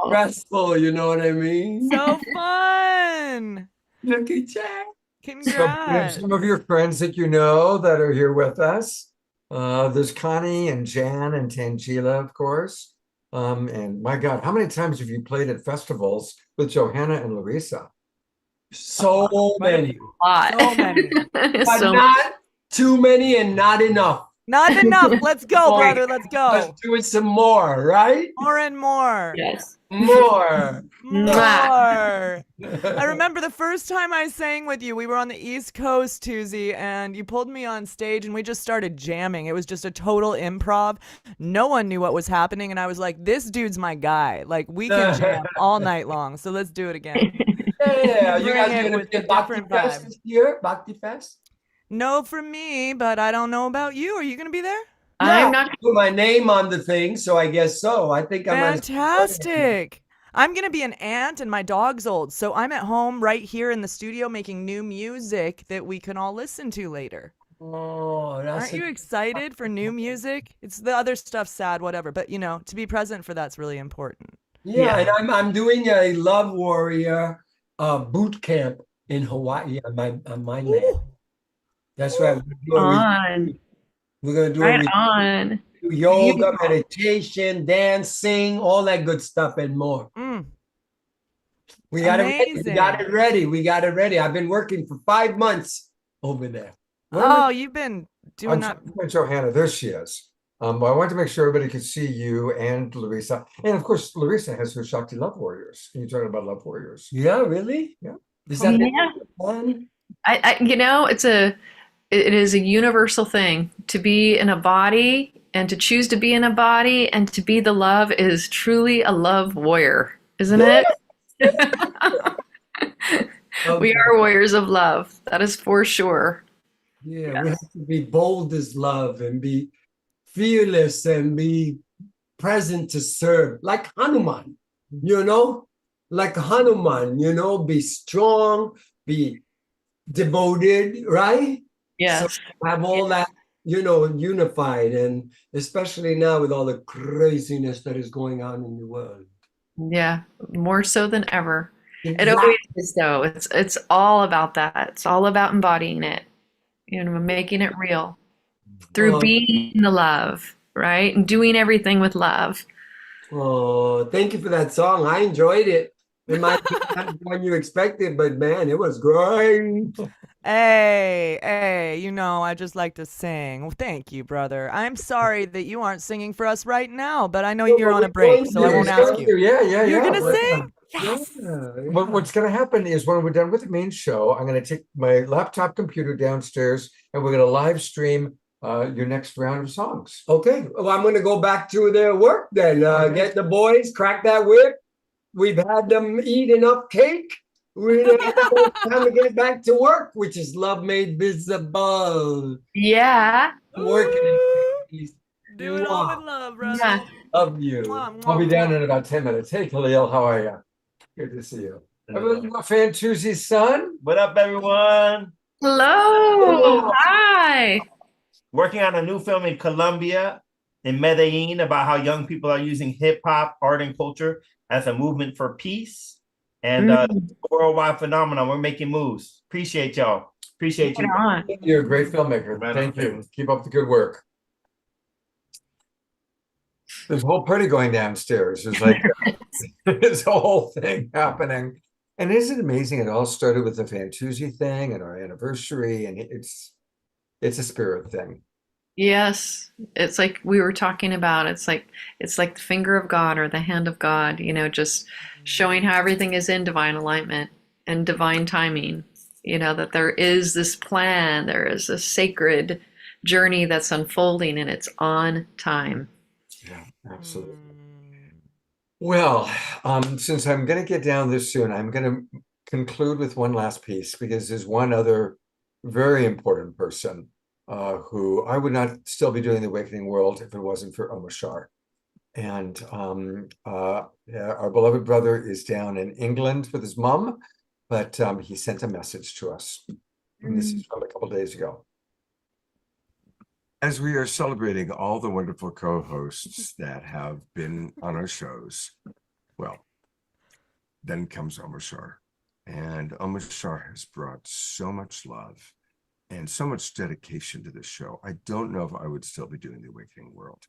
Stressful, you know what I mean? So fun. Look at that. Congrats. So we have some of your friends that you know that are here with us. There's Connie and Jan and Tangela, of course. And my God, how many times have you played at festivals with Johanna and Larissa? So many. So many. But not too many and not enough. Not enough. Let's go, brother. Let's go. Let's do it some more, right? More and more. Yes. More. More. I remember the first time I sang with you, we were on the East Coast, Tuesday, and you pulled me on stage and we just started jamming. It was just a total improv. No one knew what was happening. And I was like, this dude's my guy. Like, we can jam all night long. So let's do it again. Yeah, you guys Bring it going to with be a at Bhakti different Fest vibe. this year? Bhakti Fest? No for me, but I don't know about you. Are you going to be there? I'm not. Put my name on the thing, so I guess so. I think I'm Fantastic. I'm going to be an aunt and my dog's old. So I'm at home right here in the studio making new music that we can all listen to later. Oh, Aren't you excited for new music? It's the other stuff's sad, whatever. But, to be present for that's really important. Yeah, and I'm doing a Love Warrior boot camp in Hawaii on my land. That's right. We're gonna do Right on. yoga, meditation, dancing, all that good stuff and more. We got it ready. We got it ready. We got it ready. I've been working for 5 months over there. Oh, you've been doing that. Johanna, there she is. I wanted to make sure everybody could see you and Larissa. And of course, Larissa has her Shakti Love Warriors. Can you talk about Love Warriors? Yeah, really? Yeah. Is that fun? It is a universal thing to be in a body and to choose to be in a body and to be the love is truly a love warrior, isn't it? We are warriors of love. That is for sure. Yeah, we have to be bold as love and be fearless and be present to serve, like Hanuman, like Hanuman, be strong, be devoted, right? Yes. So have all that, unified, and especially now with all the craziness that is going on in the world. Yeah, more so than ever. It Exactly. always is though. It's all about that. It's all about embodying it, making it real through Oh, being the love, right? And doing everything with love. oh, thank you for that song. I enjoyed it. It might be not the one you expected, but man, it was great. Hey, I just like to sing. Well, thank you, brother. I'm sorry that you aren't singing for us right now, but I know No, you're but on we're a break, going so I to. won't We're ask going you. to. Yeah. You're gonna But, sing? yeah, What's going to happen is when we're done with the main show, I'm going to take my laptop computer downstairs and we're going to live stream your next round of songs. Okay. Well, I'm going to go back to their work then. Get the boys, crack that whip. We've had them eat enough cake. Time to get back to work, which is love made visible. Yeah. Working. Do it all with love, brother. Yeah. Love you. Mwah, I'll be mwah, down mwah. in about 10 minutes. Hey, Khalil, how are you? Good to see you. Fantuzzi's son. What up, everyone? Hello. Hi. Working on a new film in Colombia, in Medellin, about how young people are using hip hop, art, and culture as a movement for peace and worldwide phenomenon. We're making moves. Appreciate y'all. Appreciate you. You're a great filmmaker. Thank you. Keep up the good work. There's a whole party going downstairs. There's like this whole thing happening. And isn't it amazing? It all started with the Fantuzzi thing and our anniversary, and it's a spirit thing. Yes. It's like we were talking about. It's like the finger of God or the hand of God, just showing how everything is in divine alignment and divine timing. That there is this plan, there is a sacred journey that's unfolding and it's on time. Yeah, absolutely. Well, since I'm going to get down this soon, I'm going to conclude with one last piece because there's one other very important person who I would not still be doing the Awakening World if it wasn't for Omashar. And our beloved brother is down in England with his mom, but he sent a message to us. And this is from a couple of days ago. As we are celebrating all the wonderful co-hosts that have been on our shows, well, then comes Omashar. And Omashar has brought so much love and so much dedication to this show. I don't know if I would still be doing the Awakening World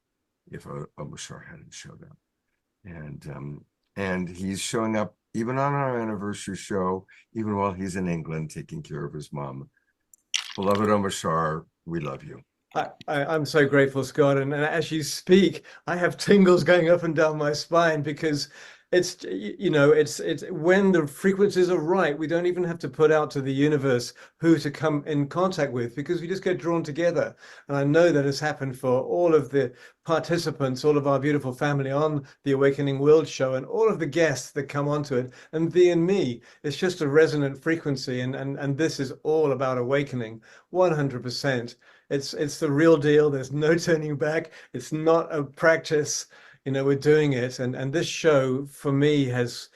if Omashar hadn't showed up. And he's showing up even on our anniversary show, even while he's in England taking care of his mom. Beloved Omashar, we love you. I'm so grateful, Scott. And as you speak, I have tingles going up and down my spine because it's when the frequencies are right, we don't even have to put out to the universe who to come in contact with because we just get drawn together. And I know that has happened for all of the participants, all of our beautiful family on the Awakening World show and all of the guests that come onto it and thee and me. It's just a resonant frequency. And this is all about awakening 100%. It's the real deal. There's no turning back. It's not a practice. We're doing it. And this show for me has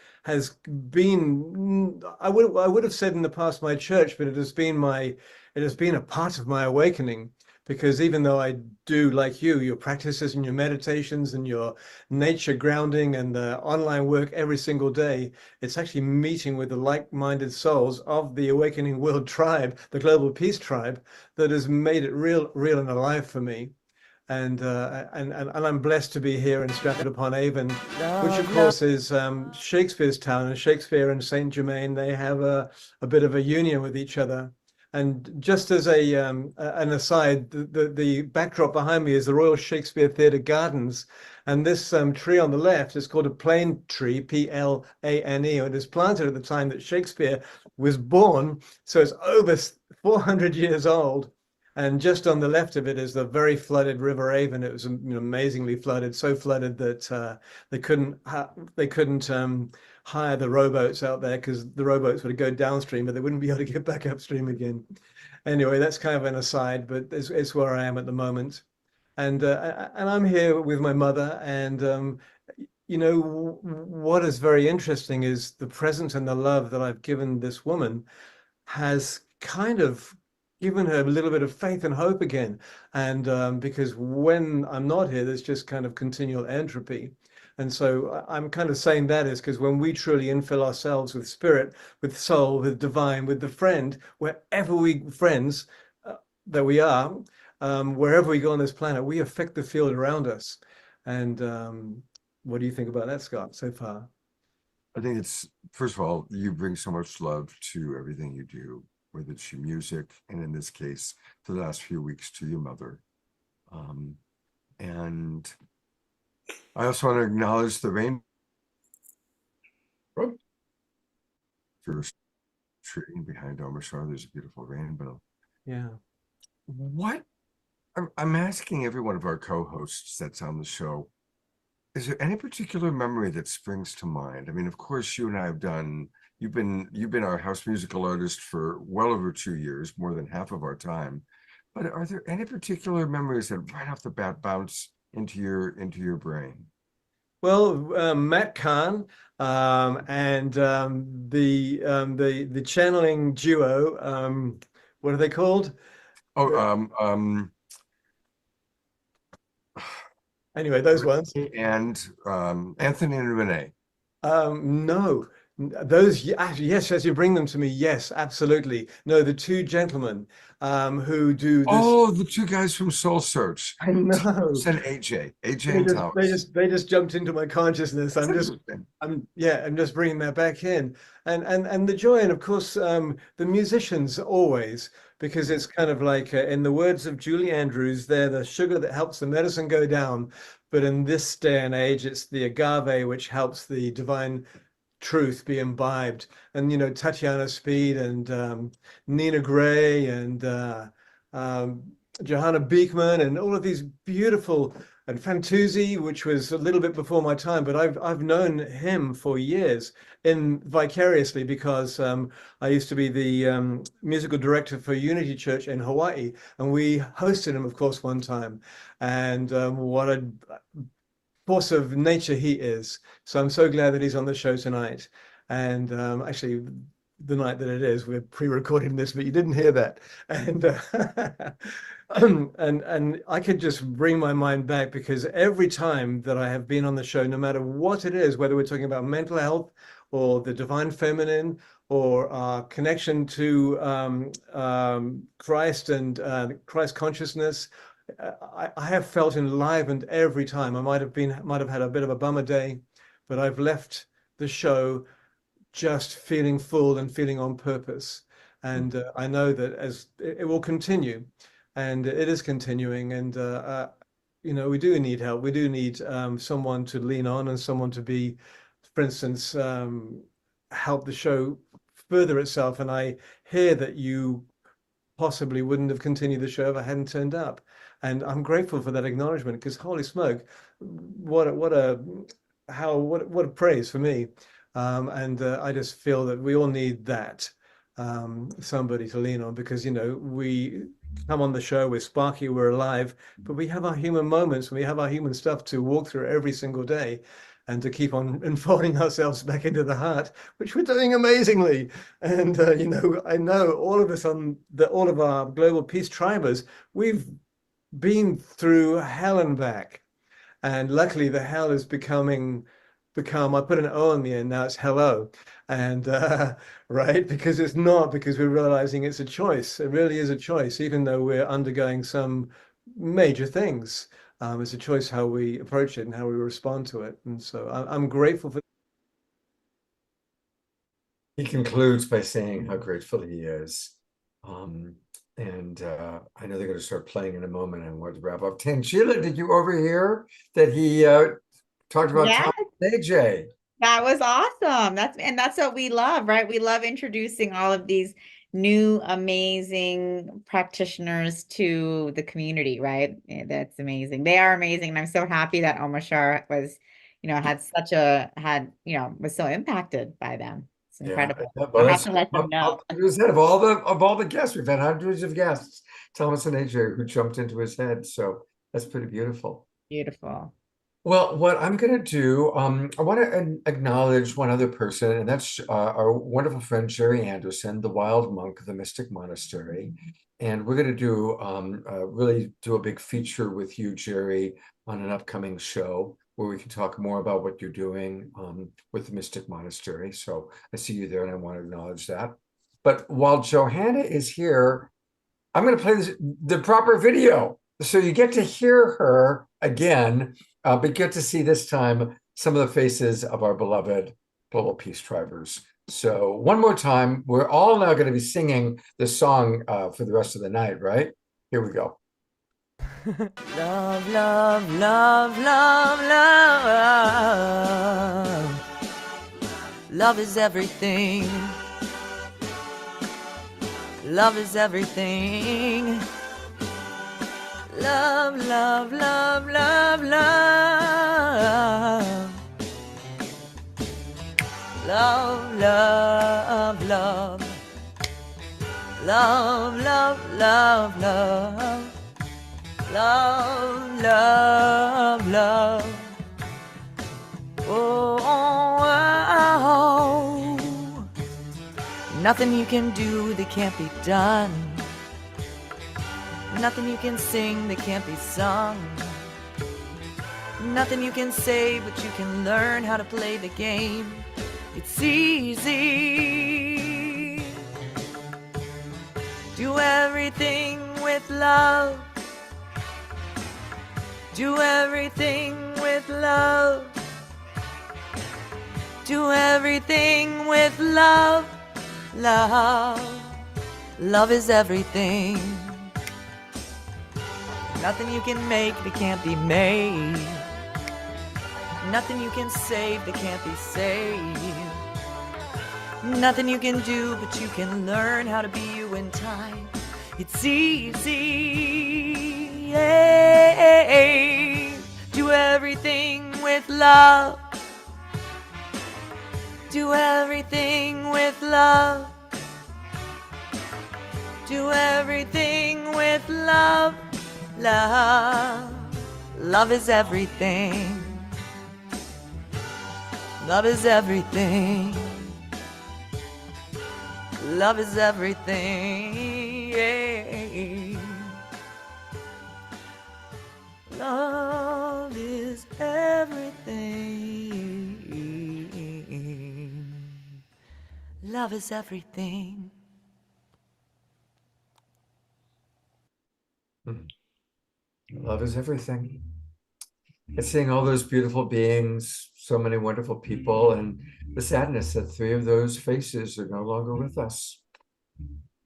been, I would have said in the past my church, but it has been a part of my awakening. Because even though I do, like your practices and your meditations and your nature grounding and the online work every single day, it's actually meeting with the like-minded souls of the Awakening World Tribe, the Global Peace Tribe, that has made it real and alive for me. And I'm blessed to be here in Stratford-upon-Avon, which of course is Shakespeare's town, and Shakespeare and Saint Germain, they have a bit of a union with each other. And just as an aside, the backdrop behind me is the Royal Shakespeare Theatre Gardens. And this tree on the left is called a plane tree, Plane. It was planted at the time that Shakespeare was born. So it's over 400 years old. And just on the left of it is the very flooded River Avon. It was amazingly flooded, so flooded that they couldn't hire the rowboats out there because the rowboats would go downstream, but they wouldn't be able to get back upstream again. Anyway, that's kind of an aside, but it's where I am at the moment. And I'm here with my mother. And what is very interesting is the presence and the love that I've given this woman has kind of given her a little bit of faith and hope again. And because when I'm not here, there's just kind of continual entropy. And so I'm kind of saying that is because when we truly infill ourselves with spirit, with soul, with divine, with the friend, wherever we friends that we are, wherever we go on this planet, we affect the field around us. And what do you think about that, Scott, so far? I think it's, first of all, you bring so much love to everything you do, whether it's your music, and in this case, for the last few weeks, to your mother. And I also want to acknowledge the rain. First tree behind Omashar, there's a beautiful rainbow. Yeah. What I'm asking every one of our co-hosts that's on the show, is there any particular memory that springs to mind? I mean, of course, you and I have done, you've been our house musical artist for well over 2 years, more than half of our time. But are there any particular memories that right off the bat bounce into your brain? Well, Matt Kahn and the channeling duo, what are they called? Anyway, those ones. And Anthony and Renee. No, those actually, yes, as you bring them to me, yes, absolutely. No, the two gentlemen who do this. Oh, the two guys from Soul Search. I know. And AJ and Thomas. They just jumped into my consciousness. I'm just bringing that back in, and the joy, and of course, the musicians always, because it's kind of like, in the words of Julie Andrews, they're the sugar that helps the medicine go down. But in this day and age, it's the agave which helps the divine truth be imbibed. And, you know, Tatiana Speed and Nina Gray and Johanna Beekman and all of these beautiful, and Fantuzzi, which was a little bit before my time, but I've known him for years vicariously, because I used to be the musical director for Unity Church in Hawaii, and we hosted him, of course, one time. And what a force of nature he is. So I'm so glad that he's on the show tonight. And actually, the night that it is, we're pre-recording this, but you didn't hear that. And I could just bring my mind back, because every time that I have been on the show, no matter what it is, whether we're talking about mental health or the divine feminine or our connection to Christ and Christ consciousness, I have felt enlivened every time. I might have had a bit of a bummer day, but I've left the show just feeling full and feeling on purpose. And I know that as it will continue, and it is continuing. And you know, we do need help. We do need someone to lean on, and someone to be, for instance, help the show further itself. And I hear that you possibly wouldn't have continued the show if I hadn't turned up. And I'm grateful for that acknowledgement, because holy smoke, what a praise for me. And I just feel that we all need that, somebody to lean on, because, you know, we come on the show, we're sparky, we're alive, but we have our human moments, we have our human stuff to walk through every single day, and to keep on enfolding ourselves back into the heart, which we're doing amazingly. And you know, I know all of us all of our global peace tribers, we've been through hell and back, and luckily the hell is become, I put an O on the end now, it's hello. And right, because it's not, because we're realizing it's a choice. It really is a choice, even though we're undergoing some major things. It's a choice how we approach it and how we respond to it. And so I'm grateful for. He concludes by saying how grateful he is. And I know they're going to start playing in a moment. I want to wrap up. Tangela, did you overhear that he talked about Yes. Tom AJ? That was awesome. That's what we love, right? We love introducing all of these new amazing practitioners to the community, right? That's amazing. They are amazing. And I'm so happy that Omashar was, was so impacted by them. It's incredible. Yeah, I'll have to let them know. Of all the guests, we've had hundreds of guests, Thomas and AJ, who jumped into his head. So that's pretty beautiful. Beautiful. Well, what I'm going to do, I want to acknowledge one other person, and that's our wonderful friend, Jerry Anderson, the wild monk of the Mystic Monastery. And we're going to do really do a big feature with you, Jerry, on an upcoming show. where we can talk more about what you're doing with the Mystic Monastery. So I see you there and I want to acknowledge that. But while Johanna is here, I'm going to play the proper video. So you get to hear her again, but get to see this time some of the faces of our beloved Global Peace Tribers. So one more time, we're all now going to be singing this song for the rest of the night, right? Here we go. Love, love, love, love, love. Love is everything. Love is everything. Love, love, love, love, love. Love, love, love. Love, love, love, love. Love, love, love. Oh, oh, oh. Nothing you can do that can't be done. Nothing you can sing that can't be sung. Nothing you can say, but you can learn how to play the game. It's easy. Do everything with love. Do everything with love. Do everything with love. Love. Love is everything. Nothing you can make that can't be made. Nothing you can save that can't be saved. Nothing you can do, but you can learn how to be you in time. It's easy. Yeah. Do everything with love. Do everything with love. Do everything with love. Love. Love is everything. Love is everything. Love is everything. Yeah. Love is everything. Love is everything. Love is everything. It's seeing all those beautiful beings, so many wonderful people, and the sadness that 3 of those faces are no longer with us.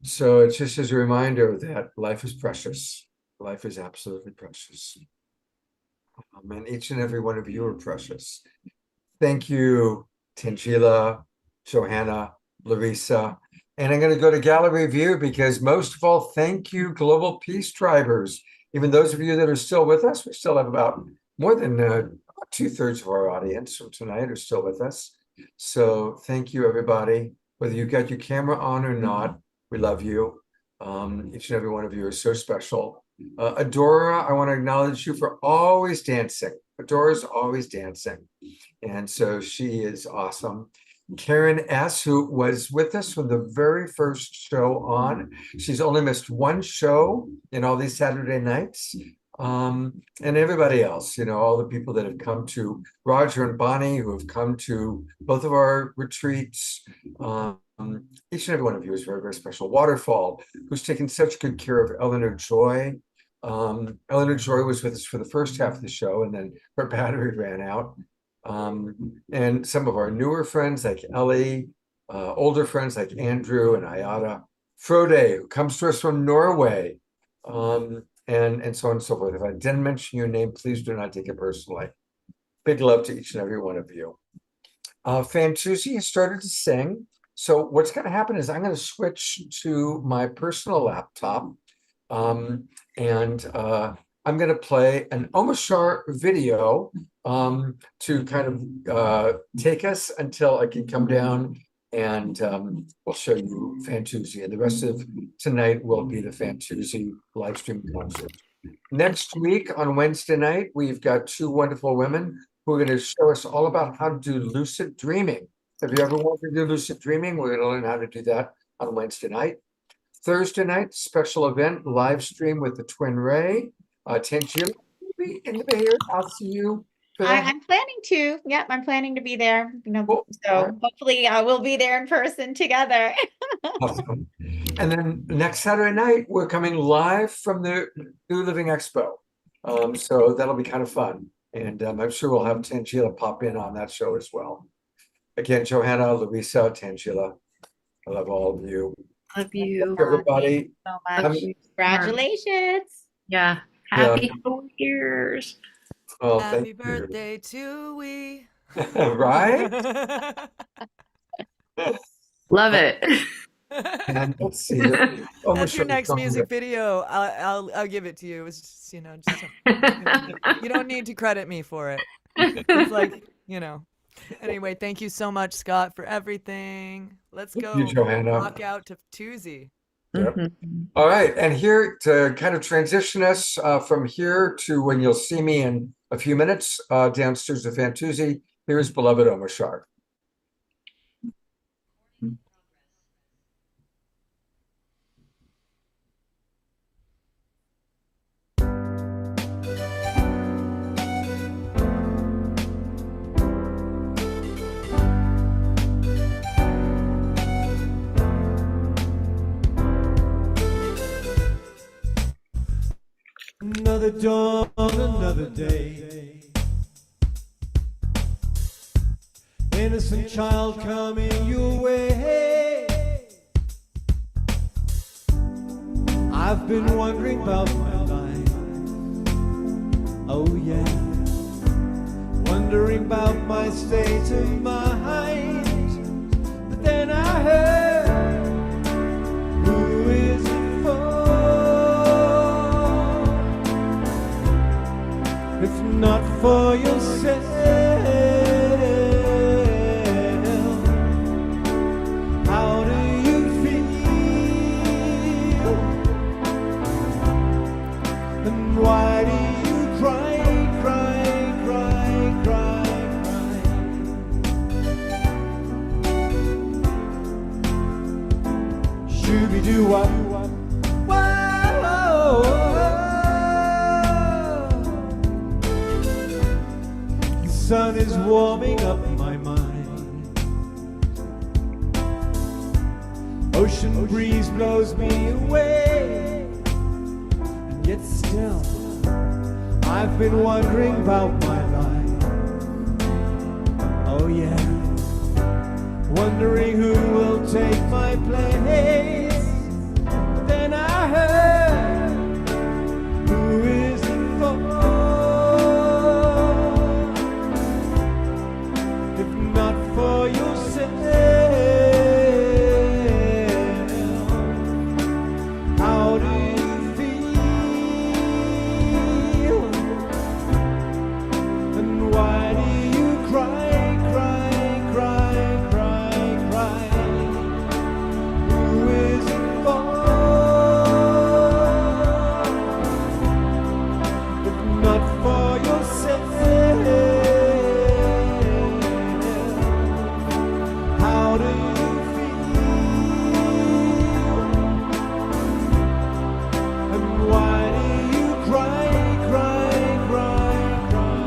So it's just as a reminder that life is precious. Life is absolutely precious. And each and every one of you are precious. Thank you, Tangela, Johanna, Larissa. And I'm going to go to gallery view because most of all, thank you, Global Peace Tribers. Even those of you that are still with us, we still have about more than 2/3 of our audience from tonight are still with us. So thank you, everybody. Whether you got your camera on or not, we love you. Each and every one of you is so special. Adora, I want to acknowledge you for always dancing. Adora's always dancing. And so she is awesome. Karen S., who was with us from the very first show on. She's only missed one show in all these Saturday nights. And everybody else, you know, all the people that have come to Roger and Bonnie, who have come to both of our retreats. Each and every one of you is very, very special. Waterfall, who's taken such good care of Eleanor Joy. Eleanor Joy was with us for the first half of the show, and then her battery ran out. And some of our newer friends like Ellie, older friends like Andrew and Ayada, Frode, who comes to us from Norway, and so on and so forth. If I didn't mention your name, please do not take it personally. Big love to each and every one of you. Fantuzzi has started to sing. So what's going to happen is I'm going to switch to my personal laptop, and I'm going to play an Omashar video to kind of take us until I can come down and we'll show you Fantuzzi. And the rest of tonight will be the Fantuzzi live stream concert. Next week on Wednesday night, we've got 2 wonderful women who are going to show us all about how to do lucid dreaming. If you ever wanted to do lucid dreaming, we're going to learn how to do that on Wednesday night. Thursday night, special event, live stream with the Twin Ray. Tangela will be in the Bay Area. I'll see you for that? I'm planning to. Yep, I'm planning to be there. Cool. So hopefully we'll be there in person together. Awesome. And then next Saturday night, we're coming live from the New Living Expo. So that'll be kind of fun. And I'm sure we'll have Tangela pop in on that show as well. Again, Johanna, Louisa, Tangela, I love all of you. Love you. Everybody. So much. Congratulations. Yeah. Happy 4 years. Oh, Happy thank birthday to we. you. Right? Love it. And let's see. That's your next music video. I'll give it to you. It's just, you don't need to credit me for it. It's like, Anyway, thank you so much, Scott, for everything. Let's go you, Johanna. rock out to Tuesday. Yep. All right. And here to kind of transition us from here to when you'll see me in a few minutes downstairs with Fantuzzi, here's beloved Omar Shar. Another dawn, another day. Innocent child coming your way. I've been wondering about my life. Oh yeah. Wondering about my state of mind. But then I heard, who is it for? If not for yourself, how do you feel? And why do you cry, cry, cry, cry, cry? Shooby-doo-wop, whoa. The sun is warming up my mind. Ocean breeze blows me away. And yet still, I've been wondering about my life. Oh yeah. Wondering who will take my place. But then I heard, who is it for? If not for yourself, how do you feel? And why do you cry, cry, cry, cry, cry? Who is it for? If not for yourself, how do you feel? And why do you cry, cry, cry, cry,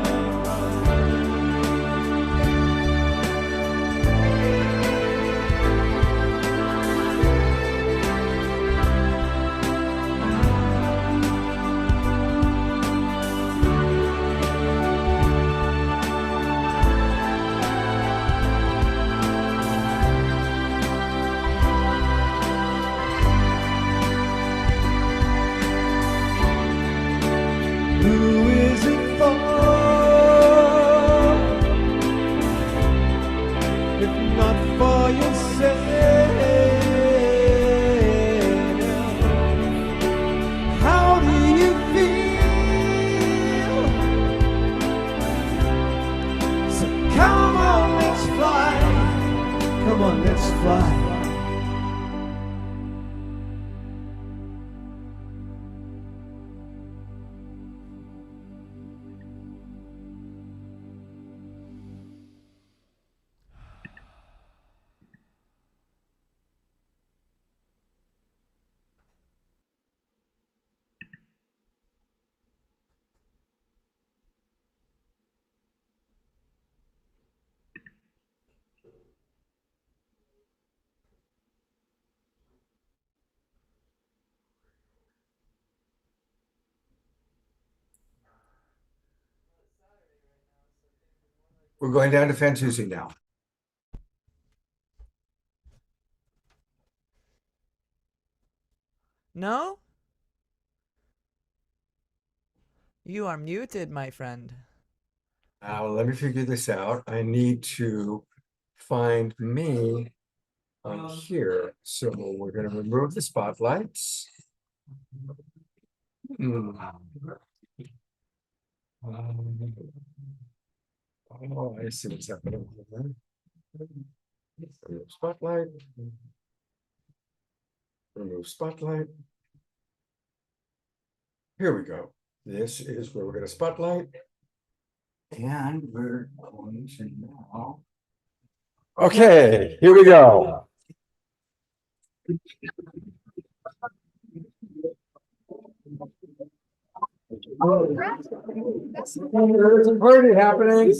Who is it for? If not for yourself, how do you feel? So come on, let's fly. Come on, let's fly. We're going down to Fantuzzi now. No? You are muted, my friend. Now, let me figure this out. I need to find me on here. So we're going to remove the spotlights. Oh, I see what's happening. Remove spotlight. Remove spotlight. Here we go. This is where we're going to spotlight. And we're going to now. Okay, here we go. There's a party happening.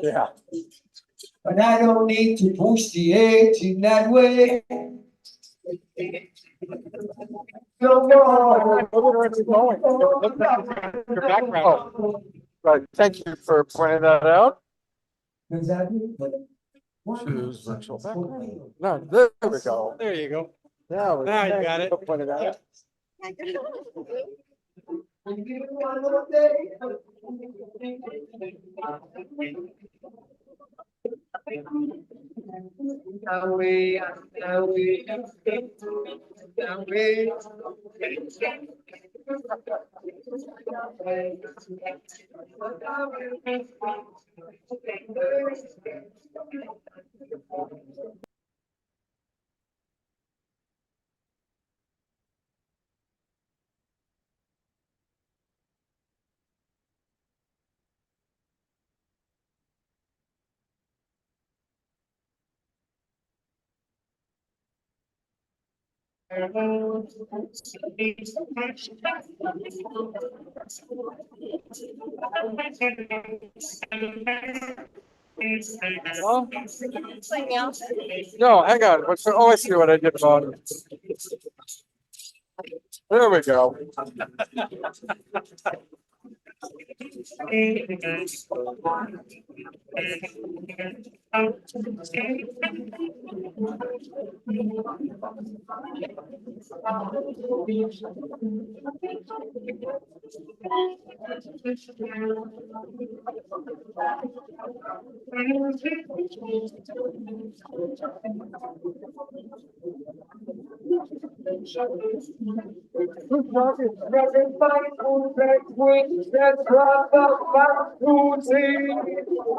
Yeah. But I don't need to push the edge in that way. Your background. Oh, right. Thank you for pointing that out. Choose virtual background. No, there we go. There you go. Now you got it. Pointed out. Oh, no, hang on. Oh, I see what I did wrong. There we go.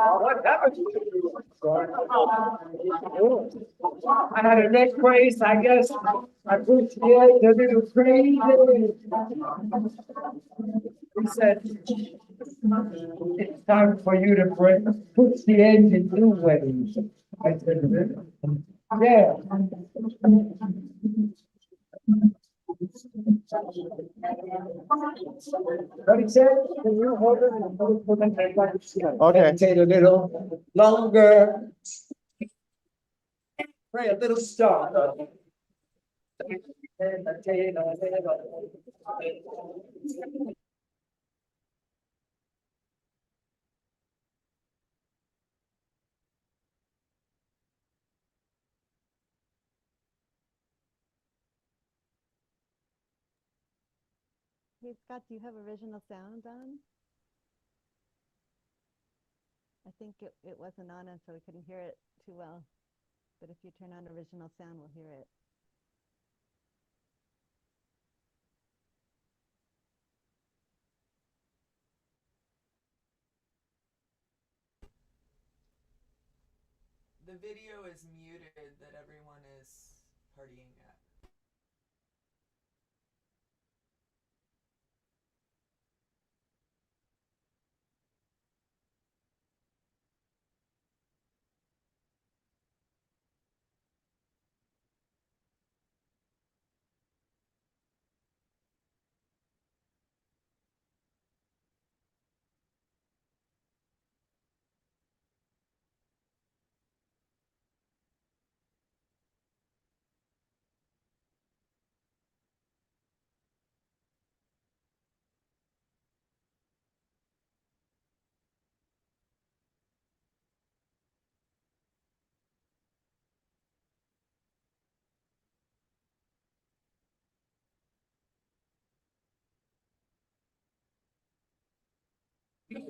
What happened to you? I had a neck brace, I guess. I pushed the edge a little crazy. He said, it's time for you to push the edge in new ways. I said, yeah. But he said, can you hold it and okay. Meditate a little longer. Pray a little star. Hey Scott, do you have original sound on? I think it wasn't on, and so we couldn't hear it too well. But if you turn on original sound, we'll hear it. The video is muted that everyone is partying at.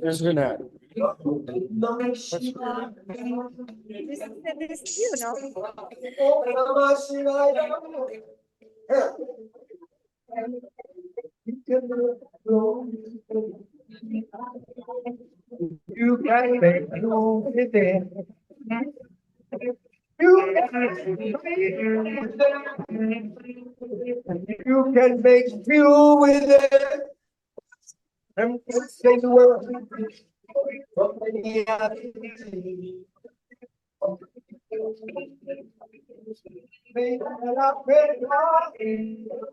Isn't it? This is you, no? You can make room with it. You can make fuel with it. And say the word.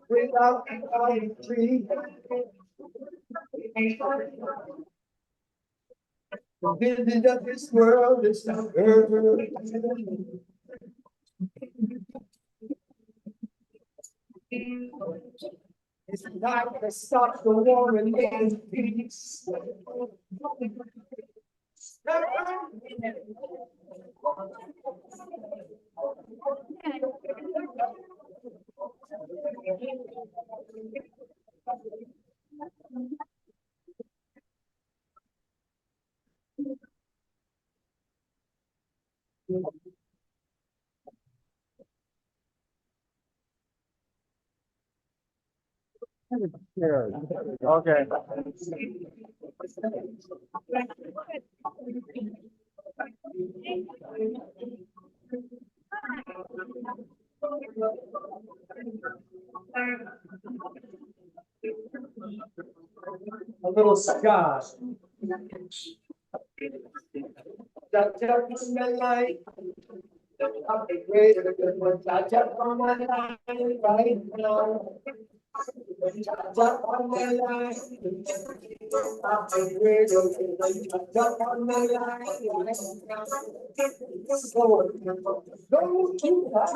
Without a tree. The building of this world is not earth. It's time to stop the war and make peace. Okay. A little scar. That's my life. I'm the greater than what I just on my life right now. Just on my life. I'm the greater than what I just on my life right now. So, go to that.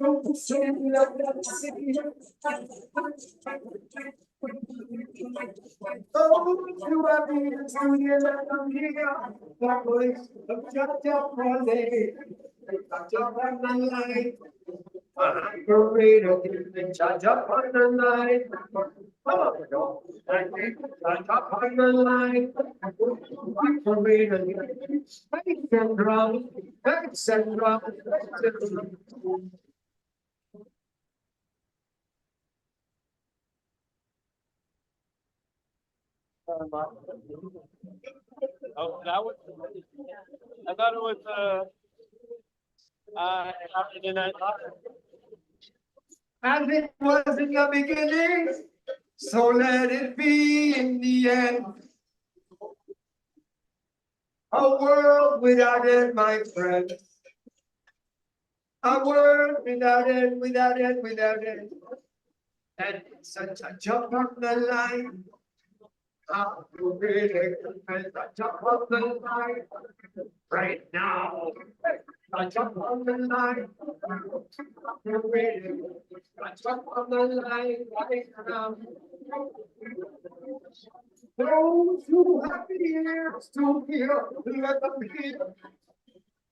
Go to sing like that city. Oh, you are here, to you like I'm here. That voice of just my day. Just on my life. I'm greater than judge up on the night. Oh, I think judge up on the line. I'm greater than space and drum, bass and drum. Oh, that was. I thought it was Saturday Night Live. And it was in the beginning, so let it be in the end. A world without end, my friend. A world without end, without end, without end. And it's such a jump on the line. I'm really a jump on the line right now. I jump on the line. I'm ready. I jump on the line right now. Those who have ears to hear, let them hear.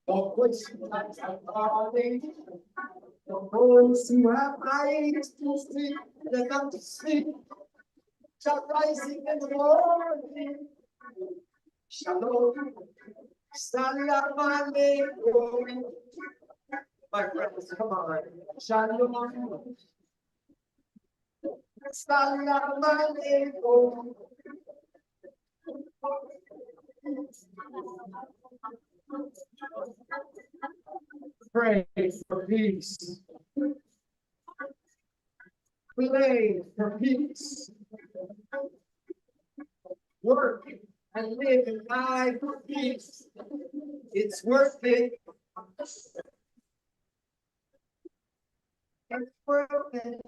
The voice that I'm calling. Those who have eyes to see, let them see. Just rising in the morning. Shalom. Salam alaikum. My friends, come on. Shalom. Salam alaikum. Pray for peace. Pray for peace. Work and live and die for peace. It's worth it. It's worth it.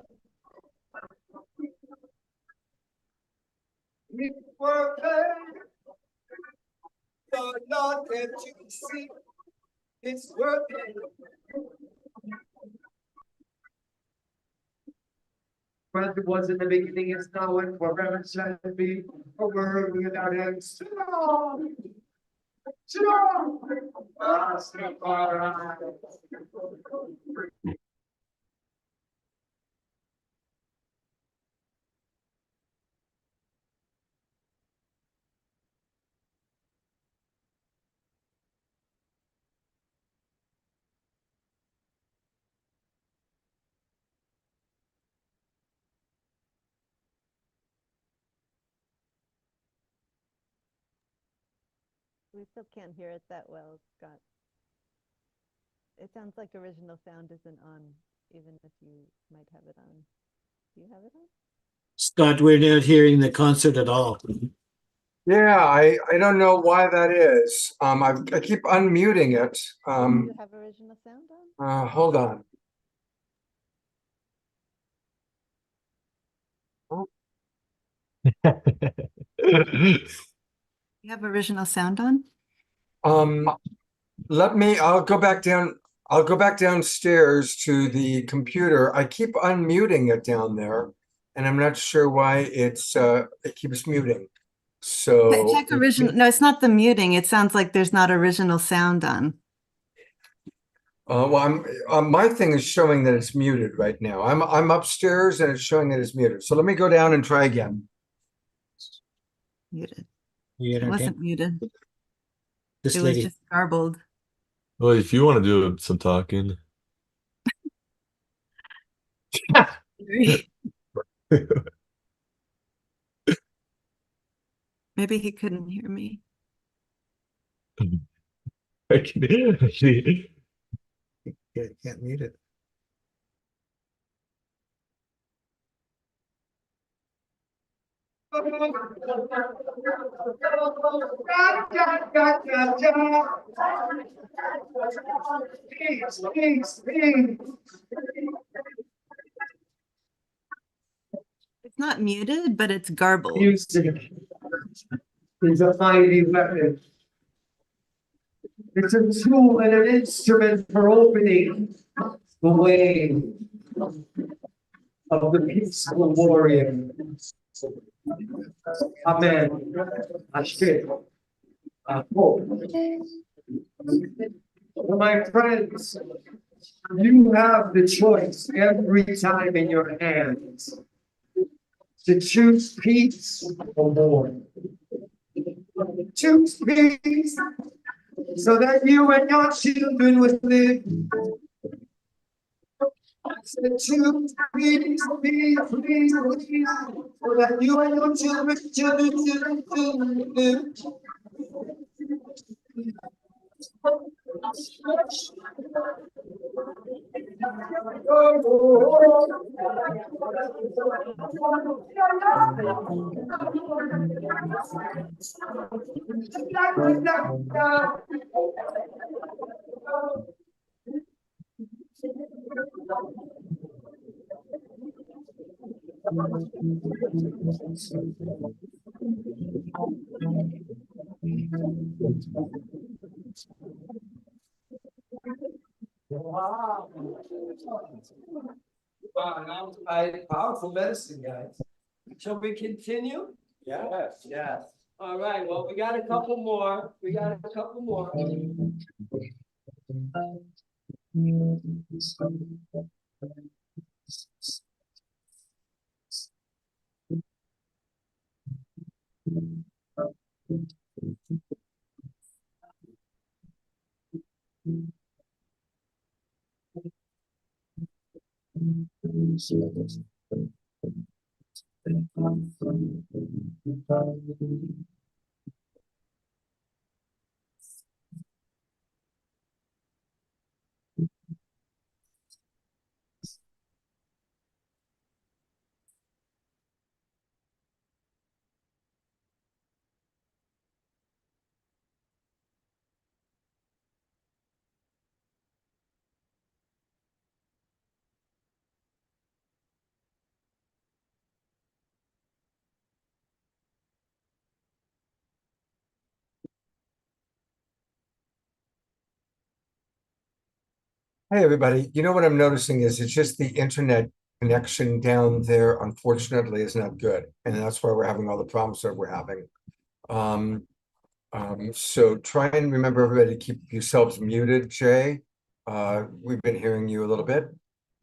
It's worth it. You're not there to see. It's worth it. But it was in the beginning, it's now and forever shall it be. A world without end. Shalom. Shalom. Rastafari. We still can't hear it that well, Scott. It sounds like original sound isn't on, even if you might have it on. Do you have it on? Scott, we're not hearing the concert at all. Yeah, I don't know why that is. I keep unmuting it. Do you have original sound on? Hold on. You have original sound on? I'll go back down. I'll go back downstairs to the computer. I keep unmuting it down there, and I'm not sure why it keeps muting. So Check original. No, it's not the muting. It sounds like there's not original sound on. well, my thing is showing that it's muted right now. I'm upstairs and it's showing that it's muted. So let me go down and try again. Muted. Yeah, It wasn't muted. This It was lady. just garbled. Well, if you want to do some talking. Maybe he couldn't hear me. I can actually. Can't mute it. It's not muted, but it's garbled. Music is a mighty weapon. It's a tool and an instrument for opening the way of the peaceful warrior. Amen. Asher. My friends, you have the choice every time in your hands to choose peace or war. Choose peace so that you and your children will live. Choose peace, please, please, please, so that you and your children will live. Wow. Wow, now powerful medicine, guys. Shall we continue? Yes, yes. All right, well, we got a couple more. Hey, everybody. You know what I'm noticing is it's just the internet connection down there, unfortunately, is not good. And that's why we're having all the problems that we're having. So try and remember everybody to keep yourselves muted, Jay. We've been hearing you a little bit.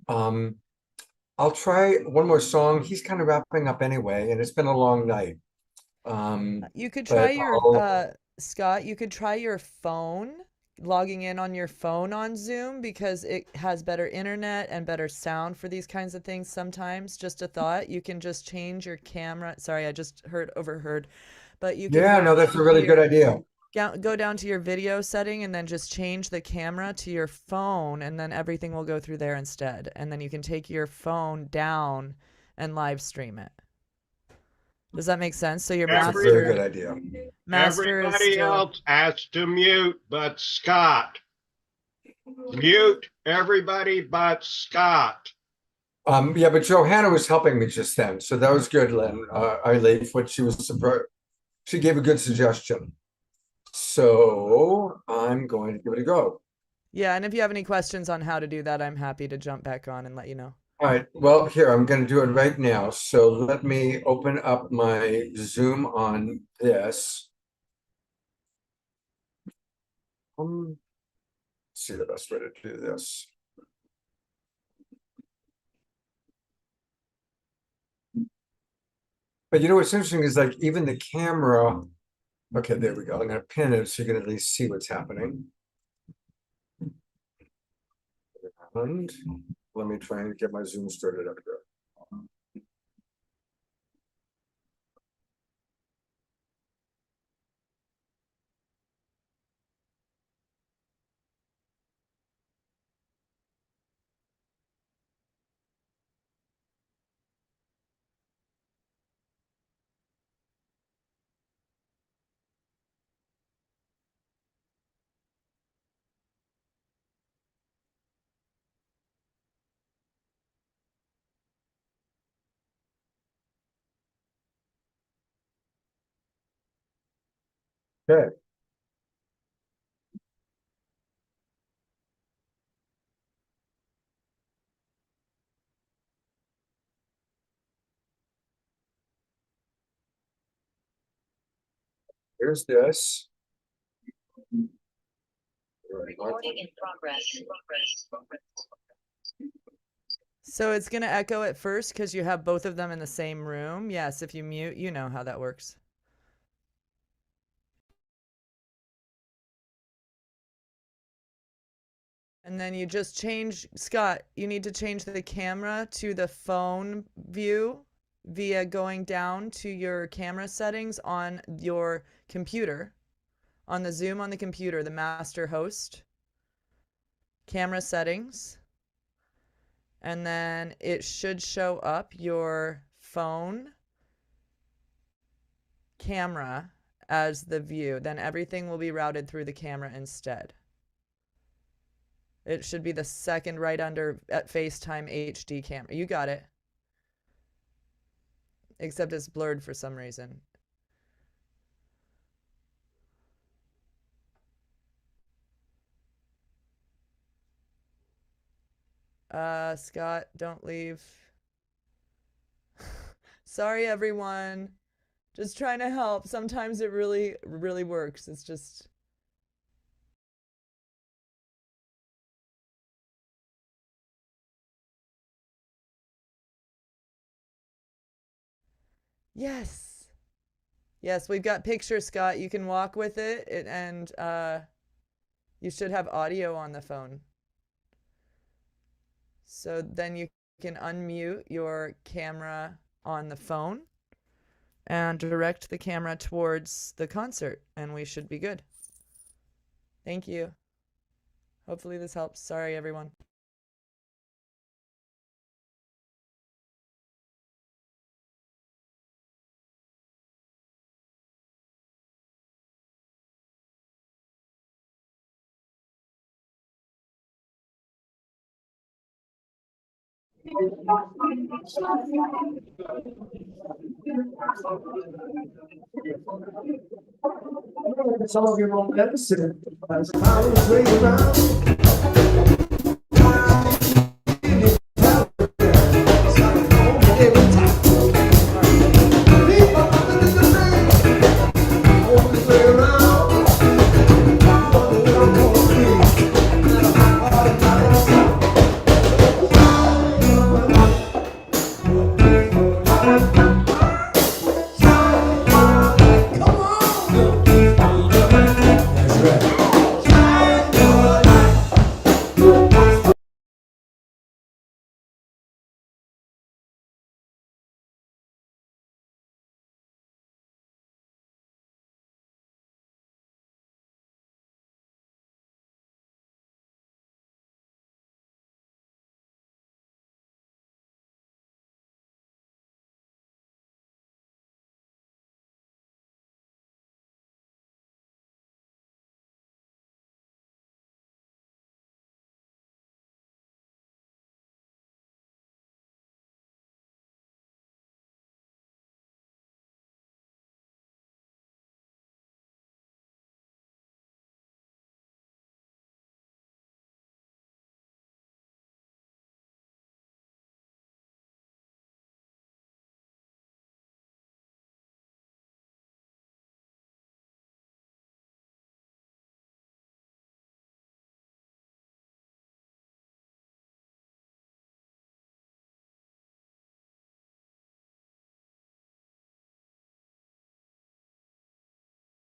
I'll try one more song. He's kind of wrapping up anyway, and it's been a long night. You could But try your I'll- Scott, you could try your phone, logging in on your phone on Zoom because it has better internet and better sound for these kinds of things sometimes. Just a thought. You can just change your camera. Sorry, I just overheard. But you can Yeah, no, that's a really good idea. go down to your video setting and then just change the camera to your phone, and then everything will go through there instead. And then you can take your phone down and live stream it. Does that make sense? So your That's master, a very good idea. master is Everybody still, else has to mute but Scott. Mute everybody but Scott. Yeah, but Johanna was helping me just then, so that was good, Lynn. I leave what she was. She gave a good suggestion, so I'm going to give it a go. yeah. And if you have any questions on how to do that, I'm happy to jump back on and let you know. All right. Well, here I'm going to do it right now. So let me open up my Zoom on this. Let's see the best way to do this. But you know what's interesting is like even the camera. Okay, there we go. I'm going to pin it so you can at least see what's happening. And let me try and get my Zoom started up here. Okay. Here's this. Recording in progress. So it's going to echo at first because you have both of them in the same room. Yes, if you mute, you know how that works. And then you just change, Scott, you need to change the camera to the phone view via going down to your camera settings on your computer, on the Zoom on the computer, the master host, camera settings. And then it should show up your phone camera as the view. Then everything will be routed through the camera instead. It should be the second right under at FaceTime HD camera. You got it. Except it's blurred for some reason. Scott, don't leave. Sorry, everyone. Just trying to help. Sometimes it really, really works. It's just... Yes. Yes, we've got pictures, Scott. You can walk with it, and you should have audio on the phone. So then you can unmute your camera on the phone and direct the camera towards the concert, and we should be good. Thank you. Hopefully this helps. Sorry, everyone. Some of your own medicine. As I was way around.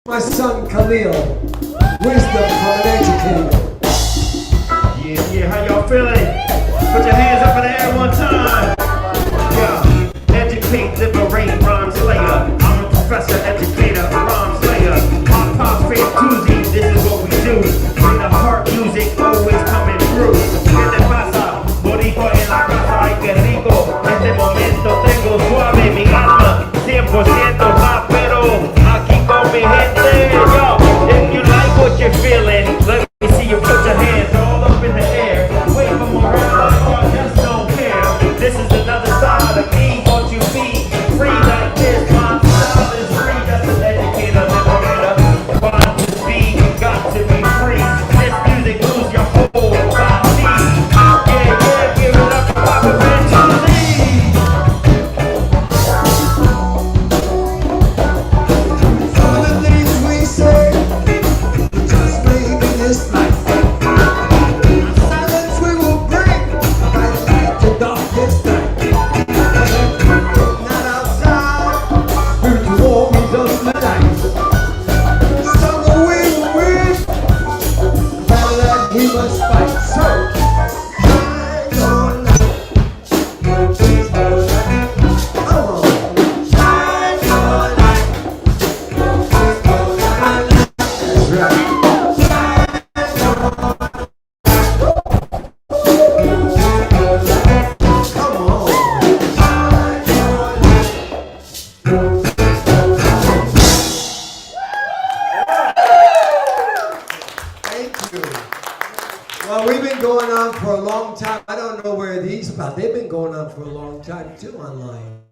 My son Khalil, wisdom from an educator. Yeah, how y'all feeling? Put your hands up in the air one time. Yeah, educate, liberate, rhyme slayer. I'm a professor, educator, rhyme slayer. Hot pop, fake Tuesday, this is what we do. Bring the heart music, always coming through. ¿Qué te pasa? Boricua en la casa, ay que rico. Este momento tengo suave mi alma. 100% rapero, aquí con mi gente. Yo, if you like what you're feeling, let me see you put your hands all up in the air. Wave them around like y'all just don't care. This is another side of me. Won't you be free like this? My style is free. That's an educator, liberator. Want to be, you got to be free. This music moves your whole body. Yeah, give it up for Papa Benjulie. Some of the things we say just maybe this life. Silence we will break, bright light to darkest night. Not outside, spiritual warmth of the night. Struggle we will win, battle that we must fight. So, shine your light. Come on, shine your light. That's right. Thank you. Well, we've been going on for a long time. I don't know where these about. They've been going on for a long time too online.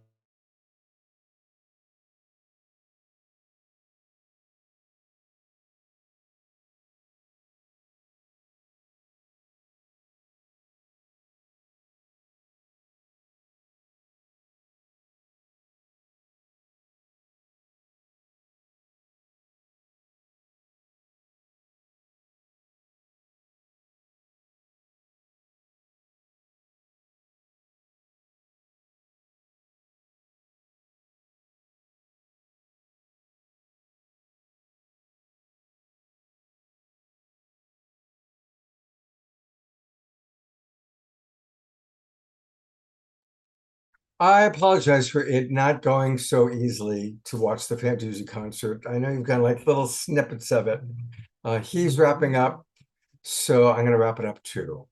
I apologize for it not going so easily to watch the Fantuzzi concert. I know you've got like little snippets of it. He's wrapping up, so I'm going to wrap it up too.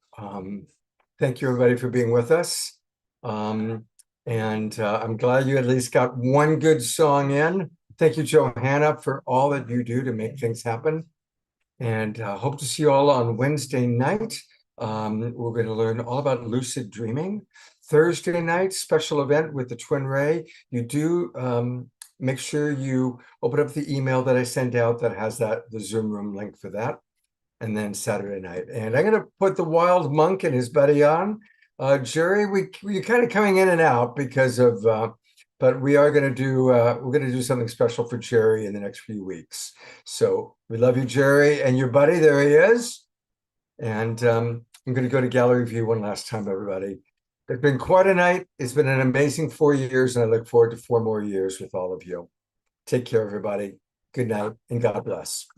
Thank you, everybody, for being with us. And I'm glad you at least got one good song in. Thank you, Johanna, for all that you do to make things happen. And hope to see you all on Wednesday night. We're going to learn all about lucid dreaming. Thursday night, special event with the Twin Ray. You do make sure you open up the email that I sent out that has the Zoom room link for that. And then Saturday night. And I'm going to put the Wild Monk and his buddy on. Jerry, we're kind of coming in and out because of, but we are going to do, we're going to do something special for Jerry in the next few weeks. So we love you, Jerry, and your buddy. There he is. And I'm going to go to gallery view one last time, everybody. It's been quite a night. It's been an amazing 4 years, and I look forward to 4 more years with all of you. Take care, everybody. Good night, and God bless.